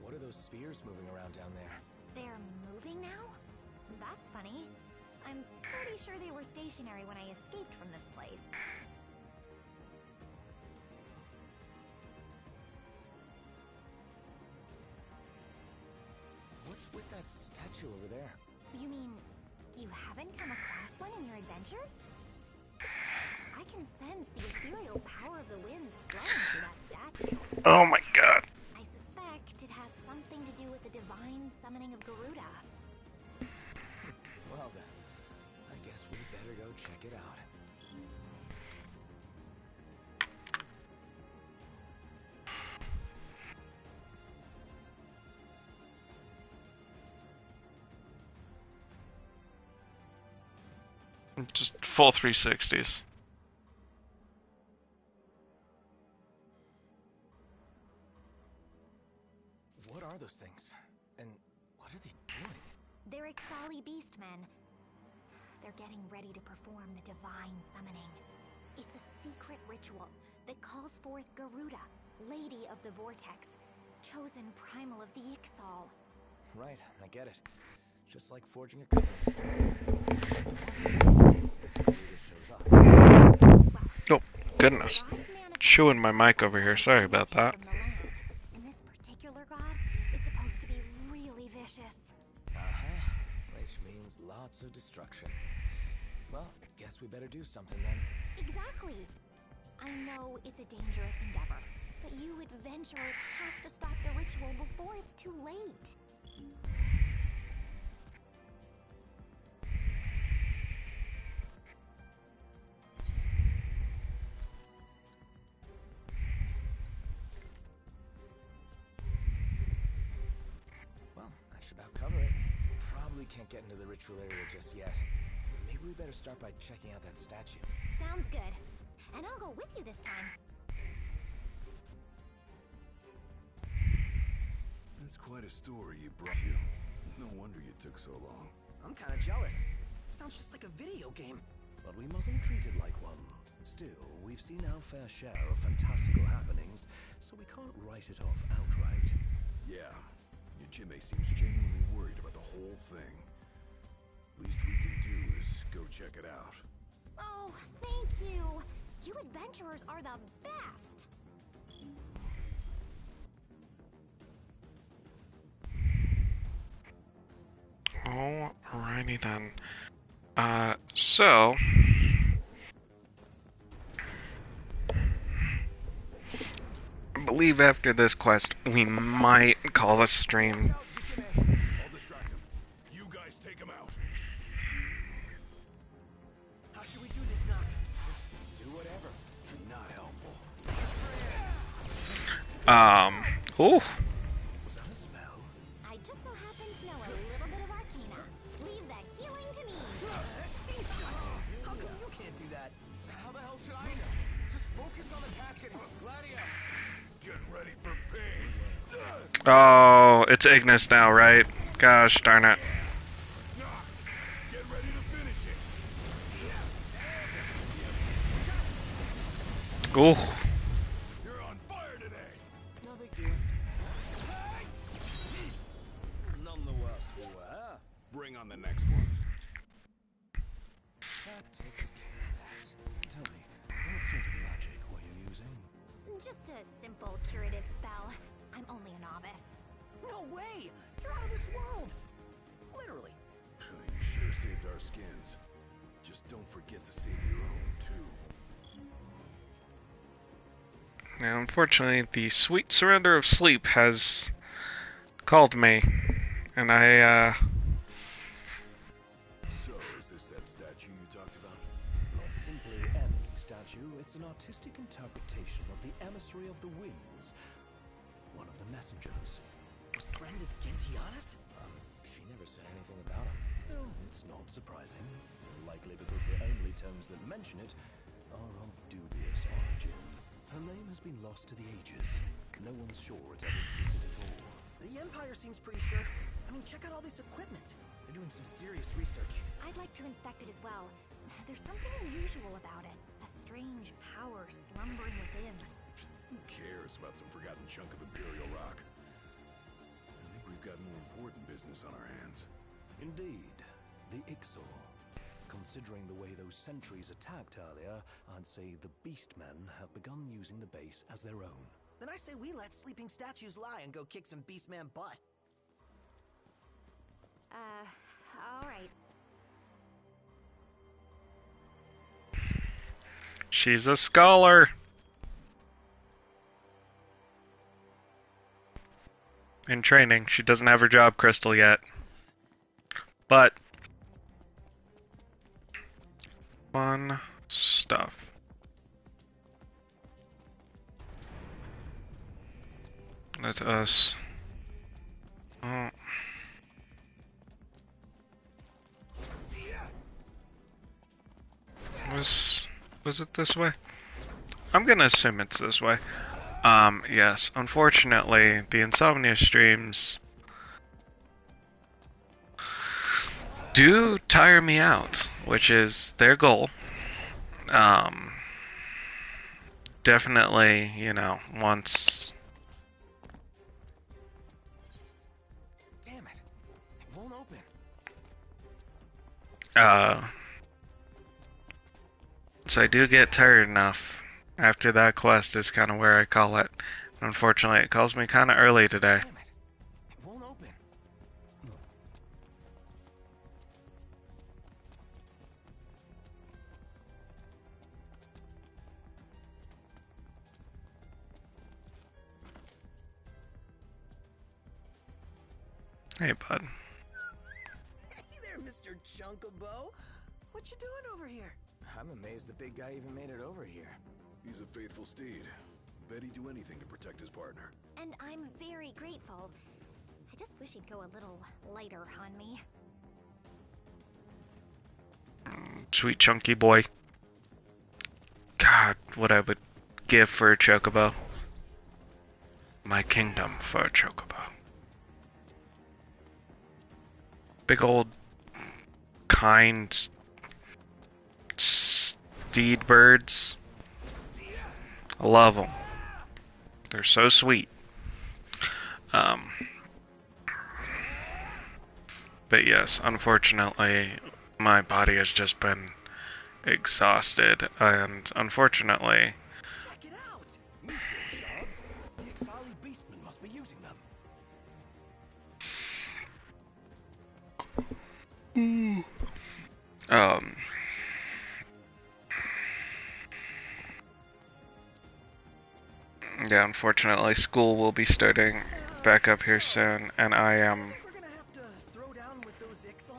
What are those spheres moving around down there? They're moving now? That's funny. I'm pretty sure they were stationary when I escaped from this place. What's with that statue over there? You mean you haven't come across one in your adventures? I can sense the ethereal power of the winds flowing through that statue. Oh my god. I suspect it has something to do with the divine summoning of Garuda. Well then, I guess we better go check it out. Just full 360s. What are those things? And what are they doing? They're Ixali Beastmen. They're getting ready to perform the divine summoning. It's a secret ritual that calls forth Garuda, Lady of the Vortex, chosen primal of the Ixal. Right, I get it. Just like forging a covenant. If this Garuda shows up. Oh, goodness. Chewing my mic over here. Sorry about that. And this particular god is supposed to be really vicious. Which means lots of destruction. Well, guess we better do something then. Exactly. I know it's a dangerous endeavor, but you adventurers have to stop the ritual before it's too late. Well, that should about cover it. Probably can't get into the ritual area just yet. Maybe we better start by checking out that statue. Sounds good. And I'll go with you this time. It's quite a story you brought you. No wonder you took so long. I'm kind of jealous. Sounds just like a video game. But we mustn't treat it like one. Still, we've seen our fair share of fantastical happenings, so we can't write it off outright. Yeah, your Jimmy seems genuinely worried about the whole thing. Least we can do is go check it out. Oh, thank you. You adventurers are the best. Alrighty then. So I believe after this quest we might call the stream. I'll distract him. You guys take him out. How should we do this, Noct? Do whatever. Not helpful. Ooh. Was that a spell? I just so happen to know a little bit of Arcana. Leave the healing to me. How come you can't do that? How the hell should I know? Just focus on the task at hand. Gladio! Get ready for pain. Oh, it's Ignis now, right? Gosh darn it. Knocked. Get ready to finish it. Ooh. You're on fire today. No big deal. None the worse for wear. Bring on the next one. That takes care of that. Tell me, what sort of magic were you using? Just a simple curative spell. I'm only a novice. No way! You're out of this world! Literally. You sure saved our skins. Just don't forget to save your own, too. Now, unfortunately, the sweet surrender of sleep has called me, and I, So, is this that statue you talked about? Not simply any statue, it's an artistic interpretation of the emissary of the winds. One of the messengers. Friend of Gentianus? She never said anything about him. Well, it's not surprising. Likely because the only terms that mention it are of dubious origin. Her name has been lost to the ages. No one's sure it ever existed at all. The Empire seems pretty sure. I mean, check out all this equipment. They're doing some serious research. I'd like to inspect it as well. There's something unusual about it. A strange power slumbering within. Who cares about some forgotten chunk of Imperial rock? I think we've got more important business on our hands. Indeed, the Ixal. Considering the way those sentries attacked earlier, I'd say the Beastmen have begun using the base as their own. Then I say we let sleeping statues lie and go kick some Beastman butt. Alright. she's a scholar. In training. She doesn't have her job crystal yet. But fun stuff. Let us. Oh. Was it this way? I'm gonna assume it's this way. Yes. Unfortunately, the Insomnia streams do tire me out, which is their goal. Definitely, you know, once. Damn it. It won't open. So I do get tired enough after that quest is kind of where I call it. Unfortunately, it calls me kind of early today. Damn it. It won't open. Hey, bud. Hey there, Mr. Chunkabo. What you doing over here? I'm amazed the big guy even made it over here. He's a faithful steed. Bet he'd do anything to protect his partner. And I'm very grateful. I just wish he'd go a little lighter on me. Sweet chunky boy. God, what I would give for a chocobo. My kingdom for a chocobo. big old kind steed birds. I love them. They're so sweet. But yes, unfortunately, my body has just been exhausted, and unfortunately, Check it out! Meteor shards. The Exali beastmen must be using them. yeah, unfortunately, school will be starting back up here soon, and I am. We're gonna have to throw down with those Ixal.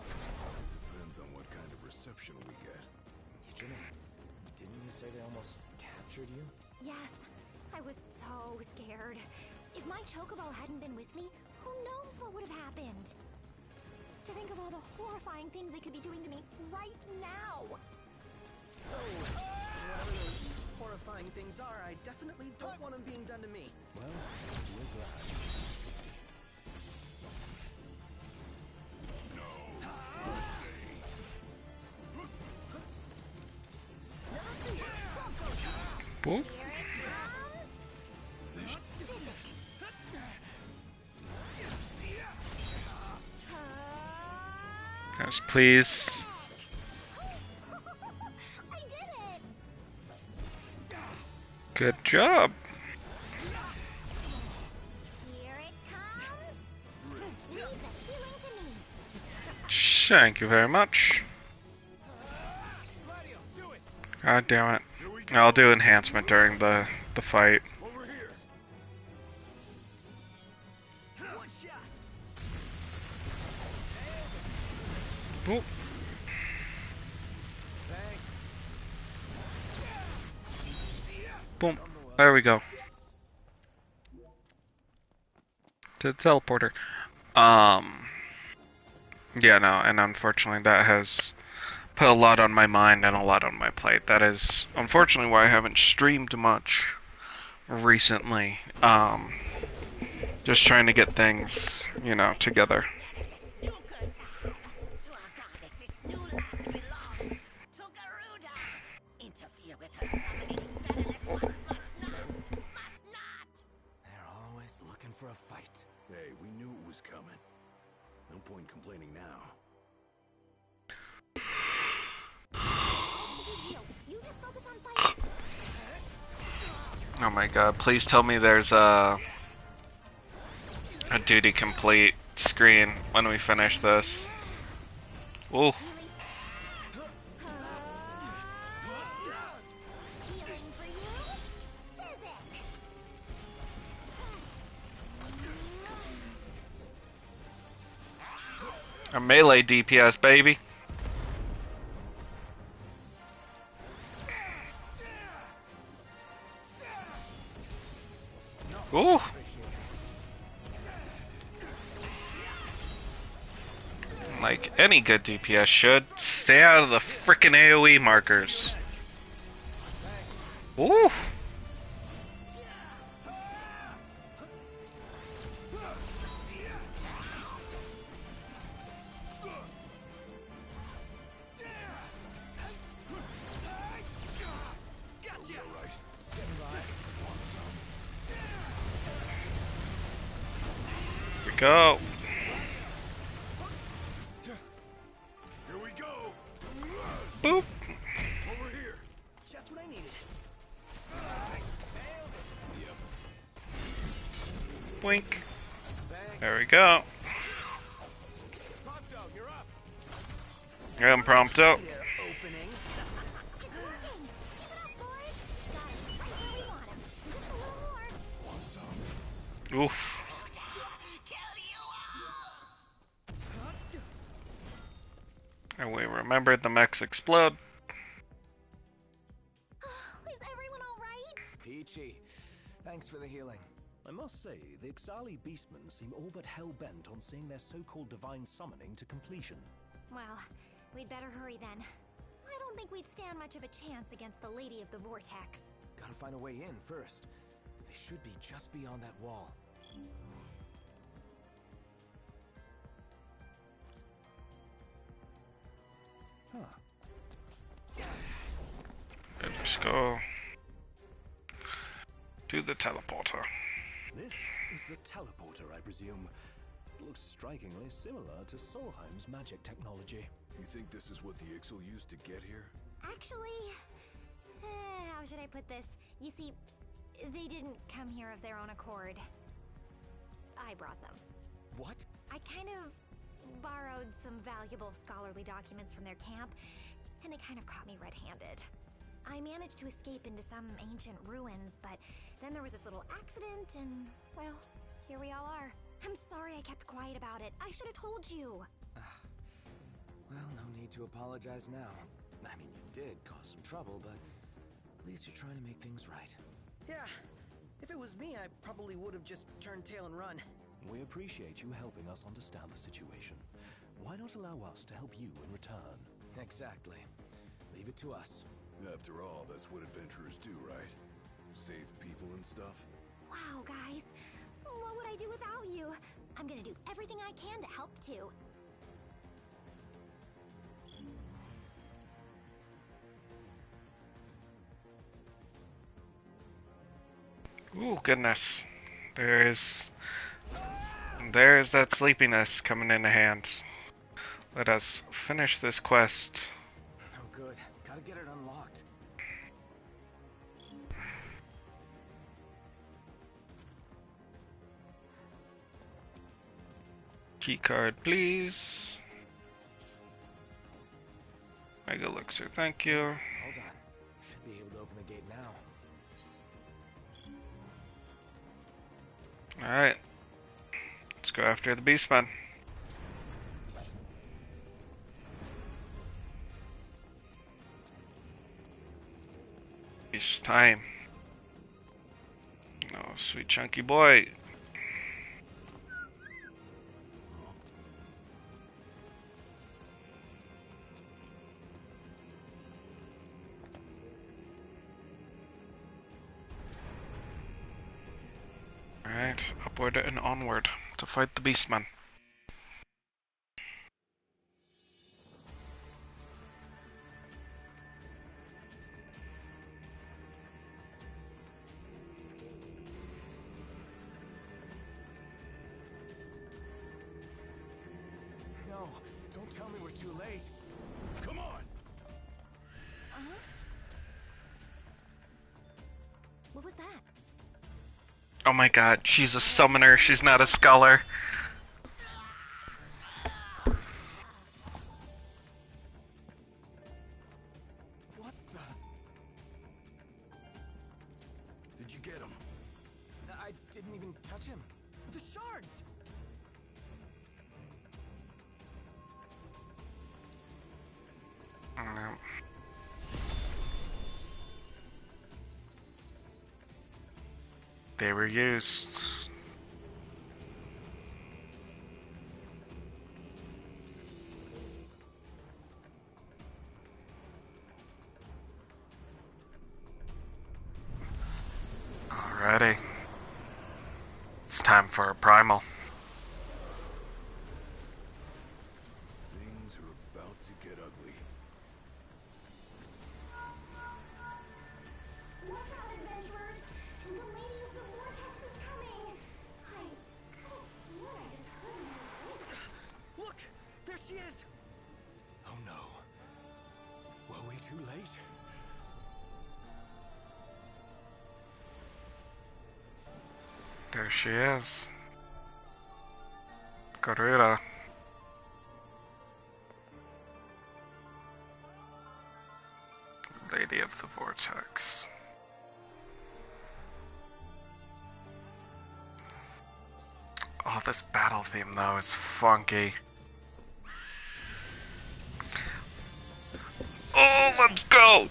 Depends on what kind of reception we get. Jimmy, didn't you say they almost captured you? Yes, I was so scared. If my chocobo hadn't been with me, who knows what would have happened? To think of all the horrifying things they could be doing to me right now. Whatever those horrifying things are, I definitely don't want them being done to me. Well, we're glad. Whoop. Here it comes. Yes, please. I did it! Good job. Here it comes. Leave the healing to me. Thank you very much. God damn it. I'll do enhancement during the fight. Over here. One shot. Oop. Boom. There we go. To the teleporter. Yeah, no, and unfortunately that has put a lot on my mind and a lot on my plate. That is unfortunately why I haven't streamed much recently. Just trying to get things, you know, together. They're always looking for a fight. Hey, we knew it was coming. No point complaining now. You just focus on fighting. Oh my god, please tell me there's a duty complete screen when we finish this. Ooh. Healing for you. Physic. A melee DPS, baby. Ooh. Like any good DPS should, stay out of the frickin' AoE markers. Ooh. Here we go. Here we go. Boop. Over here. Just what I needed. Blink. There we go. Pronto, you're up. I'm Prompto. Opening. It's working. Keep it up, boys. Got him right where we want him. Just a little more. Want some? Oof. And we remembered the mechs explode. Is everyone all right? Peachy, thanks for the healing. I must say, the Exali beastmen seem all but hell-bent on seeing their so-called divine summoning to completion. Well, we'd better hurry then. I don't think we'd stand much of a chance against the Lady of the Vortex. Gotta find a way in first. They should be just beyond that wall. Huh. Let's go to the teleporter. This is the teleporter, I presume. It looks strikingly similar to Solheim's magic technology. You think this is what the Ixal used to get here? Actually, how should I put this? You see, they didn't come here of their own accord. I brought them. What? I kind of borrowed some valuable scholarly documents from their camp, and they kind of caught me red-handed. I managed to escape into some ancient ruins, but then there was this little accident, and, well, here we all are. I'm sorry I kept quiet about it. I should have told you. Well, no need to apologize now. I mean, you did cause some trouble, but at least you're trying to make things right. Yeah, if it was me, I probably would have just turned tail and run. We appreciate you helping us understand the situation. Why not allow us to help you in return? Exactly. Leave it to us. After all, that's what adventurers do, right? Save people and stuff? Wow, guys. What would I do without you? I'm gonna do everything I can to help too. Ooh, goodness. There's that sleepiness coming into hand. Let us finish this quest. Oh, good. Gotta get it unlocked. Keycard, please. Mega Elixir, thank you. Hold on. Should be able to open the gate now. Alright. Let's go after the Beastman. It's time. Oh, sweet chunky boy. Alright, upward and onward to fight the Beastman. No, don't tell me we're too late. Come on! What was that? Oh my god, she's a summoner, she's not a scholar. What the? Did you get him? I didn't even touch him. The shards! No. They were used. Alrighty. It's time for a primal. Things are about to get ugly. Watch out, adventurers! The Lady of the Vortex is coming! I could have sworn I just heard her. Look! There she is! Oh no. Were we too late? There she is. Garuda. Lady of the Vortex. Oh, this battle theme though is funky. Oh, let's go!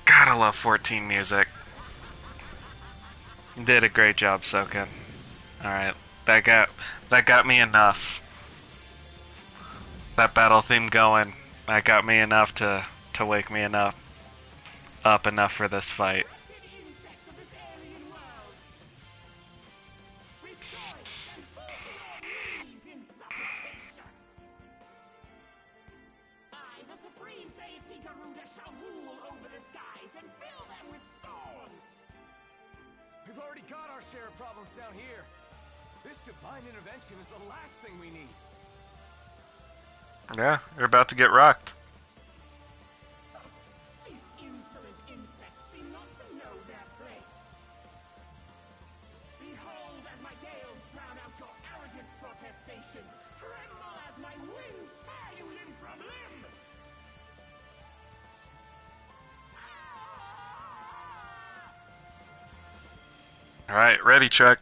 Gotta love 14 music. You did a great job, Soken. Alright, that got me enough. That battle theme going, that got me enough to wake me up enough for this fight. Insects of this alien world. Rejoice and fall to your knees in supplication. We've already got our share of problems down here. This divine intervention is the last thing we need. Yeah, you're about to get rocked. These insolent insects seem not to know their place. Behold as my gales drown out your arrogant protestations. Tremble as my winds tear you limb from limb. Alright, ready, Chuck.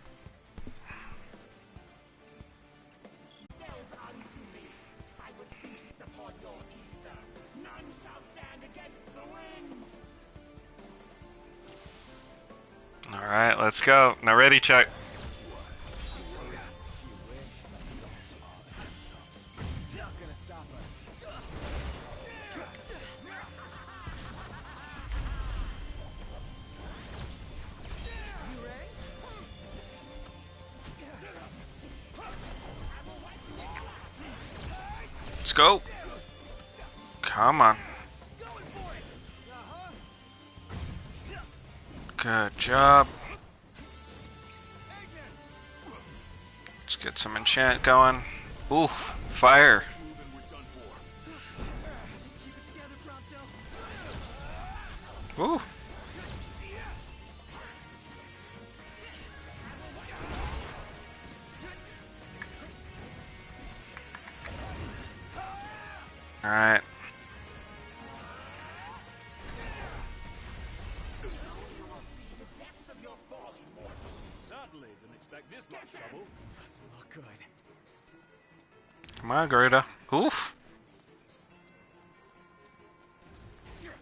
Sells unto me. I would feast upon your ether. None shall stand against the wind. Alright, let's go. Now ready, Chuck. Not gonna stop us. You ready? Let's go. Come on. Going for it. Good job. Agnes. Let's get some enchant going. Ooh, fire. Just keep it together, Prompto. Ooh. Alright. Certainly didn't expect this much trouble. Doesn't look good. Come on, Garuda. Oof. Here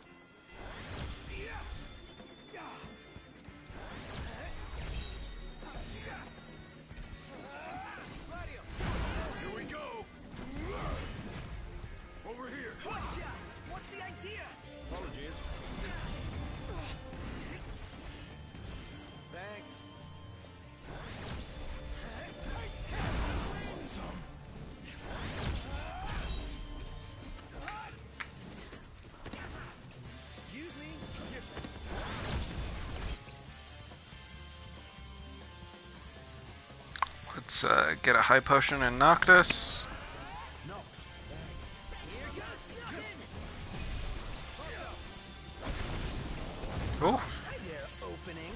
we go. Over here. What's the idea? Apologies. Thanks. Excuse me. Let's get a high potion and Noctis. No. Thanks. Here goes nothing. Ooh. Hi there, opening.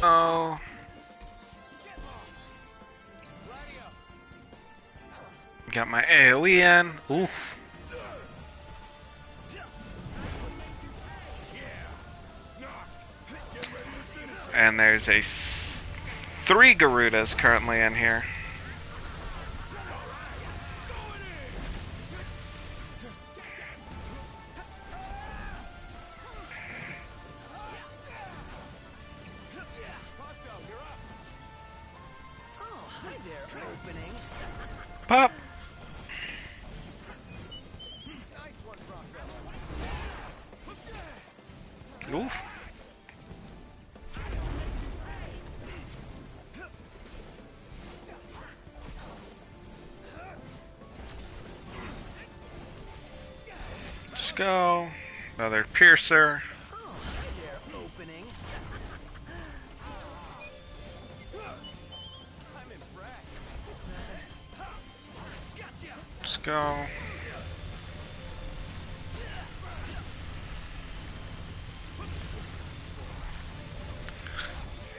Oh. Got my AoE in. Oof. And there's a 3 Garudas currently in here. Oh, hi there, opening. Pop. Nice one, Prompto. Oof. Let's go. Another piercer. Oh, hi there, opening. I'm impressed. It's nothing. Gotcha. Let's go.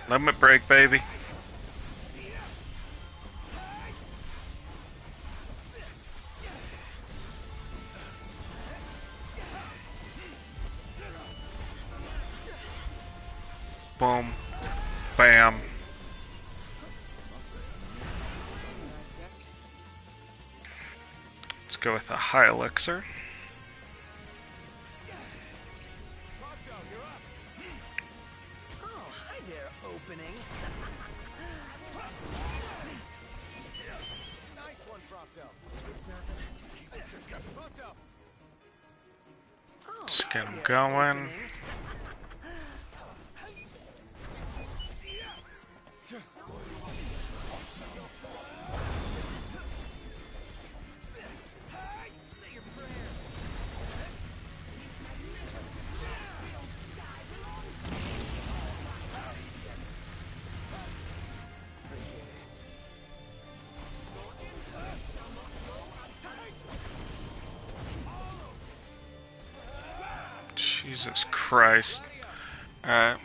Limit break, baby. Boom. Bam. Let's go with a high elixir. Prompto, you're up. Oh, hi there, opening. Nice one, Prompto. It's nothing. Prompto. Oh, Let's get hi him there, going. opening. Jesus Christ. Alright.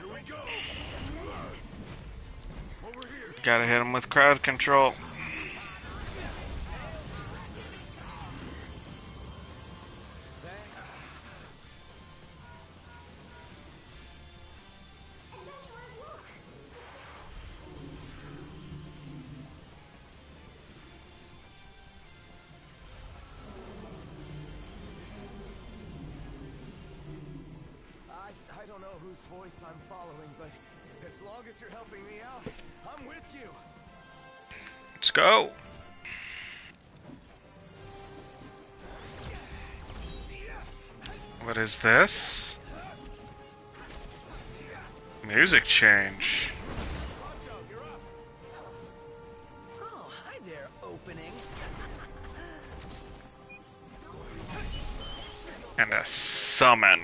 Gotta hit him with crowd control. I don't know whose voice I'm following, but as long as you're helping me out, I'm with you. Let's go. What is this? Music change. Oh, hi there, opening. And a summon.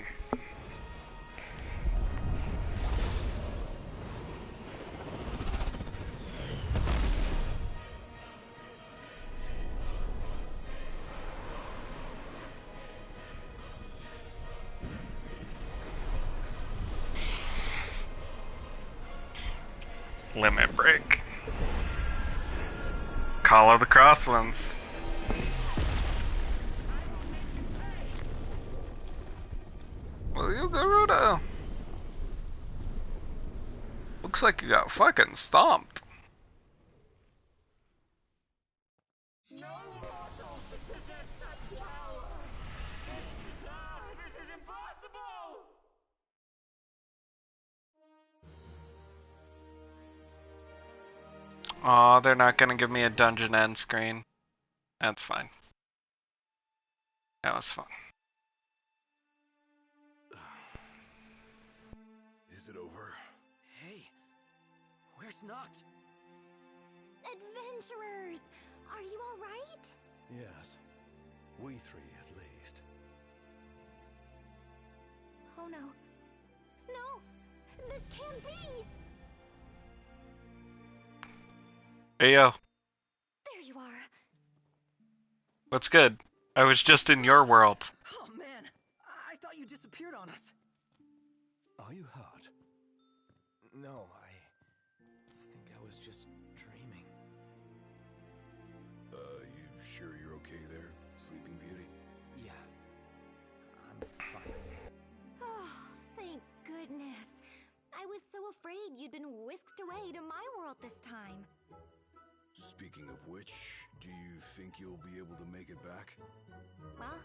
Limit break. Call of the Crosswinds. Well, you Garuda. Looks like you got fucking stomped. No mortal should possess such power! This is impossible! Aw, they're not gonna give me a dungeon end screen. That's fine. That was fun. Is it over? Hey, where's Noct? Adventurers! Are you alright? Yes. We three, at least. Oh no. No! This can't be! Hey yo, There you are. what's good? I was just in your world. Oh man, I thought you disappeared on us. Are you hurt? No, I think I was just dreaming. You sure you're okay there, Sleeping Beauty? Yeah, I'm fine. Oh, thank goodness. I was so afraid you'd been whisked away to my world this time. Speaking of which, do you think you'll be able to make it back? Well,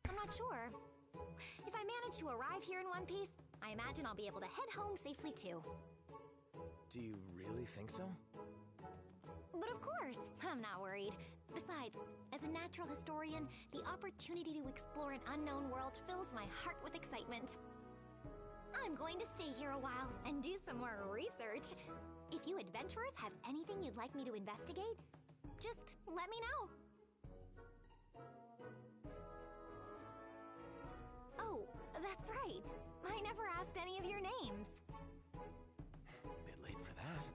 I'm not sure. If I manage to arrive here in one piece, I imagine I'll be able to head home safely too. Do you really think so? But of course, I'm not worried. Besides, as a natural historian, the opportunity to explore an unknown world fills my heart with excitement. I'm going to stay here a while and do some more research. If you adventurers have anything you'd like me to investigate, just let me know. Oh, that's right. I never asked any of your names. Bit late for that.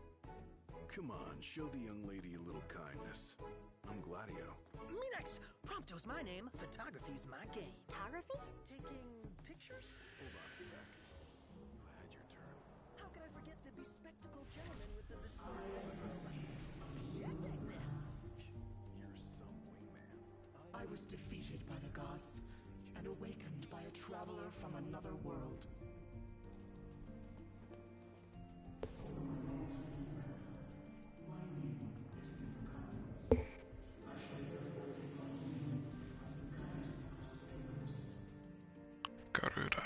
Come on, show the young lady a little kindness. I'm Gladio. Me next. Prompto's my name. Photography's my game. Photography? Taking pictures? Hold on a sec. You had your turn. How could I forget the bespectacled gentleman with the jettingness? You're some wingman. I was defeated by the gods and awakened by a traveler from another world. Garuda.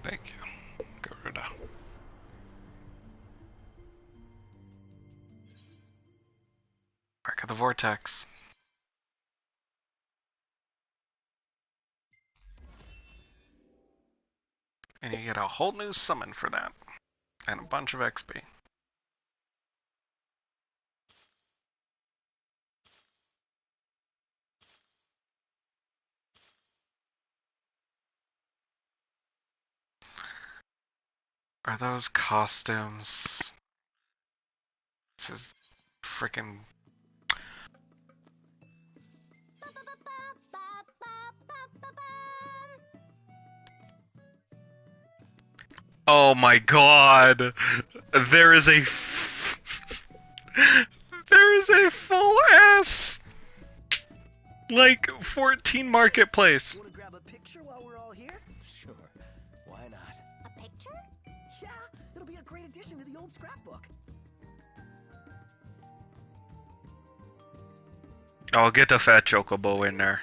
Thank you, Garuda. Back of the vortex. And you get a whole new summon for that. And a bunch of XP. Are those costumes? This is freaking. Oh my god! There is a. There is a full ass. Like 14 marketplace. Want to grab a picture while we're all here? Sure. Why not? A picture? Yeah, it'll be a great addition to the old scrapbook. I'll get the fat chocobo in there.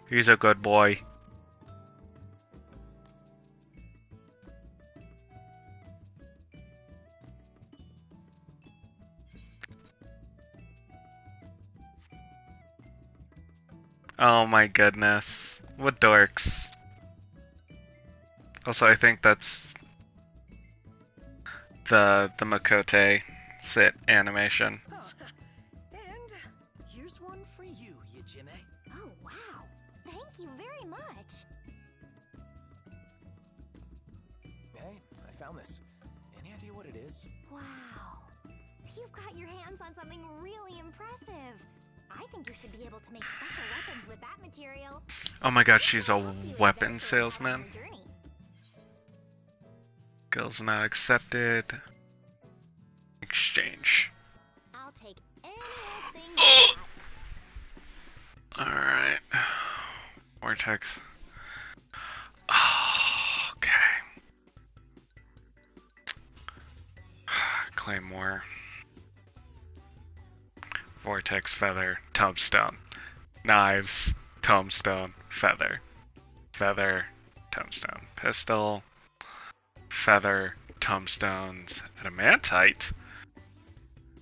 He's a good boy. Oh my goodness. What dorks. Also, I think that's the Makote sit animation. Oh, and here's one for you, Yajime. Oh, wow. Thank you very much. Hey, I found this. Any idea what it is? Wow. You've got your hands on something really impressive. I think you should be able to make special weapons with that material. Oh my god, she's a Help you weapon adventure out on salesman. your journey. Skills not accepted. Exchange. I'll take anything you got. Alright. Vortex. Oh, okay. Claymore. Vortex, feather, tombstone. Knives, tombstone, feather. Feather, tombstone. Pistol, feather, tombstones. Adamantite.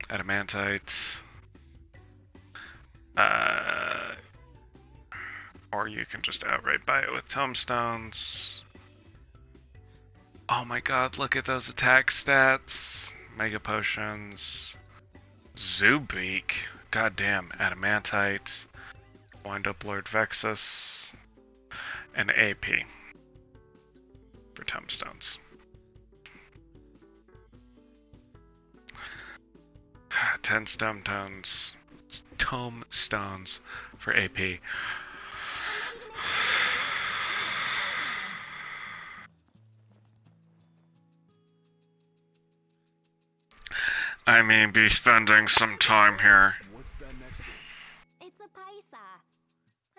Adamantite. Or you can just outright buy it with tombstones. Oh my god, look at those attack stats. Mega potions. Zoobeak. Goddamn, adamantite. Wind up Lord Vexus. And AP. For tombstones. 10 tombstones for AP. I may be spending some time here. What's that next to it? It's a paisa.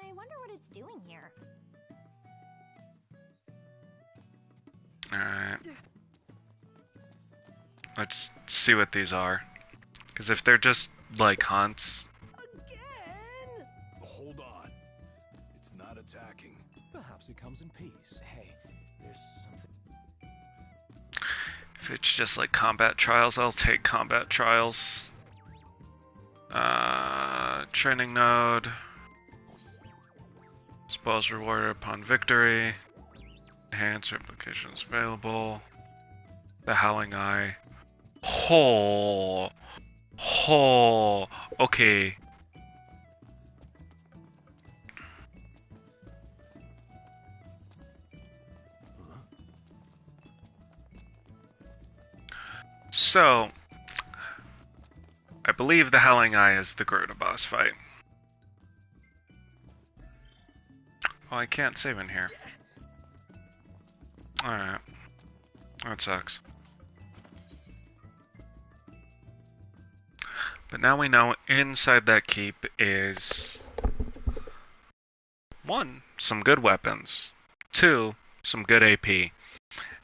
I wonder what it's doing here. Alright. Let's see what these are. Because if they're just like hunts. Again? Hold on. It's not attacking. Perhaps it comes in peace. Hey, there's something. If it's just like combat trials, I'll take combat trials. Training node. Spells rewarded upon victory. Enhanced replications available. The Howling Eye. Oh, oh, okay. So, I believe the Howling Eye is the Gerda boss fight. Oh, I can't save in here. Alright. That sucks. But now we know inside that keep is 1, some good weapons, 2, some good AP,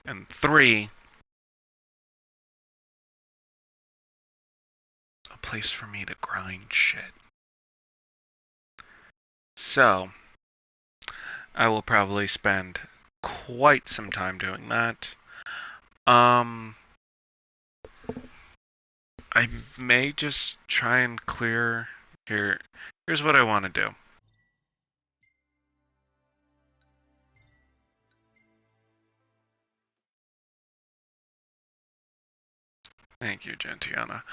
and 3, a place for me to grind shit. So, I will probably spend quite some time doing that. I may just try and clear here. Here's what I want to do. Thank you, Gentiana.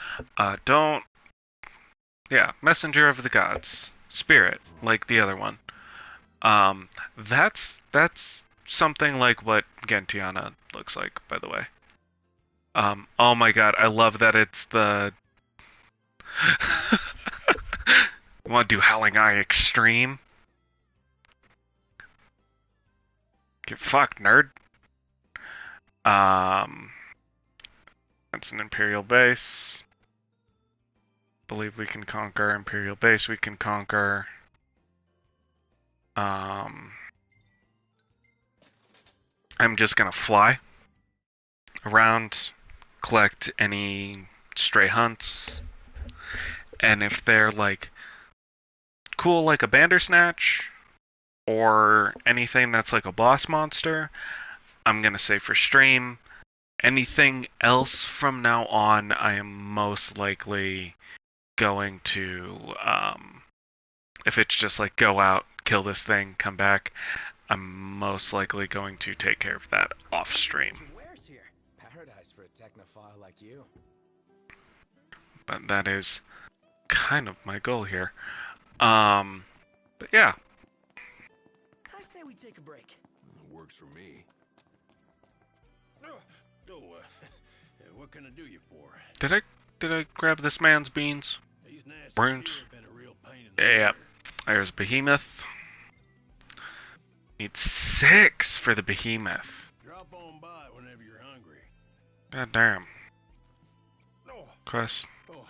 Yeah, Messenger of the Gods. Spirit, like the other one. That's something like what Gentiana looks like, by the way. Oh my god, I love that it's the... Want to do Howling Eye Extreme? Get fucked, nerd. That's an Imperial base. Believe we can conquer Imperial base. We can conquer. I'm just gonna fly around, collect any stray hunts, and if they're like cool, like a Bandersnatch, or anything that's like a boss monster, I'm gonna say for stream. Anything else from now on, I am most likely going to, if it's just like go out, kill this thing, come back, I'm most likely going to take care of that off stream. Where's here? Paradise for a technophile like you. But that is kind of my goal here. But yeah. I say we take a break. Works for me. What can I do you for? Did I grab this man's beans? These nasty Burnt. seals have been a real pain in the Yeah. rear. There's Behemoth. Need 6 for the Behemoth. Drop on by whenever you're hungry. God damn. Oh, Quest. oh.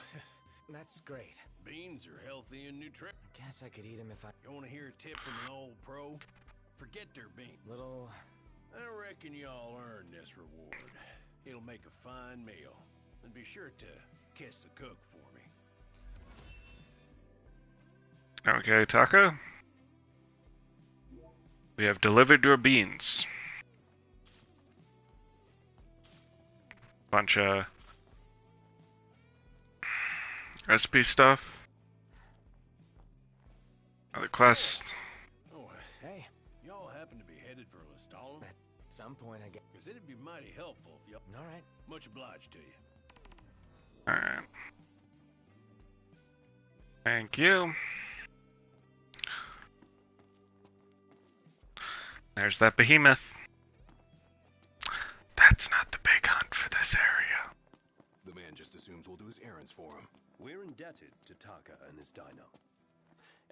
That's great. Beans are healthy and nutritious. Guess I could eat them if I... You want to hear a tip from an old pro? Forget their beans. Little... I reckon y'all earned this reward. It'll make a fine meal. And be sure to kiss the cook for me. Okay, Taco. We have delivered your beans. Bunch of recipe stuff. Other quests. Oh, Hey, y'all happen to be headed for Lestalem? at some point I get... Because it'd be mighty helpful if y'all... Alright. Much obliged to you. Alright. Thank you. There's that Behemoth. That's not the big hunt for this area. The man just assumes we'll do his errands for him. We're indebted to Taka and his dino.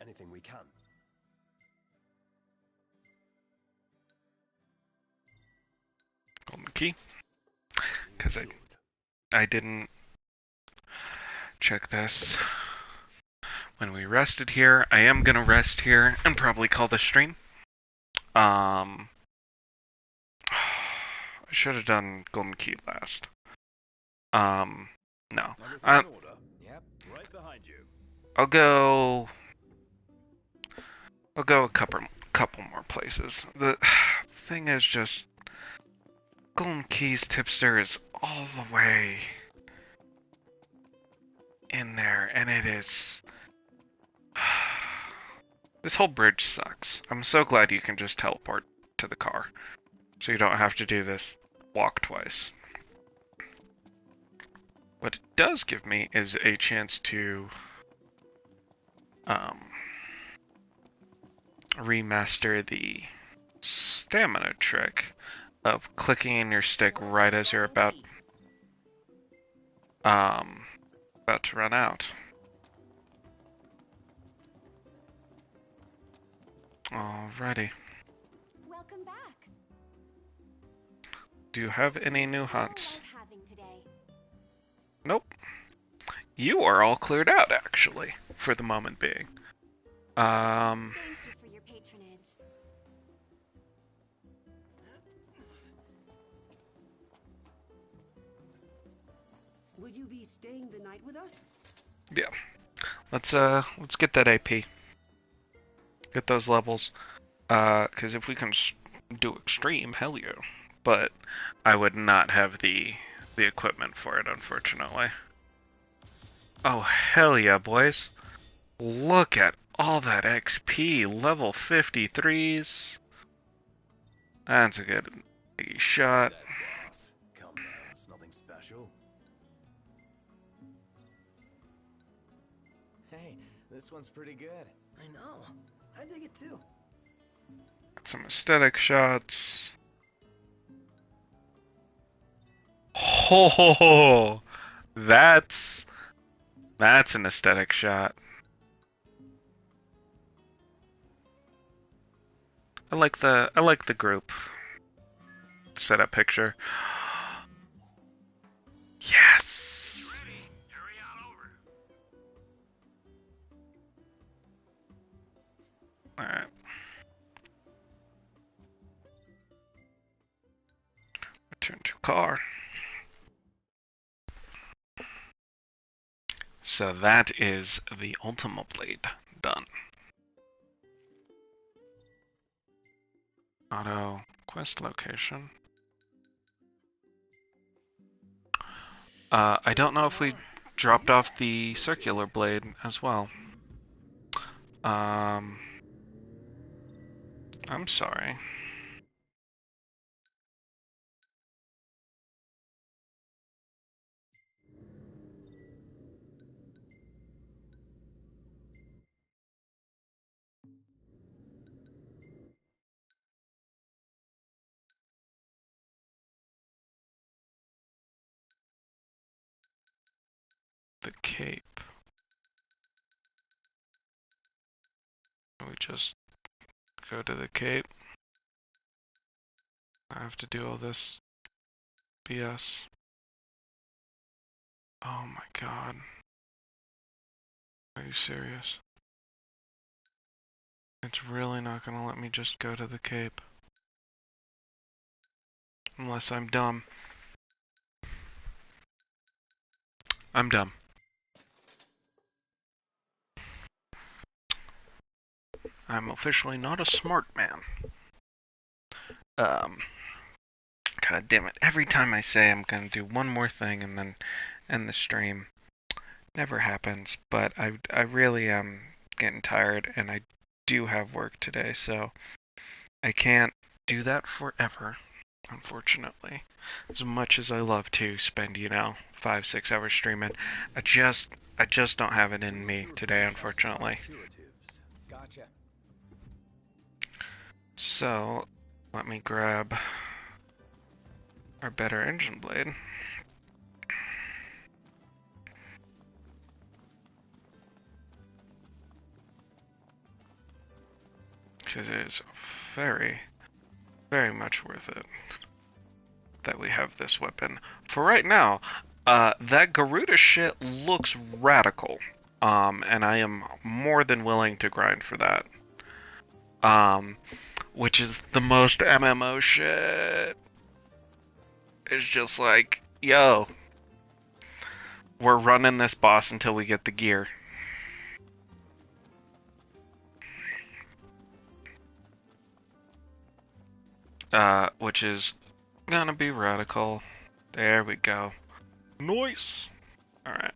Anything we can. Golden key. Because I didn't check this when we rested here. I am gonna rest here and probably call the stream. I should have done golden key last. No. Everything in order? Yep. Right behind you. I'll go a couple more places. The thing is just Golden Keys Tipster is all the way in there, and it is... This whole bridge sucks. I'm so glad you can just teleport to the car, so you don't have to do this walk twice. What it does give me is a chance to remaster the stamina trick of clicking in your stick right as you're about to run out. Alrighty. Welcome back. Do you have any new hunts? How about having today? Nope. You are all cleared out, actually, for the moment being. Thank you for your patronage. Will you be staying the night with us? Yeah. Let's get that AP. Get those levels. 'Cause if we can do extreme, hell yeah. But I would not have the equipment for it, unfortunately. Oh, hell yeah, boys. Look at all that XP. Level 53s. That's a good shot. That's boss. Come now, it's nothing special. Hey, this one's pretty good. I know. I dig it too. some aesthetic shots. Ho ho ho! That's an aesthetic shot. I like the group setup picture. Yes. All right. Return to car. So that is the Ultima Blade done. Auto quest location. I don't know if we dropped off the circular blade as well. I'm sorry. The cape. We just go to the cape. I have to do all this BS. Oh my god. Are you serious? It's really not gonna let me just go to the cape. Unless I'm dumb. I'm dumb. I'm officially not a smart man. God damn it. Every time I say I'm gonna do one more thing and then end the stream, never happens. But I really am getting tired and I do have work today, so I can't do that forever, unfortunately. As much as I love to spend, 5-6 hours streaming, I just don't have it in me today, unfortunately. Gotcha. So, let me grab our better engine blade. Because it is very, very much worth it that we have this weapon. For right now, that Garuda shit looks radical. And I am more than willing to grind for that. Which is the most MMO shit. It's just like, yo, we're running this boss until we get the gear. Which is gonna be radical. There we go. Nice! Alright.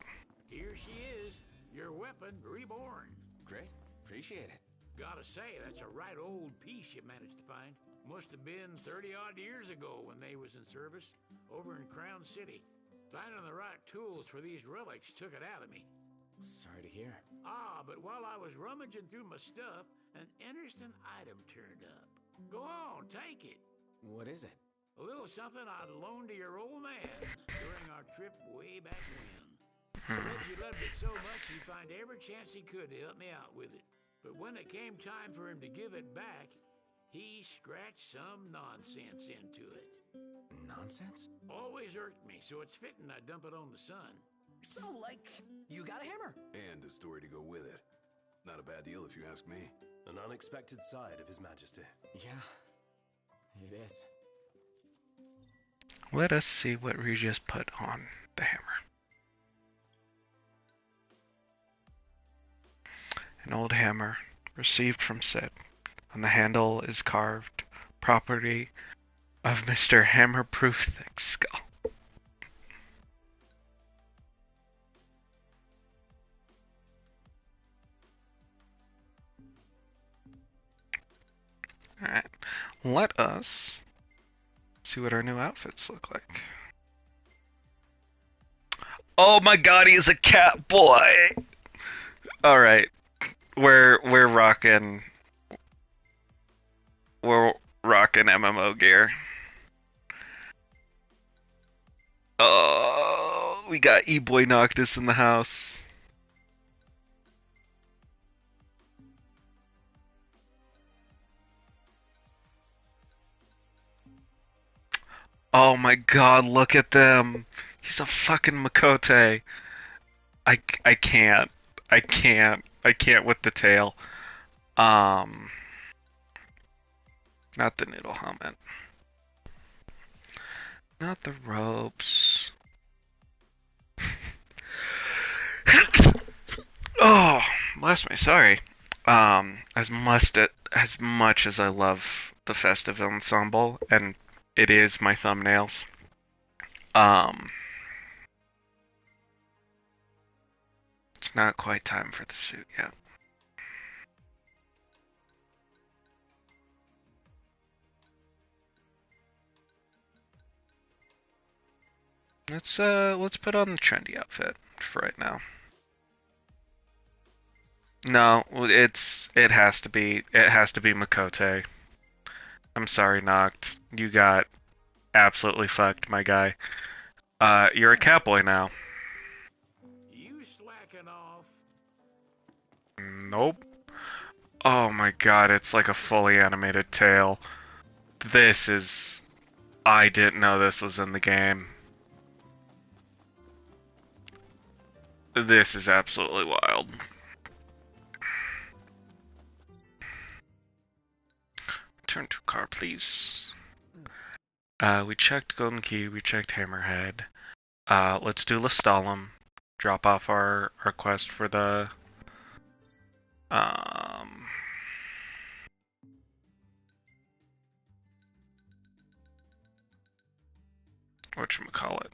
Here she is, your weapon reborn. Great. Appreciate it. Gotta say, that's a right old piece you managed to find. Must have been 30-odd years ago when they was in service, over in Crown City. Finding the right tools for these relics took it out of me. Sorry to hear. But while I was rummaging through my stuff, an interesting item turned up. Go on, take it. What is it? A little something I'd loaned to your old man during our trip way back when. Reggie loved it so much he'd find every chance he could to help me out with it. But when it came time for him to give it back, he scratched some nonsense into it. Nonsense? Always irked me, so it's fitting I dump it on the sun. So, like, you got a hammer? And a story to go with it. Not a bad deal if you ask me. An unexpected side of His Majesty. Yeah, it is. Let us see what Regis put on the hammer. An old hammer, received from Sid. On the handle is carved, property of Mr. Hammerproof Thick Skull. Alright, let us see what our new outfits look like. Oh my god, he's a cat boy! Alright, we're rocking We're rocking MMO gear. Oh, we got E-Boy Noctis in the house. Oh my god, look at them. He's a fucking Makote. I can't. I can't. I can't with the tail. Um, Not the noodle helmet. Not the ropes. Oh, bless me, sorry. As much as I love the festive ensemble, and it is my thumbnails, um, it's not quite time for the suit yet. Let's put on the trendy outfit for right now. No, it has to be Makote. I'm sorry, Noct. You got absolutely fucked, my guy. You're a catboy now. You slacking off? Nope. Oh my god, it's like a fully animated tail. This is... I didn't know this was in the game. This is absolutely wild. Turn to car, please. We checked Golden Key, we checked Hammerhead. Let's do Lestalem. Drop off our quest for the... whatchamacallit?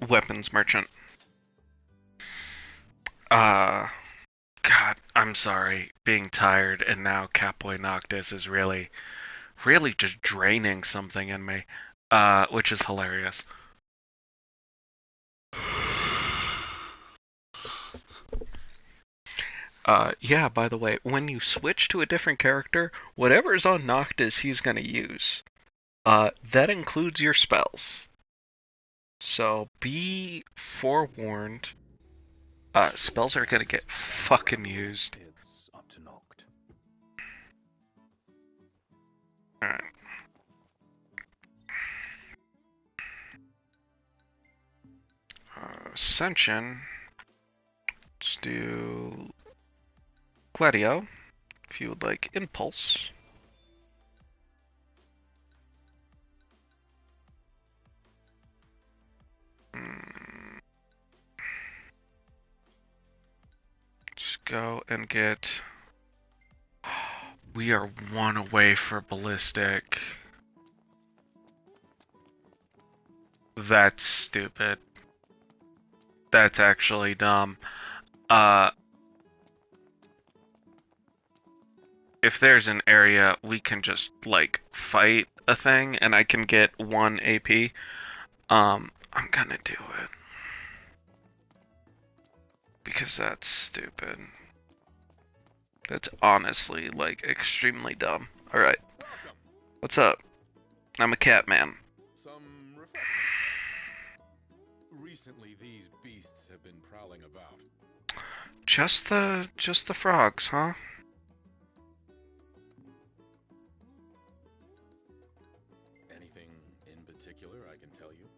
Weapons merchant. God, I'm sorry. Being tired and now Catboy Noctis is really just draining something in me. Which is hilarious. Yeah, by the way, when you switch to a different character, whatever's on Noctis he's gonna use. That includes your spells. So be forewarned. Spells are gonna get fucking used. It's up to Noct. Alright. Ascension. Let's do Gladio. If you would like Impulse. Just go and get... We are one away for Ballistic. That's stupid. That's actually dumb. If there's an area we can just, like, fight a thing and I can get 1 AP, I'm gonna do it. Because that's stupid. That's honestly, like, extremely dumb. Alright. What's up? I'm a cat man. Some refreshments. Recently, these beasts have been prowling about. Just the frogs, huh? Anything in particular I can tell you?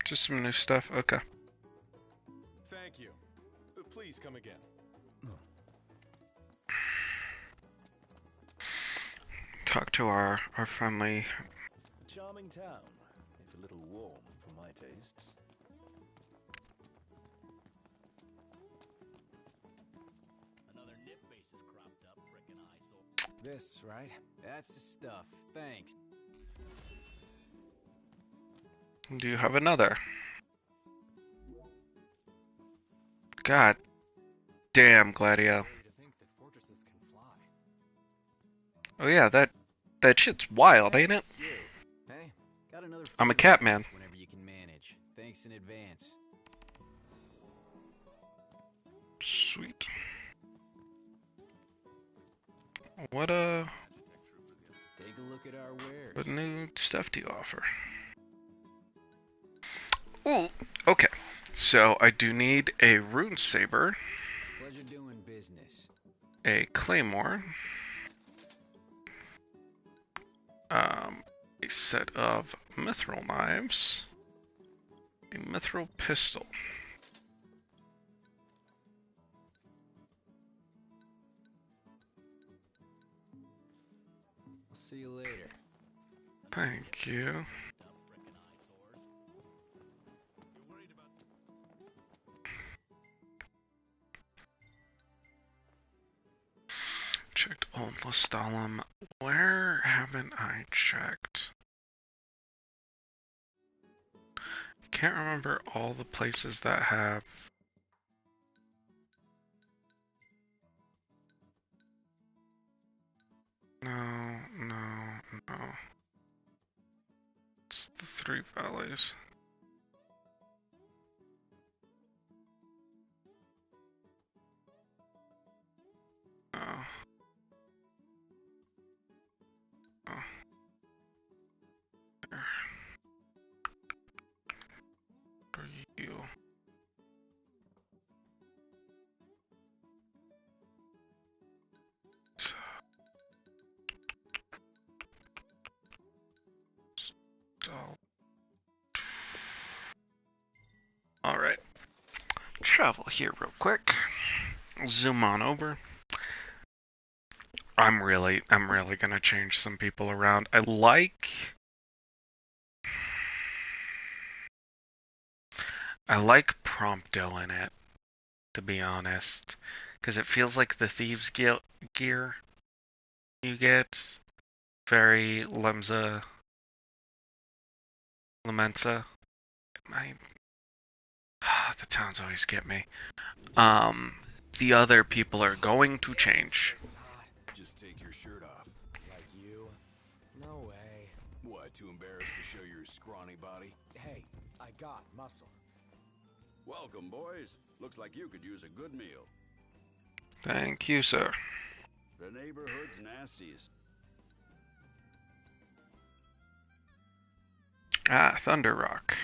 Just some new stuff. Okay. Thank you. Please come again. Talk to our friendly... A charming town, if a little warm for my tastes. Another nip base has cropped up, frickin' eyesore. This, right? That's the stuff. Thanks. Do you have another? God damn, Gladio. Oh yeah, that shit's wild, ain't it? Hey, got Got another I'm a favor cat to man. ask whenever you can manage. Thanks in advance. Sweet. What Take a look at our wares. what new stuff do you offer? Ooh, okay. So I do need a rune saber, Pleasure doing business. a claymore, a set of mithril knives, a mithril pistol. I'll see you later. Thank you. Checked Old Lestalem. Where haven't I checked? Can't remember all the places that have. No, no, no. It's the Three Valleys. Oh. Oh. There. Are you? Alright. Travel here real quick. Zoom on over. I'm really gonna change some people around. I like Prompto in it, to be honest. Because it feels like the thieves gear you get. Very Lamenza. The towns always get me. The other people are going to change. This is hot. Just take your shirt off. Like you? No way. What, too embarrassed to show your scrawny body? Hey, I got muscle. Welcome, boys. Looks like you could use a good meal. Thank you, sir. The neighborhood's nastiest. Ah, Thunder Rock.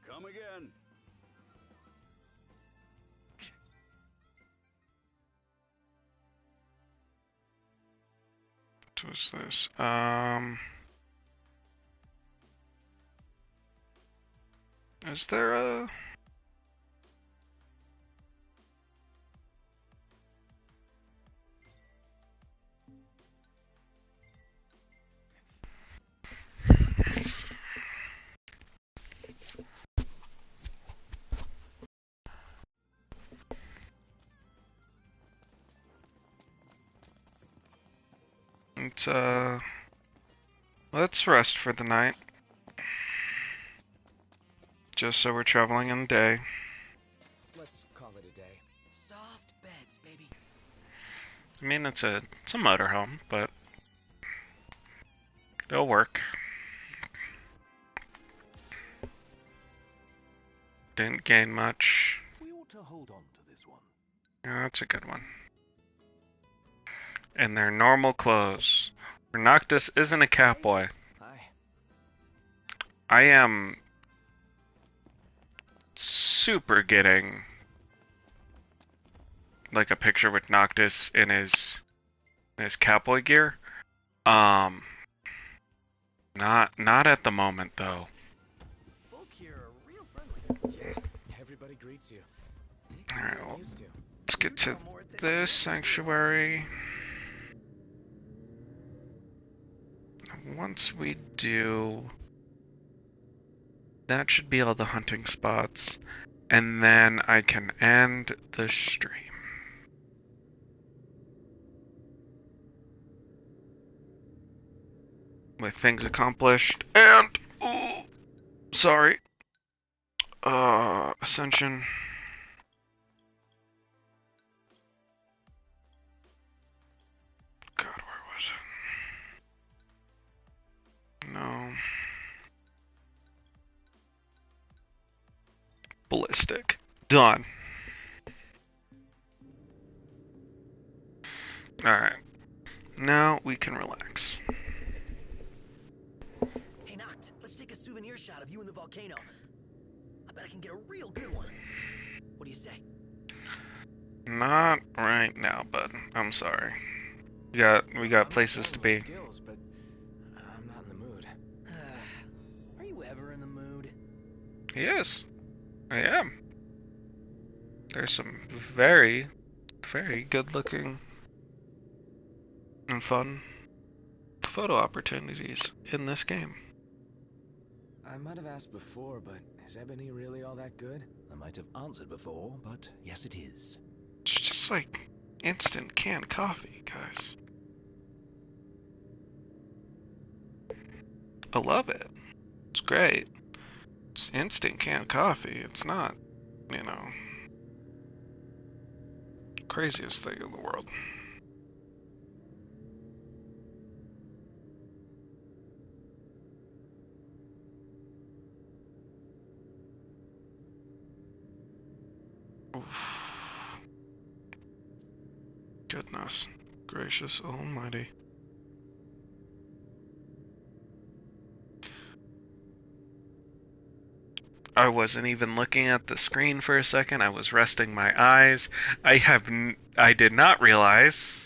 Come again. What was this? Is there a... Let's rest for the night. Just so we're traveling in the day. Let's call it a day. Soft beds, baby. I mean, it's a motorhome, but it'll work. Didn't gain much. We ought to hold on to this one. Yeah, that's a good one. In their normal clothes. Noctis isn't a catboy. Hi. I am super getting like a picture with Noctis in his catboy gear. Not at the moment though. Folk here are real friendly. Yeah, everybody greets you. Takes some Alright, getting well, used to. let's get to this sanctuary. Once we do, that should be all the hunting spots, and then I can end the stream. With things accomplished, and, ooh, sorry, Ascension. God, where was stick. Done. Alright. Now we can relax. Hey, Noct, let's take a souvenir shot of you in the volcano. I bet I can get a real good one. What do you say? Not right now, bud. I'm sorry. We got places to be. Skills, but I'm not in the mood. Are you ever in the mood? Yes, I am. There's some very, very good looking and fun photo opportunities in this game. I might have asked before, but is Ebony really all that good? I might have answered before, but yes, it is. It's just like instant canned coffee, guys. I love it. It's great. It's instant canned coffee. It's not, you know, craziest thing in the world. Oof. Goodness gracious almighty. I wasn't even looking at the screen for a second. I was resting my eyes. I did not realize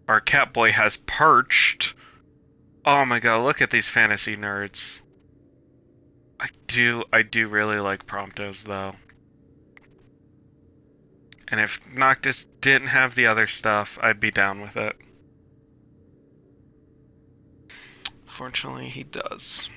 our Catboy has perched. Oh my god, look at these fantasy nerds. I do really like Promptos though. And if Noctis didn't have the other stuff, I'd be down with it. Fortunately, he does.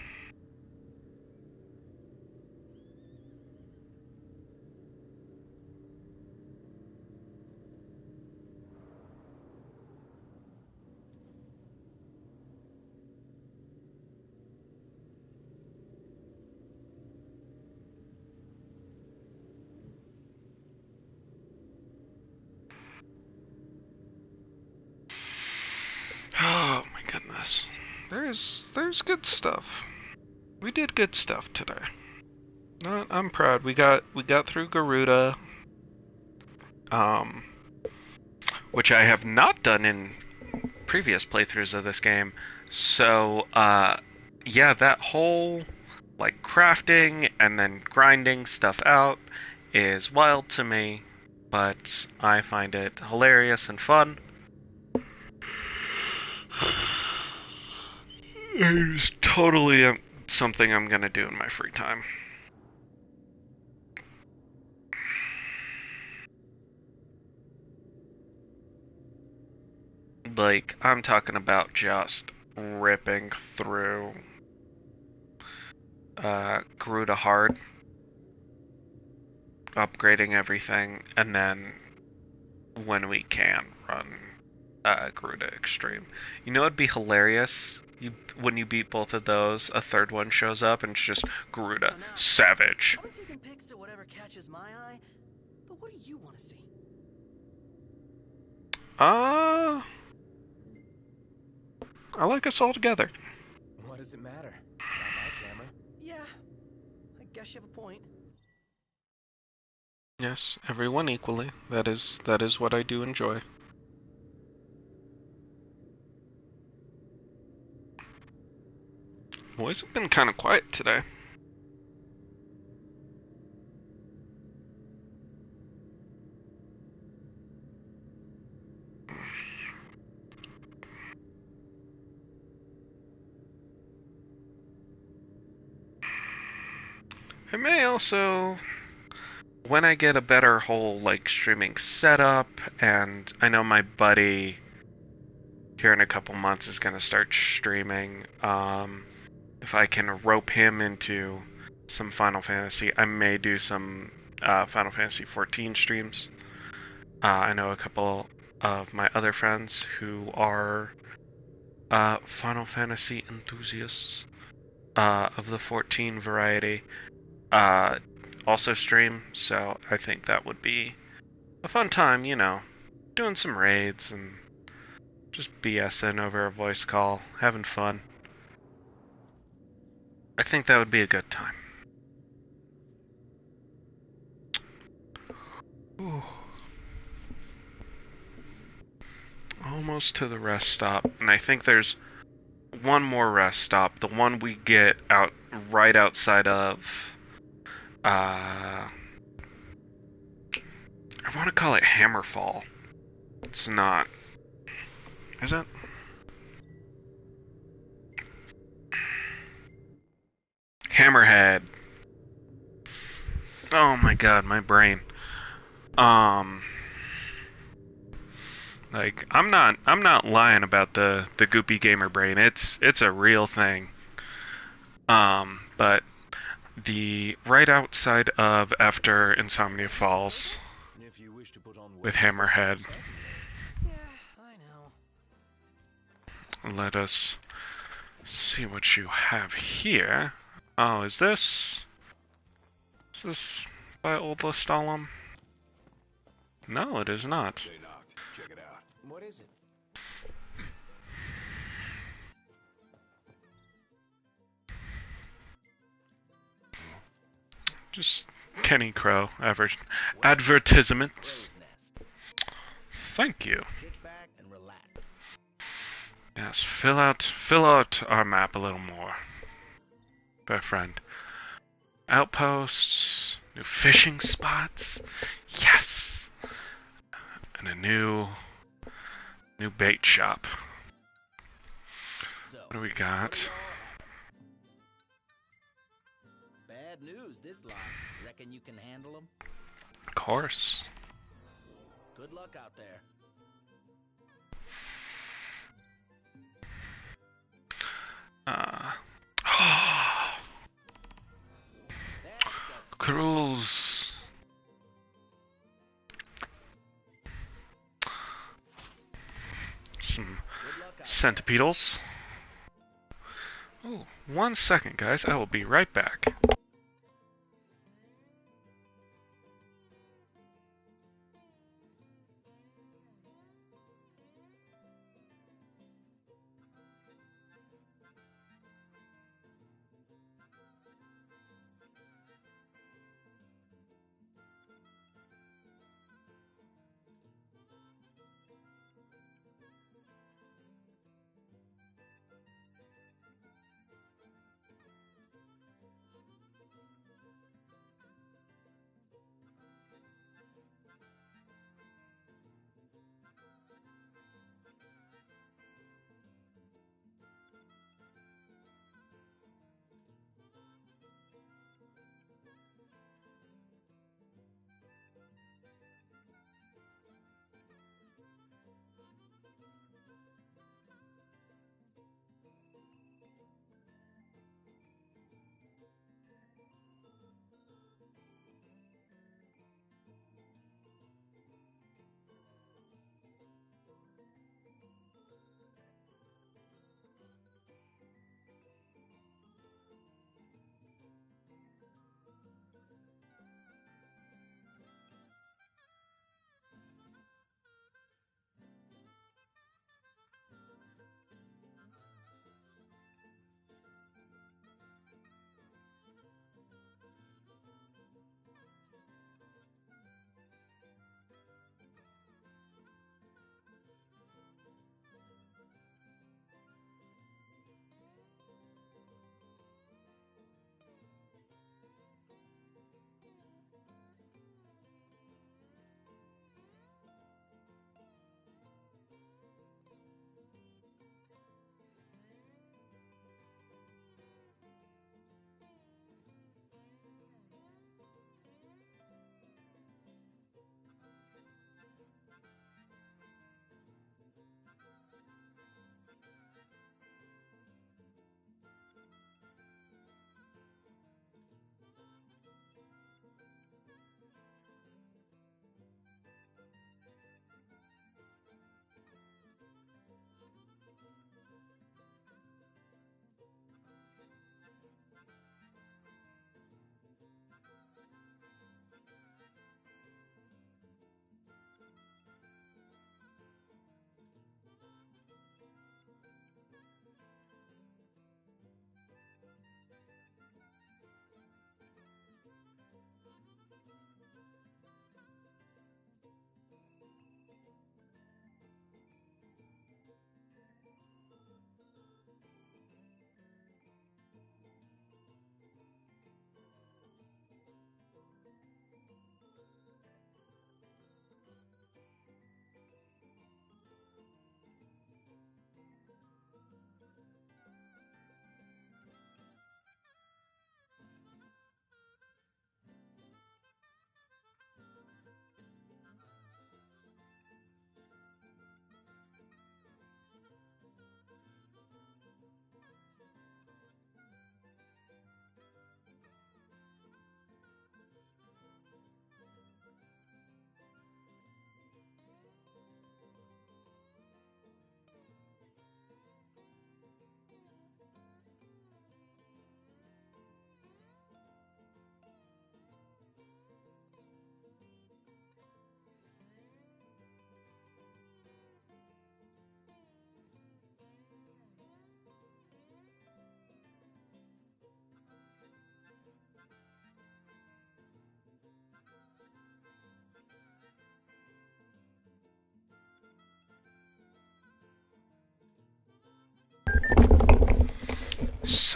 Oh my goodness. There's good stuff. We did good stuff today. I'm proud. We got through Garuda. Which I have not done in previous playthroughs of this game. So, yeah, that whole like crafting and then grinding stuff out is wild to me, but I find it hilarious and fun. It's totally something I'm gonna do in my free time. Like, I'm talking about just ripping through Garuda hard, upgrading everything, and then when we can run Garuda Extreme. You know, it'd be hilarious. When you beat both of those, a third one shows up and it's just Garuda So now, Savage. I've been taking pics of whatever catches my eye, but what do you want to see? I like us all together. What does it matter? Not my camera. Yeah, I guess you have a point. Yes, everyone equally. That is what I do enjoy. Boys have been kind of quiet today. I may also, when I get a better whole like streaming setup, and I know my buddy here in a couple months is going to start streaming, if I can rope him into some Final Fantasy, I may do some Final Fantasy 14 streams. I know a couple of my other friends who are Final Fantasy enthusiasts of the 14 variety also stream, so I think that would be a fun time, you know, doing some raids and just BSing over a voice call, having fun. I think that would be a good time. Ooh. Almost to the rest stop, and I think there's one more rest stop, the one we get out right outside of I want to call it Hammerfall. It's not. Is it? Hammerhead. Oh my god, my brain. Like I'm not lying about the goopy gamer brain. It's a real thing. But the right outside of after Insomnia Falls If you wish to put on with weight, Hammerhead. Yeah, I know. Let us see what you have here. Oh, is this by Old Lestalem? No, it is not. They knocked. Check it out. What is it? Just Kenny Crow advertisements. Crow's nest. Thank you. Kick back and relax. Yes, fill out our map a little more, my friend. Outposts, new fishing spots, yes, and a new bait shop. So, What do we got? bad news, this lot. Reckon you can handle them? Of course. Good luck out there. Cruise. Some centipedals. Oh, 1 second, guys. I will be right back.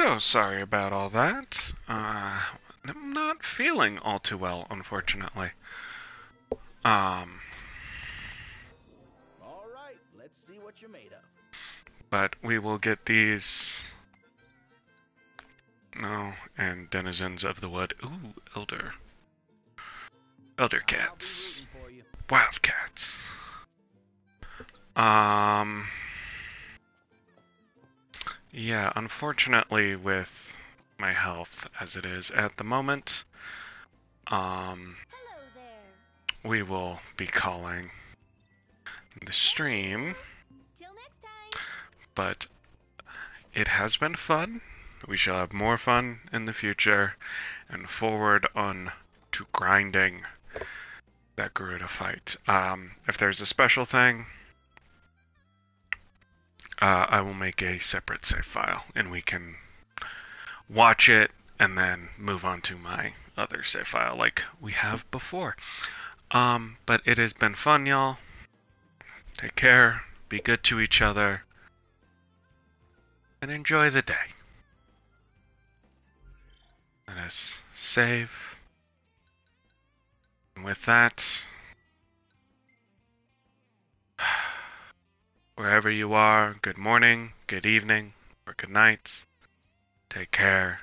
So sorry about all that. I'm not feeling all too well, unfortunately. All right, let's see what you're made of. But we will get these. No, and denizens of the wood. Ooh, elder. Elder I'll be cats. rooting for you. Wildcats. Yeah, unfortunately with my health as it is at the moment, Hello there. we will be calling the stream, Till next time. but it has been fun. We shall have more fun in the future, and forward on to grinding that Garuda fight. If there's a special thing, I will make a separate save file, and we can watch it and then move on to my other save file like we have before. But it has been fun, y'all. Take care, be good to each other, and enjoy the day. Let us save. And with that, wherever you are, good morning, good evening, or good night. Take care.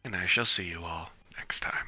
And I shall see you all next time.